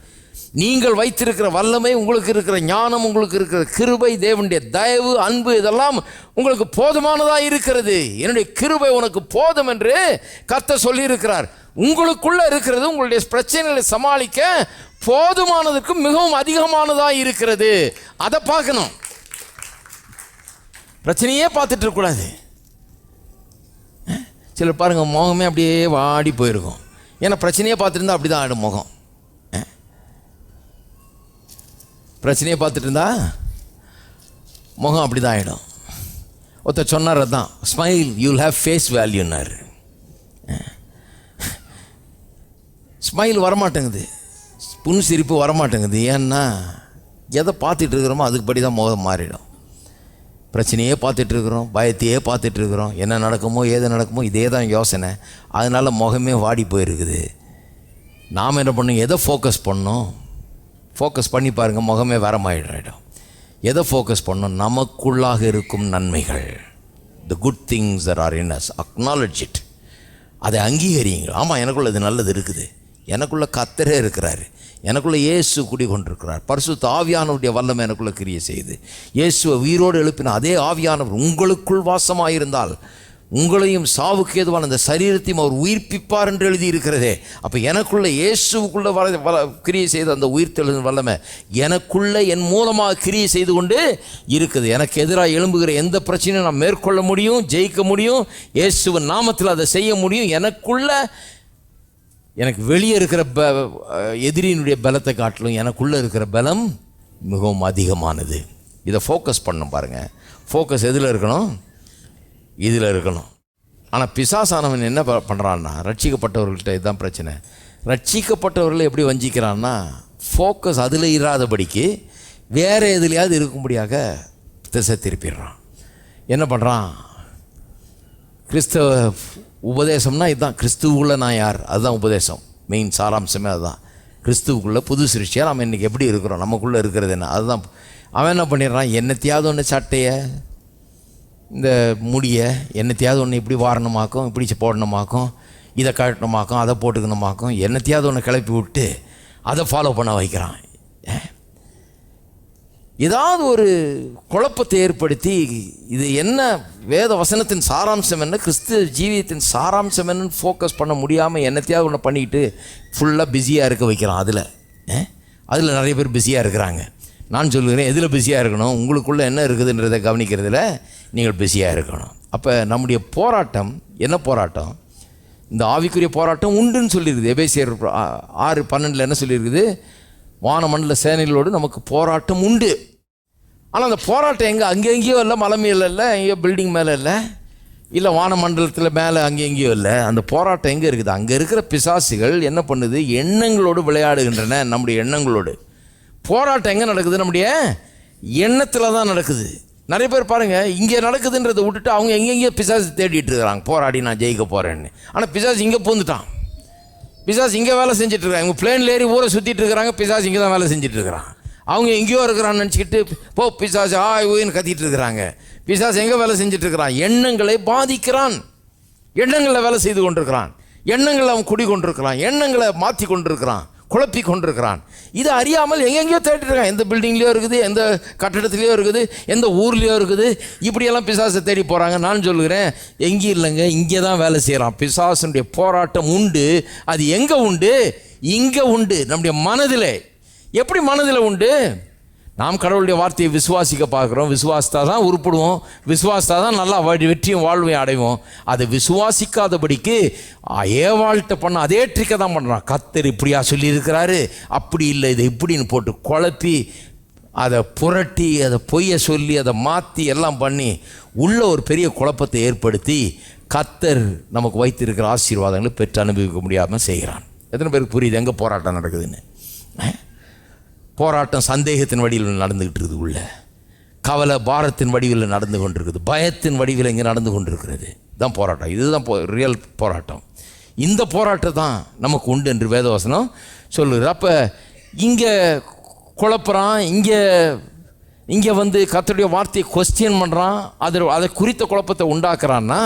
Speaker 1: நீங்கள் வைத்திருக்கிற வல்லமை, உங்களுக்கு இருக்கிற ஞானம், உங்களுக்கு இருக்கிற கிருபை, தேவனுடைய தயவு, அன்பு, இதெல்லாம் உங்களுக்கு போதுமானதாக இருக்கிறது. என்னுடைய கிருபை உனக்கு போதும் என்று கர்த்தர் சொல்லியிருக்கிறார். உங்களுக்குள்ள இருக்கிறது உங்களுடைய பிரச்சனைகளை சமாளிக்க போதுமானதற்கு மிகவும் அதிகமானதாக இருக்கிறது. அதை பார்க்கணும். பிரச்சனையே பார்த்துட்டு இருக்கக்கூடாது. சிலர் பாருங்கள், முகமே அப்படியே வாடி போயிருக்கும். ஏன்னா பிரச்சனையே பார்த்துட்டு இருந்தால் அப்படி தான் ஆகிடும் முகம். பிரச்சனையை பார்த்துட்டு இருந்தா முகம் அப்படி தான் ஆகிடும். ஒருத்தர் சொன்னார், அதுதான் ஸ்மைல் யூல் ஹேவ் ஃபேஸ் வேல்யூன்னார். ஸ்மைல் வரமாட்டேங்குது, புன்சிரிப்பு வரமாட்டேங்குது. ஏன்னா எதை பார்த்துட்டு இருக்கிறோமோ அதுக்குப்படி தான் முகம் மாறிடும். பிரச்சனையே பார்த்துட்ருக்குறோம், பயத்தையே பார்த்துட்ருக்குறோம், என்ன நடக்குமோ ஏது நடக்குமோ இதே தான் யோசனை. அதனால் முகமே வாடி போயிருக்குது. நாம் என்ன பண்ணணும்? எதை ஃபோக்கஸ் பண்ணணும்? ஃபோக்கஸ் பண்ணி பாருங்கள், முகமே வரமாயிடும். எதை ஃபோக்கஸ் பண்ணணும்? நமக்குள்ளாக இருக்கும் நன்மைகள், the good things that are in us, acknowledge it. அதை அங்கீகரிங்க. ஆமாம், எனக்குள்ள இது நல்லது இருக்குது, எனக்குள்ளே கர்த்தரே இருக்கிறாரு, எனக்குள்ளே இயேசு குடிகொண்டிருக்கிறார், பரிசுத்த ஆவியானவருடைய வல்லமை எனக்குள்ளே கிரியை செய்து இயேசுவை உயிரோடு எழுப்பின அதே ஆவியானவர் உங்களுக்குள் வாசமாயிருந்தால் உங்களையும் சாவுக்கு ஏதுவான அந்த சரீரத்தையும் அவர் உயிர்ப்பிப்பார் என்று எழுதியிருக்கிறதே. அப்போ எனக்குள்ளே இயேசுக்குள்ளே கிரியை செய்த அந்த உயிர்த்தெழுந்த வல்லமை எனக்குள்ளே என் மூலமாக கிரியை செய்து கொண்டு இருக்குது. எனக்கு எதிராக எழும்புகிற எந்த பிரச்சனையும் நான் மேற்கொள்ள முடியும், ஜெயிக்க முடியும். இயேசுவின் நாமத்தில் அதை செய்ய முடியும். எனக்கு வெளியே இருக்கிற எதிரியினுடைய பலத்தை காட்டிலும் எனக்குள்ளே இருக்கிற பலம் மிகவும் அதிகமானது. இதை ஃபோக்கஸ் பண்ணணும். பாருங்கள், ஃபோக்கஸ் எதில் இருக்கணும்? இதில் இருக்கணும். ஆனால் பிசாசானவன் என்ன பண்ணுறான்னா, ரட்சிக்கப்பட்டவர்கள்ட்ட இதுதான் பிரச்சனை. ரட்சிக்கப்பட்டவர்களை எப்படி வஞ்சிக்கிறான்னா, ஃபோக்கஸ் அதில் இராதபடிக்கு வேறு எதுலையாவது இருக்கும்படியாக திசை திருப்பிடுறான். என்ன பண்ணுறான்? கிறிஸ்தவ உபதேசம்னா இதுதான். கிறிஸ்துவுக்குள்ளே நான் யார், அதுதான் உபதேசம். மெயின் சாராம்சமே அதுதான். கிறிஸ்துவுக்குள்ளே புது சிருஷ்டியாக நம்ம இன்றைக்கி எப்படி இருக்கிறோம், நமக்குள்ளே இருக்கிறது என்ன, அதுதான். அவன் என்ன பண்ணிடுறான்? என்னத்தையாவது ஒன்று சட்டையை, இந்த முடியை என்னத்தையாவது ஒன்று இப்படி வாரணுமாக்கும், இப்படி போடணுமாக்கும், இதை கட்டணுமாக்கும், அதை போட்டுக்கணுமாக்கும், என்னத்தையாவது ஒன்று கிளப்பி விட்டு அதை ஃபாலோ பண்ண வைக்கிறான். ஏதாவது ஒரு குழப்பத்தை ஏற்படுத்தி, இது என்ன வேத வசனத்தின் சாராம்சம் என்ன, கிறிஸ்து ஜீவியத்தின் சாராம்சம் என்னன்னு ஃபோக்கஸ் பண்ண முடியாமல் என்னத்தையாவது ஒன்று பண்ணிக்கிட்டு ஃபுல்லாக பிஸியாக இருக்க வைக்கிறான். அதில் நிறைய பேர் பிஸியாக இருக்கிறாங்க. நான் சொல்லுகிறேன், எதில் பிஸியாக இருக்கணும்? உங்களுக்குள்ளே என்ன இருக்குதுன்றதை கவனிக்கிறதுல நீங்கள் பிஸியாக இருக்கணும். அப்போ நம்முடைய போராட்டம் என்ன போராட்டம்? இந்த ஆவிக்குரிய போராட்டம் உண்டுன்னு சொல்லியிருக்குது. எபேசியர் 6:12 என்ன சொல்லியிருக்குது? வானமண்டல சேனைகளோடு நமக்கு போராட்டம் உண்டு. ஆனால் அந்த போராட்டம் எங்கே? அங்கே எங்கேயோ இல்லை, மலை மேலே இல்லை, எங்கேயோ பில்டிங் மேலே இல்லை வானமண்டலத்தில் மேலே அங்கே எங்கேயோ இல்லை. அந்த போராட்டம் எங்கே இருக்குது? அங்கே இருக்கிற பிசாசுகள் என்ன பண்ணுது? எண்ணங்களோடு விளையாடுகின்றன. நம்முடைய எண்ணங்களோடு போராட்டம் எங்கே நடக்குது? நம்முடைய எண்ணத்தில் தான் நடக்குது. நிறைய பேர் பாருங்கள், இங்கே நடக்குதுன்றதை விட்டுட்டு அவங்க எங்கெங்கேயோ பிசாசு தேடிட்டு இருக்கிறாங்க, போராடி நான் ஜெயிக்க போகிறேன்னு. ஆனால் பிசாசு இங்கே பூந்துட்டான். பிசாசு இங்கே வேலை செஞ்சிட்ருக்காங்க. இவங்க பிளேனில் ஏறி ஊரை சுற்றிட்டு இருக்கிறாங்க, பிசாசு இங்கே தான் வேலை செஞ்சிட்ருக்கிறான். அவங்க எங்கேயோ இருக்கிறான்னு நினச்சிக்கிட்டு போ பிசாசு ஊன்னு கத்திட்டு இருக்கிறாங்க. பிசாசு எங்கே வேலை செஞ்சிட்ருக்கிறான்? எண்ணங்களை பாதிக்கிறான். எண்ணங்களில் வேலை செய்து கொண்டிருக்கிறான். எண்ணங்களை அவன் குடி கொண்டிருக்கிறான். எண்ணங்களை மாற்றி கொண்டிருக்கிறான், குழப்பி கொண்டிருக்கிறான். இதை அறியாமல் எங்கெங்கேயோ தேடிட்டுருக்கான். எந்த பில்டிங்லேயோ இருக்குது, எந்த கட்டடத்துலேயோ இருக்குது, எந்த ஊர்லேயோ இருக்குது. இப்படியெல்லாம் பிசாசை தேடி போகிறாங்க. நான் சொல்லுகிறேன், எங்கேயும் இல்லைங்க, இங்கே தான் வேலை செய்கிறான். பிசாசனுடைய போராட்டம் உண்டு. அது எங்கே உண்டு? இங்கே உண்டு, நம்முடைய மனதில். எப்படி மனதில் உண்டு? நாம் கடவுளுடைய வார்த்தையை விசுவாசிக்க பார்க்குறோம். விசுவாசித்தா தான் உருப்படுவோம், விசுவாசித்தா தான் நல்லா வெற்றியும் வாழ்வையும் அடைவோம். அதை விசுவாசிக்காதபடிக்கு ஏவாள்கிட்ட பண்ண அதே ட்ரிக்கை தான் பண்ணுறான். கர்த்தர் இப்படியா சொல்லியிருக்கிறாரு, அப்படி இல்லை, இதை இப்படின்னு போட்டு குழப்பி அதை புரட்டி அதை பொய்யை சொல்லி அதை மாற்றி எல்லாம் பண்ணி உள்ள ஒரு பெரிய குழப்பத்தை ஏற்படுத்தி கர்த்தர் நமக்கு வைத்திருக்கிற ஆசீர்வாதங்களை பெற்று அனுபவிக்க முடியாமல் செய்கிறான். எத்தனை பேருக்கு புரியுது எங்கே போராட்டம் நடக்குதுன்னு? போராட்டம் சந்தேகத்தின் வடிவில் நடந்துக்கிட்டு இருக்குது, உள்ள கவலை பாரத்தின் வடிவில் நடந்து கொண்டிருக்குது, பயத்தின் வடிவில் இங்கே நடந்து கொண்டிருக்கிறது. தான் போராட்டம். இதுதான் ரியல் போராட்டம். இந்த போராட்டம் தான் நமக்கு உண்டு என்று வேதவசனம் சொல்லுது. அப்போ இங்கே குழப்புறான், இங்கே வந்து கர்த்தருடைய வார்த்தையை கொஸ்டின் பண்ணுறான், அதை குறித்த குழப்பத்தை உண்டாக்குறான்னா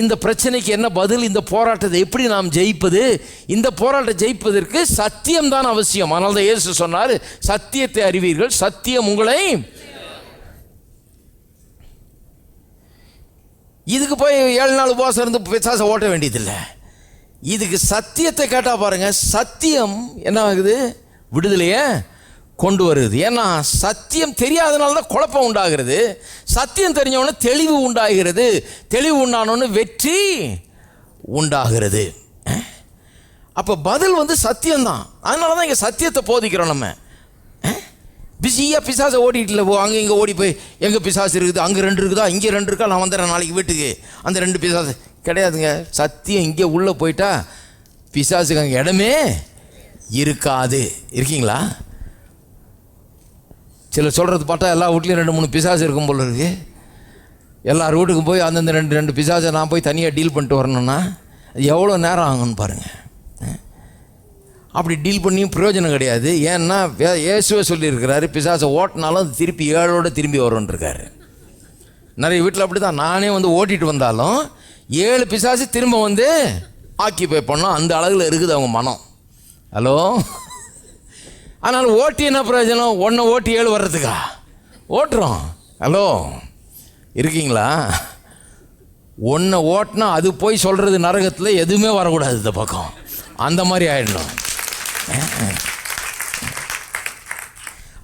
Speaker 1: இந்த பிரச்சனைக்கு என்ன பதில், இந்த போராட்டத்தை எப்படி நாம் ஜெயிப்பது, இந்த போராட்டத்தை ஜெயிப்பதற்கு சத்தியம்தான் அவசியம். அதனால தான் இயேசு சொன்னார், சத்தியத்தை அறிவீர்கள், சத்தியம் உங்களை. இதுக்கு போய் 7 நாள் உபவாசம் இருந்து பிசாசை ஓட்ட வேண்டியதில்லை. இதுக்கு சத்தியத்தை கேட்டால் பாருங்க, சத்தியம் என்ன ஆகுது, விடுதலையை கொண்டு வருது. ஏன்னா சத்தியம் தெரியாதனால தான் குழப்பம் உண்டாகிறது. சத்தியம் தெரிஞ்சவொன்னே தெளிவு உண்டாகிறது. தெளிவு உண்டானோன்னு வெற்றி உண்டாகிறது. அப்போ பதில் வந்து சத்தியம்தான். அதனால தான் இங்கே சத்தியத்தை போதிக்கிறோம். நம்ம பிஸியாக பிசாசை ஓடிட்டுல போ, அங்கே இங்கே ஓடி போய் எங்கே பிசாசு இருக்குது, அங்கே 2 இருக்குதா, இங்கே 2 இருக்கா, நான் வந்துடுறேன் நாளைக்கு வீட்டுக்கு, அந்த 2 பிசாசு கிடையாதுங்க. சத்தியம் இங்கே உள்ளே போயிட்டா பிசாசுக்கு அங்கே இடமே இருக்காது. இருக்கீங்களா? சிலர் சொல்கிறது பார்த்தா எல்லா வீட்லேயும் 2-3 பிசாசு இருக்கும் போல இருக்குது. எல்லார் வீட்டுக்கும் போய் அந்தந்த 2 பிசாசை நான் போய் தனியாக டீல் பண்ணிட்டு வரணுன்னா அது எவ்வளோ நேரம் ஆகும்னு பாருங்கள். அப்படி டீல் பண்ணியும் பிரயோஜனம் கிடையாது. ஏன்னா இயேசுவே சொல்லியிருக்கிறாரு, பிசாசை ஓட்டினாலும் அது திருப்பி 7ஓடு திரும்பி வரும்ன்றிருக்காரு. நிறைய வீட்டில் அப்படி தான். நானே வந்து ஓட்டிகிட்டு வந்தாலும் 7 பிசாசு திரும்ப வந்து ஆக்கிபை பண்ணோம். அந்த அளவில் இருக்குது அவங்க மனம். ஹலோ, ஆனால் ஓட்டி என்ன பிரயோஜனம்? 1 ஓட்டி 7 வர்றதுக்கா? ஓட்டுறோம். ஹலோ, இருக்கீங்களா? 1 ஓட்டினா அது போய் சொல்கிறது நரகத்தில் எதுவுமே வரக்கூடாது இந்த பக்கம், அந்த மாதிரி ஆயிடணும்.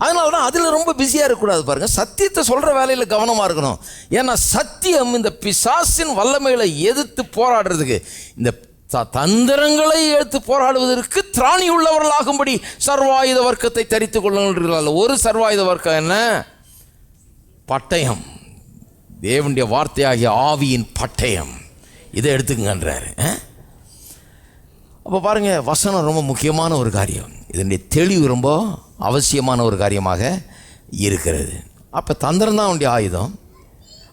Speaker 1: அதனால தான் அதில் ரொம்ப பிஸியாக இருக்கக்கூடாது. பாருங்கள், சத்தியத்தை சொல்கிற வேலையில் கவனமாக இருக்கணும். ஏன்னா சத்தியம் இந்த பிசாசின் வல்லமைகளை எதிர்த்து போராடுறதுக்கு, இந்த தந்திரங்களை எடுத்து போராடுவதற்கு திராணி உள்ளவர்களாகும்படி சர்வாயுத வர்க்கத்தை தரித்து கொள்ளுங்கள். ஒரு சர்வாயுத வர்க்கம் என்ன? பட்டயம், தேவனுடைய வார்த்தையாகிய ஆவியின் பட்டயம். இதை எடுத்துக்கங்கன்றாரு. அப்போ பாருங்கள், வசனம் ரொம்ப முக்கியமான ஒரு காரியம். இதனுடைய தெளிவு ரொம்ப அவசியமான ஒரு காரியமாக இருக்கிறது. அப்போ தந்திரம் தான் அவனுடைய ஆயுதம்.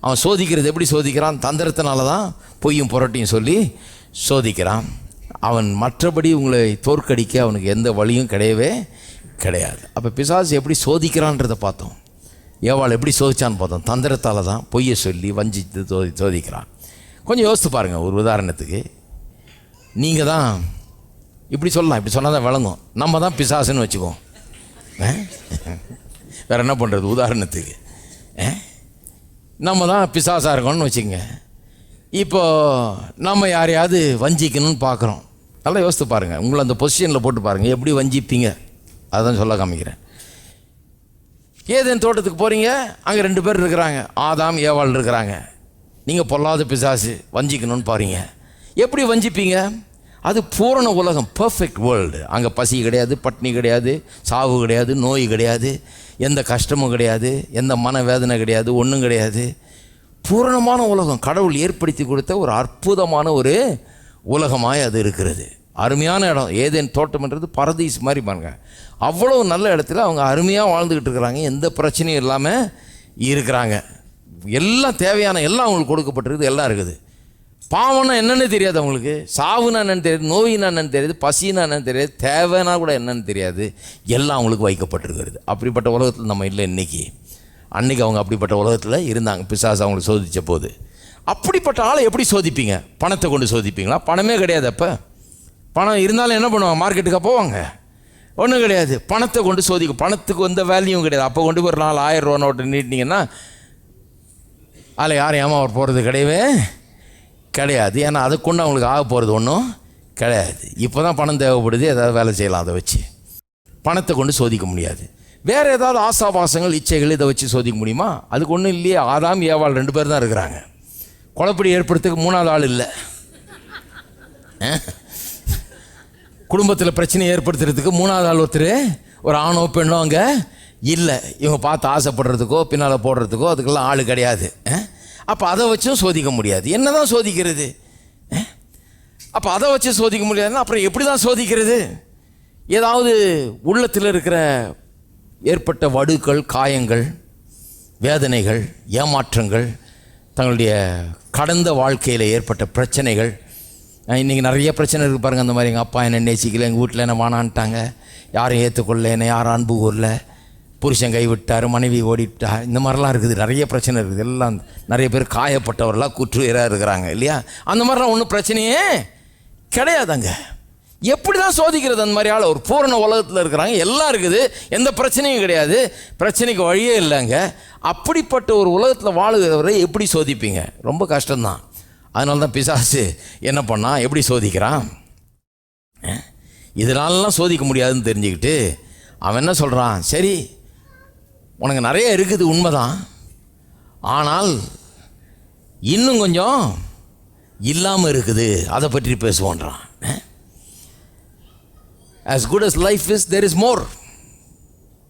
Speaker 1: அவன் சோதிக்கிறது எப்படி சோதிக்கிறான்? தந்திரத்தினால தான் பொய்யும் புரட்டியும் சொல்லி சோதிக்கிறான். அவன் மற்றபடி உங்களை தோற்கடிக்க அவனுக்கு எந்த வழியும் கிடையவே கிடையாது. அப்போ பிசாசு எப்படி சோதிக்கிறான்றதை பார்த்தோம். ஏவாள் எப்படி சோதிச்சான்னு பார்த்தோம். தந்திரத்தால் தான் பொய்யை சொல்லி வஞ்சித்து சோதிக்கிறான். கொஞ்சம் யோசித்து பாருங்கள். ஒரு உதாரணத்துக்கு, நீங்கள் தான் இப்படி சொல்லலாம், இப்படி சொன்னால் தான் விளங்கும். நம்ம தான் பிசாசுன்னு வச்சுக்குவோம். வேறு என்ன பண்ணுறது? உதாரணத்துக்கு நம்ம தான் பிசாசாக இருக்கோம்னு வச்சுக்கோங்க. இப்போ நம்ம யாரையாவது வஞ்சிக்கணும்னு பார்க்குறோம். நல்லா யோசித்து பாருங்கள். உங்களை அந்த பொசிஷனில் போட்டு பாருங்கள், எப்படி வஞ்சிப்பீங்க. அதுதான் சொல்ல காமிக்கிறேன். ஏதேன் தோட்டத்துக்கு போகிறீங்க, அங்கே 2 பேர் இருக்கிறாங்க, ஆதாம் ஏவாள் இருக்கிறாங்க. நீங்கள் பொல்லாத பிசாசு வஞ்சிக்கணும்னு பாருங்க. எப்படி வஞ்சிப்பீங்க? அது பூரண உலகம், பர்ஃபெக்ட் வேர்ல்டு. அங்கே பசி கிடையாது, பட்னி கிடையாது, சாவு கிடையாது, நோய் கிடையாது, எந்த கஷ்டமும் கிடையாது, எந்த மனவேதனை கிடையாது, ஒன்றும் கிடையாது. பூரணமான உலகம், கடவுள் ஏற்படுத்தி கொடுத்த ஒரு அற்புதமான ஒரு உலகமாய் அது இருக்கிறது. அருமையான இடம். ஏதேன் தோட்டம்ன்றது பரதீஸ் மாதிரி பாருங்க. அவ்வளோ நல்ல இடத்துல அவங்க அருமையாக வாழ்ந்துக்கிட்டு இருக்கிறாங்க. எந்த பிரச்சனையும் இல்லாமல் இருக்கிறாங்க. எல்லாம் தேவையான எல்லாம் அவங்களுக்கு கொடுக்கப்பட்டிருக்குது, எல்லாம் இருக்குது. பாவம்னா என்னென்னு தெரியாது அவங்களுக்கு, சாவுனா என்னென்னு தெரியாது, நோயினா என்னென்னு தெரியாது, பசினா என்னென்னு தெரியாது, தேவைன்னா கூட என்னென்னு தெரியாது. எல்லாம் அவங்களுக்கு வைக்கப்பட்டிருக்கிறது. அப்படிப்பட்ட உலகத்தில் நம்ம இல்லை இன்றைக்கி. அன்றைக்கி அவங்க அப்படிப்பட்ட உலகத்தில் இருந்தாங்க, பிசாசு அவங்களை சோதித்த போது. அப்படிப்பட்ட ஆளை எப்படி சோதிப்பீங்க? பணத்தை கொண்டு சோதிப்பீங்களா? பணமே கிடையாது. அப்போ பணம் இருந்தாலும் என்ன பண்ணுவாங்க? மார்க்கெட்டுக்கு போவாங்க? ஒன்றும் கிடையாது. பணத்தை கொண்டு சோதிக்கும். பணத்துக்கு எந்த வேல்யூவும் கிடையாது. அப்போ கொண்டு ஒரு 1000 ரூபா நோட்டு நீட்டினீங்கன்னா அதில் யாரும் ஏமாற போகிறது கிடையவே கிடையாது. ஏன்னா அதை கொண்டு அவங்களுக்கு ஆக போகிறது ஒன்றும் கிடையாது. இப்போ தான் பணம் தேவைப்படுது, ஏதாவது வேலை செய்யலாம். அதை வச்சு பணத்தை கொண்டு சோதிக்க முடியாது. வேறு ஏதாவது ஆசாபாசங்கள், இச்சைகள், இதை வச்சு சோதிக்க முடியுமா? அதுக்கு ஒன்றும் இல்லையே. ஆதாம் ஏவாள் 2 பேர் தான் இருக்கிறாங்க. குழப்படி ஏற்படுறதுக்கு 3வது ஆள் இல்லை. குடும்பத்தில் பிரச்சனை ஏற்படுத்துறதுக்கு 3வது ஆள் ஒருத்தர், ஒரு ஆணோ பெண்ணோ அங்கே இல்லை. இவங்க பார்த்து ஆசைப்படுறதுக்கோ பின்னால் போடுறதுக்கோ அதுக்கெல்லாம் ஆள் கிடையாது. அப்போ அதை வச்சும் சோதிக்க முடியாது. என்ன தான் சோதிக்கிறது? அப்போ அதை வச்சு சோதிக்க முடியாதுன்னா அப்புறம் எப்படி தான் சோதிக்கிறது? ஏதாவது உள்ளத்தில் இருக்கிற ஏற்பட்ட வடுக்கள், காயங்கள், வேதனைகள், ஏமாற்றங்கள், தங்களுடைய கடந்த வாழ்க்கையில் ஏற்பட்ட பிரச்சனைகள். இன்றைக்கி நிறைய பிரச்சனை இருக்குது பாருங்கள். அந்த மாதிரி எங்கள் அப்பா என்னை நேசிக்கல, எங்கள் வீட்டில் என்ன வானான்ட்டாங்க, யாரும் ஏற்றுக்கொள்ள, என்னை யாரும் அன்பு கூறல, புருஷன் கைவிட்டார், மனைவி ஓடிட்டா, இந்த மாதிரிலாம் இருக்குது. நிறைய பிரச்சனை இருக்குது. எல்லாம் நிறைய பேர் காயப்பட்டவர்களாக குற்றுயிராக இருக்கிறாங்க இல்லையா? அந்த மாதிரிலாம் ஒன்றும் பிரச்சனையே கிடையாதுங்க. எப்படி தான் சோதிக்கிறது? அந்த மாதிரி ஆள் ஒரு பூரண உலகத்தில் இருக்கிறாங்க, எல்லாம் இருக்குது, எந்த பிரச்சனையும் கிடையாது, பிரச்சனைக்கு வழியே இல்லைங்க. அப்படிப்பட்ட ஒரு உலகத்தில் வாழுகிறவரை எப்படி சோதிப்பீங்க? ரொம்ப கஷ்டம்தான். அதனால தான் பிசாசு என்ன பண்ணான், எப்படி சோதிக்கிறான், இதனாலலாம் சோதிக்க முடியாதுன்னு தெரிஞ்சுக்கிட்டு அவன் என்ன சொல்கிறான், சரி உனக்கு நிறைய இருக்குது உண்மைதான், ஆனால் இன்னும் கொஞ்சம் இல்லாமல் இருக்குது, அதை பற்றி பேசுவோன்றான். as good as life is, there is more.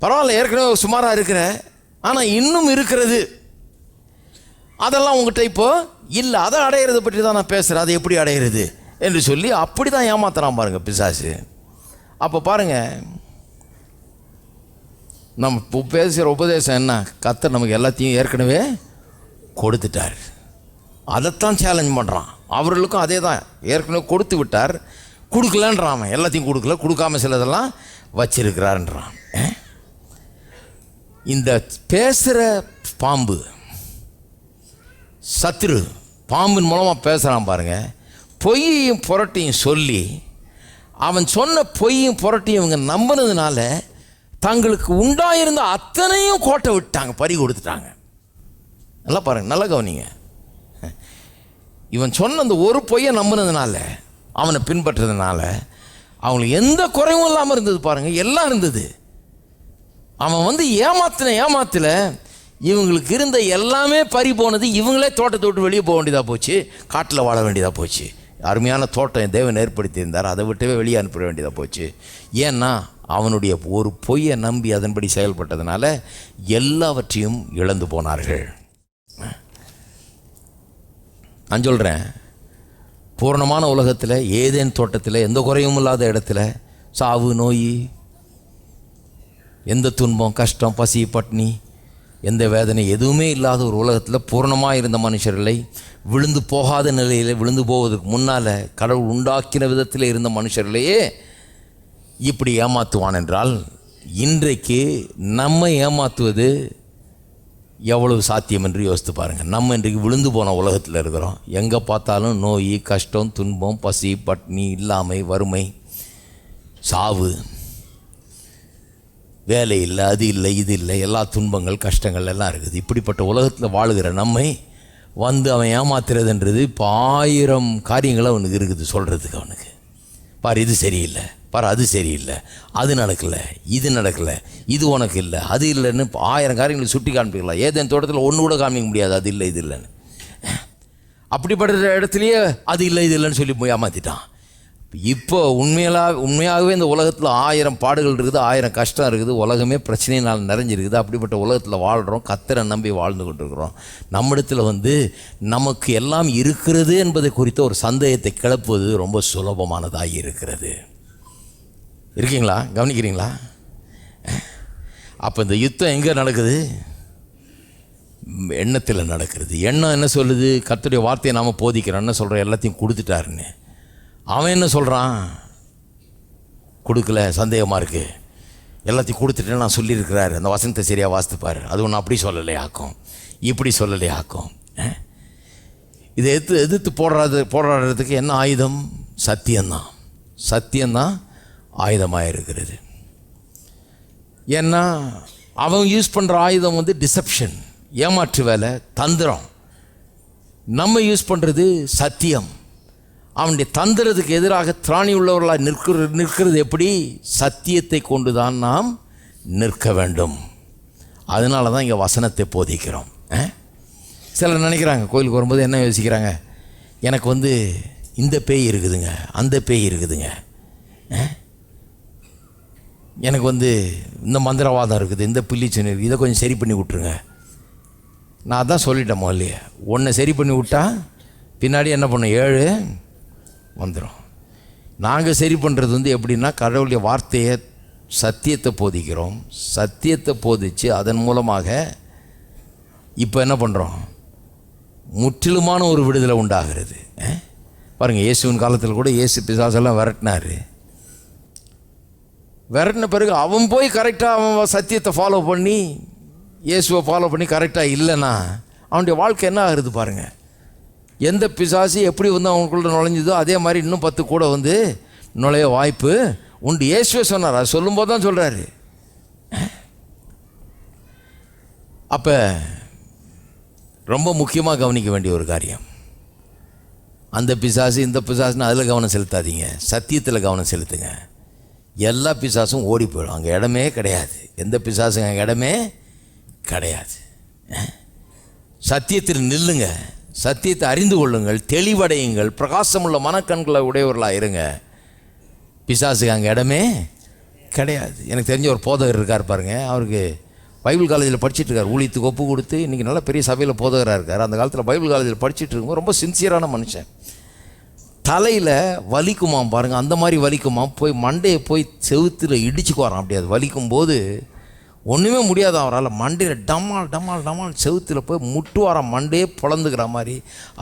Speaker 1: பரவாயில்ல, ஏற்கனவே சுமாராக இருக்கிற, ஆனால் இன்னும் இருக்கிறது, அதெல்லாம் உங்கள்கிட்ட இப்போ இல்லை, அதை அடையிறதை பற்றி தான் நான் பேசுகிறேன், அதை எப்படி அடையிறது என்று சொல்லி அப்படி தான் ஏமாத்துறான் பாருங்கள் பிசாசு. அப்போ பாருங்கள், நம்ம பேசுகிற உபதேசம் என்ன? கர்த்தர் நமக்கு எல்லாத்தையும் ஏற்கனவே கொடுத்துட்டார், அதைத்தான் சேலஞ்ச் பண்ணுறான். அவர்களுக்கும் அதே தான், ஏற்கனவே கொடுத்து விட்டார், கொடுக்கலன்றான். எல்லாத்தையும் கொடுக்கல, கொடுக்காம சிலதெல்லாம் வச்சிருக்கிறான்றான். இந்த பேசுகிற பாம்பு, சத்துரு பாம்பின் மூலமாக பேசுகிறான் பாருங்கள். பொய்யையும் புரட்டியும் சொல்லி அவன் சொன்ன பொய்யும் புரட்டியும் இவங்க நம்பினதுனால தங்களுக்கு உண்டாயிருந்த அத்தனையும் கோட்டை விட்டாங்க, பறி கொடுத்துட்டாங்க. நல்லா பாருங்கள், நல்லா கவனிங்க. இவன் சொன்ன அந்த ஒரு பொய்யை நம்பினதுனால, அவனை பின்பற்றதுனால அவங்களுக்கு எந்த குறைவும் இல்லாமல் இருந்தது பாருங்கள், எல்லாம் இருந்தது. அவன் ஏமாத்தில் இவங்களுக்கு இருந்த எல்லாமே பறி போனது. இவங்களே தோட்டத்தை விட்டு வெளியே போக வேண்டியதாக போச்சு, காட்டில் வாழ வேண்டியதாக போச்சு. அருமையான தோட்டம் தேவன் ஏற்படுத்தியிருந்தார், அதை விட்டவே வெளியே அனுப்ப வேண்டியதாக போச்சு. ஏன்னா அவனுடைய ஒரு பொய்யை நம்பி அதன்படி செயல்பட்டதுனால எல்லாவற்றையும் இழந்து போனார்கள். நான் சொல்கிறேன், பூர்ணமான உலகத்தில், ஏதேன் தோட்டத்தில், எந்த குறையும் இல்லாத இடத்துல சாவு, நோய், எந்த துன்பம், கஷ்டம், பசி, பட்னி, எந்த வேதனை எதுவுமே இல்லாத ஒரு உலகத்தில் பூர்ணமாக இருந்த மனுஷர்களை விழுந்து போகாத நிலையில், விழுந்து போவதற்கு முன்னால் கடவுள் உண்டாக்கின விதத்தில் இருந்த மனுஷர்களையே இப்படி ஏமாற்றுவான் என்றால், இன்றைக்கு நம்மை ஏமாற்றுவது எவ்வளவு சாத்தியம் என்று யோசித்து பாருங்கள். நம்ம இன்றைக்கு விழுந்து போன உலகத்தில் இருக்கிறோம். எங்கே பார்த்தாலும் நோய், கஷ்டம், துன்பம், பசி, பட்னி, இல்லாமை, வறுமை, சாவு, வேலை இல்லை, அது இல்லை, இது இல்லை, எல்லா துன்பங்கள், கஷ்டங்கள் எல்லாம் இருக்குது. இப்படிப்பட்ட உலகத்தில் வாழுகிற நம்மை அவன் ஏமாத்துறதுன்றது இப்போ 1000 காரியங்கள் அவனுக்கு இருக்குது சொல்கிறதுக்கு. அவனுக்கு பாரு, இது சரியில்லை, பாரு அது சரியில்லை, அது நடக்கலை, இது நடக்கலை, இது உனக்கு இல்லை, அது இல்லைன்னு 1000 காரியங்களை சுட்டி காண்பிக்கலாம். ஏதேன் தோட்டத்தில் ஒன்று கூட காமிக்க முடியாது, அது இல்லை, இது இல்லைன்னு. அப்படிப்பட்ட இடத்துலையே அது இல்லை, இது இல்லைன்னு சொல்லி போய் ஏமாற்றிட்டான். இப்போ உண்மையாகவே இந்த உலகத்தில் 1000 பாடுகள் இருக்குது, 1000 கஷ்டம் இருக்குது, உலகமே பிரச்சனையினால் நிறைஞ்சிருக்குது. அப்படிப்பட்ட உலகத்தில் வாழ்கிறோம், கர்த்தரை நம்பி வாழ்ந்து கொண்டிருக்கிறோம். நம்மிடத்தில் நமக்கு எல்லாம் இருக்கிறது என்பதை குறித்த ஒரு சந்தேகத்தை கிளப்புவது ரொம்ப சுலபமானதாக இருக்கிறது. இருக்கீங்களா? கவனிக்கிறீங்களா? அப்போ இந்த யுத்தம் எங்கே நடக்குது? எண்ணத்தில் நடக்கிறது. எண்ணம் என்ன சொல்லுது? கர்த்தருடைய வார்த்தையை நாம் போதிக்கிறோம், என்ன சொல்கிறோம்? எல்லாத்தையும் கொடுத்துட்டாருன்னு. அவன் என்ன சொல்கிறான்? கொடுக்கல, சந்தேகமாக இருக்குது, எல்லாத்தையும் கொடுத்துட்டு நான் சொல்லியிருக்கிறாரு, அந்த வசனத்தை சரியாக வாசித்துப்பார், அது ஒன்று அப்படி சொல்லலையே ஆக்கும், இப்படி சொல்லலையே ஆக்கும். இதை எதிர்த்து போராடுறதுக்கு என்ன ஆயுதம்? சத்தியம்தான். சத்தியம்தான் ஆயுதமாக இருக்கிறது. ஏன்னா அவன் யூஸ் பண்ணுற ஆயுதம் டிசெப்ஷன், ஏமாற்று வேலை, தந்திரம். நம்ம யூஸ் பண்ணுறது சத்தியம். அவனுடைய தந்திரத்துக்கு எதிராக திராணி உள்ளவர்களாக நிற்கிறது எப்படி? சத்தியத்தை கொண்டு தான் நாம் நிற்க வேண்டும். அதனால தான் இங்கே வசனத்தை போதிக்கிறோம். சிலர் நினைக்கிறாங்க, கோயிலுக்கு வரும்போது என்ன யோசிக்கிறாங்க, எனக்கு இந்த பேய் இருக்குதுங்க, அந்த பேய் இருக்குதுங்க, எனக்கு இந்த மந்திரவாதம் இருக்குது, இந்த பில்லிச்சனி இருக்குது, இதை கொஞ்சம் சரி பண்ணி விட்ருங்க. நான் அதான் சொல்லிட்டேன் முதல்லையே, ஒன்றை சரி பண்ணி விட்டா பின்னாடி என்ன பண்ணும்? 7 வந்துடும். நாங்கள் சரி பண்ணுறது எப்படின்னா, கடவுளுடைய வார்த்தையை, சத்தியத்தை போதிக்கிறோம். சத்தியத்தை போதித்து அதன் மூலமாக இப்போ என்ன பண்ணுறோம்? முற்றிலுமான ஒரு விடுதலை உண்டாகிறது. பாருங்கள், இயேசுவின் காலத்தில் கூட இயேசு பிசாசெல்லாம் விரட்டினார். விரட்டின பிறகு அவன் போய் கரெக்டாக அவன் சத்தியத்தை ஃபாலோ பண்ணி இயேசுவை ஃபாலோ பண்ணி கரெக்டாக இல்லைன்னா அவனுடைய வாழ்க்கை என்ன ஆகுது பாருங்கள். எந்த பிசாசு எப்படி வந்து அவனுக்குள்ள நுழைஞ்சதோ அதே மாதிரி இன்னும் 10 கூட வந்து நுழைய வாய்ப்பு உண்டு. இயேசுவே சொன்னார், அது சொல்லும்போது தான் சொல்கிறாரு. அப்போ ரொம்ப முக்கியமாக கவனிக்க வேண்டிய ஒரு காரியம், அந்த பிசாசு இந்த பிசாசுன்னு அதில் கவனம் செலுத்தாதீங்க, சத்தியத்தில் கவனம் செலுத்துங்க. எல்லா பிசாசும் ஓடி போயிடும், அங்கே இடமே கிடையாது. எந்த பிசாசுங்க அங்கே இடமே கிடையாது. சத்தியத்தில் நில்லுங்க, சத்தியத்தை அறிந்து கொள்ளுங்கள், தெளிவடையுங்கள், பிரகாசமுள்ள மனக்கண்களை உடையவர்களாக இருங்க. பிசாசுக்கு அங்கே இடமே கிடையாது. எனக்கு தெரிஞ்ச ஒரு போதகர் இருக்கார் பாருங்க, அவருக்கு பைபிள் காலேஜில் படிச்சுட்டு இருக்கார், ஊழியத்துக்கு ஒப்பு கொடுத்து இன்றைக்கி நல்ல பெரிய சபையில் போதகராக இருக்கார். அந்த காலத்தில் பைபிள் காலேஜில் படிச்சுட்டு இருக்கும்போது ரொம்ப சின்சியரான மனுஷன். தலையில் வலிக்குமாம் பாருங்கள், அந்த மாதிரி வலிக்குமாம், போய் மண்டையை போய் செவுத்தில் இடிச்சுக்கு வரான். அப்படி அது வலிக்கும் போது ஒன்றுமே முடியாது அவரால், மண்டையில் டமால் டமால் டமால் செவுத்தில் போய் முட்டு வரான், மண்டையே பொழந்துக்கிற மாதிரி.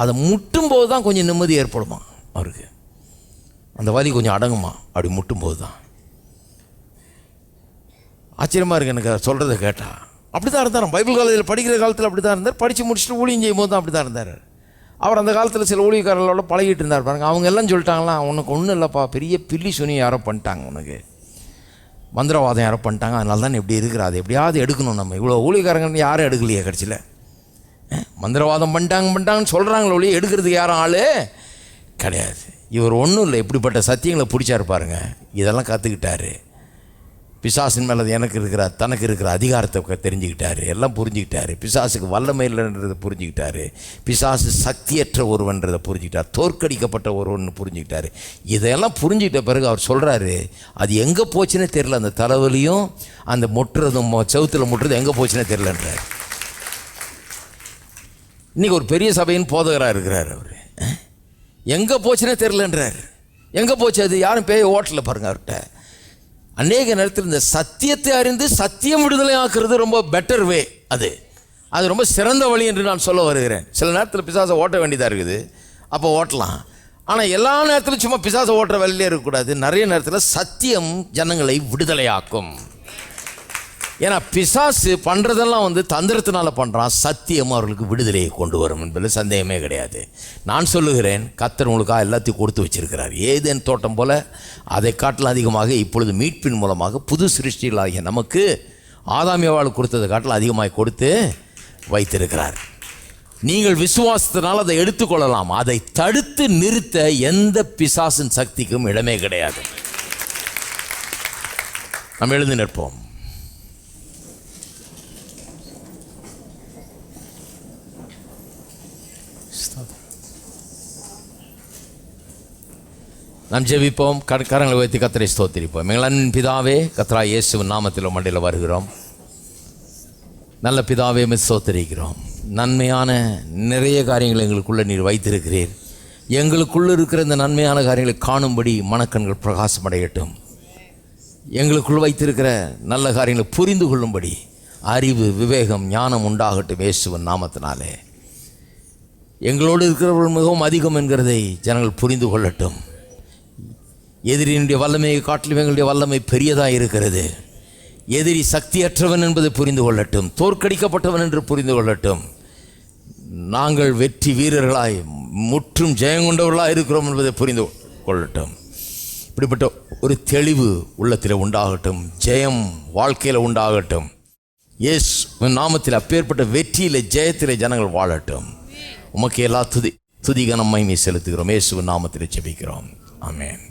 Speaker 1: அதை முட்டும்போது தான் கொஞ்சம் நிம்மதி ஏற்படுமா அவருக்கு, அந்த வலி கொஞ்சம் அடங்குமா அப்படி முட்டும்போது தான். ஆச்சரியமாக இருக்குது எனக்கு சொல்கிறத கேட்டால். அப்படி தான் இருந்தார், பைபிள் காலேஜில் படிக்கிற காலத்தில் அப்படி தான் இருந்தார், படித்து முடிச்சுட்டு ஊழியம் செய்யும் போது தான் அப்படி தான் இருந்தார். அவர் அந்த காலத்தில் சில ஊழியக்காரர்களோட பழகிட்டு இருந்தார் பாருங்கள். அவங்க எல்லாம் சொல்லிட்டாங்களாம், உனக்கு ஒன்றும் இல்லைப்பா, பெரிய பில்லி சுனி யாரோ பண்ணிட்டாங்க, உனக்கு மந்திரவாதம் யாரோ பண்ணிட்டாங்க, அதனால தான் இப்படி இருக்கிற, அது எப்படியாவது எடுக்கணும். நம்ம இவ்வளோ ஊழியக்காரங்க யாரும் எடுக்கலையே கடைசியில், மந்திரவாதம் பண்ணிட்டாங்கன்னு சொல்கிறாங்களோ ஒழிய எடுக்கிறதுக்கு யாரும் ஆள் கிடையாது. இவர் ஒன்றும் இல்லை, இப்படிப்பட்ட சத்தியங்களை பிடிச்சாரு பாருங்க, இதெல்லாம் கற்றுக்கிட்டாரு. பிசாசின் மேலே தனக்கு இருக்கிற அதிகாரத்தை தெரிஞ்சுக்கிட்டாரு, எல்லாம் புரிஞ்சுக்கிட்டாரு. பிசாசுக்கு வல்லமை இல்லைன்றதை புரிஞ்சுக்கிட்டாரு, பிசாசு சக்தியற்ற ஒருவன்றதை புரிஞ்சுக்கிட்டார், தோற்கடிக்கப்பட்ட ஒருவன் புரிஞ்சுக்கிட்டாரு. இதையெல்லாம் புரிஞ்சுக்கிட்ட பிறகு அவர் சொல்கிறாரு, அது எங்கே போச்சுன்னே தெரில, அந்த தலைவலியும் அந்த முட்டுறதும் செவுத்தில் முட்டுறது எங்கே போச்சுன்னே தெரிலன்றார். இன்றைக்கி ஒரு பெரிய சபையின் போதகராக இருக்கிறார் அவர், எங்கே போச்சுன்னே தெரிலன்றார். எங்கே போச்சு அது, யாரும் பேய் ஓட்டல பாருங்க அவர்கிட்ட. அநேக நேரத்தில் இந்த சத்தியத்தை அறிந்து சத்தியம் விடுதலை ஆக்குறது ரொம்ப பெட்டர் வே, அது ரொம்ப சிறந்த வழி என்று நான் சொல்ல வருகிறேன். சில நேரத்தில் பிசாசை ஓட்ட வேண்டியதாக இருக்குது, அப்போ ஓட்டலாம். ஆனால் எல்லா நேரத்திலும் சும்மா பிசாசை ஓட்டுற வேலையிலே இருக்கக்கூடாது. நிறைய நேரத்தில் சத்தியம் ஜனங்களை விடுதலையாக்கும். ஏன்னா பிசாசு பண்ணுறதெல்லாம் வந்து தந்திரத்தினால பண்ணுறான், சத்தியம் அவர்களுக்கு விடுதலையை கொண்டு வரும் என்பதில் சந்தேகமே கிடையாது. நான் சொல்லுகிறேன், கர்த்தர் உங்களுக்காக எல்லாத்தையும் கொடுத்து வச்சிருக்கிறார். ஏதேன் தோட்டம் போல அதை காட்டிலும் அதிகமாக இப்பொழுது மீட்பின் மூலமாக புது சிருஷ்டிகளாகிய நமக்கு ஆதாமியவாள் கொடுத்ததை காட்டிலும் அதிகமாக கொடுத்து வைத்திருக்கிறார். நீங்கள் விசுவாசத்தினால் அதை எடுத்துக்கொள்ளலாம். அதை தடுத்து நிறுத்த எந்த பிசாசின் சக்திக்கும் இடமே கிடையாது. நாம் எழுந்து நிற்போம். நாம் ஜெபிப்போம், கரங்களை வைத்து கர்த்தரை ஸ்தோத்திரிப்போம். எங்கள் பிதாவே, கர்த்தராகிய இயேசுவின் நாமத்தில் மண்டையில் வருகிறோம். நல்ல பிதாவே, ஸ்தோத்திரிக்கிறோம். நன்மையான நிறைய காரியங்களை எங்களுக்குள்ளே நீர் வைத்திருக்கிறீர். எங்களுக்குள்ளே இருக்கிற இந்த நன்மையான காரியங்களை காணும்படி மனக்கண்கள் பிரகாசமடையட்டும். எங்களுக்குள் வைத்திருக்கிற நல்ல காரியங்களை புரிந்து கொள்ளும்படி அறிவு, விவேகம், ஞானம் உண்டாகட்டும் இயேசுவின் நாமத்தினாலே. எங்களோடு இருக்கிறவர்கள் மிகவும் அதிகம் என்கிறதை ஜனங்கள் புரிந்து கொள்ளட்டும். எதிரியினுடைய வல்லமையை காட்டிலும் எங்களுடைய வல்லமை பெரியதாக இருக்கிறது. எதிரி சக்தியற்றவன் என்பதை புரிந்து கொள்ளட்டும், தோற்கடிக்கப்பட்டவன் என்று புரிந்து கொள்ளட்டும். நாங்கள் வெற்றி வீரர்களாய் முற்றும் ஜெயங்கொண்டவர்களாக இருக்கிறோம் என்பதை புரிந்து கொள்ளட்டும். இப்படிப்பட்ட ஒரு தெளிவு உள்ளத்தில் உண்டாகட்டும், ஜெயம் வாழ்க்கையில் உண்டாகட்டும். இயேசு நாமத்தில் அப்பேற்பட்ட வெற்றியில் ஜெயத்தில் ஜனங்கள் வாழட்டும். உமக்கு எல்லா துதி கனம் மகிமை செலுத்துகிறோம். இயேசுவின் நாமத்தில் ஜெபிக்கிறோம். ஆமென்.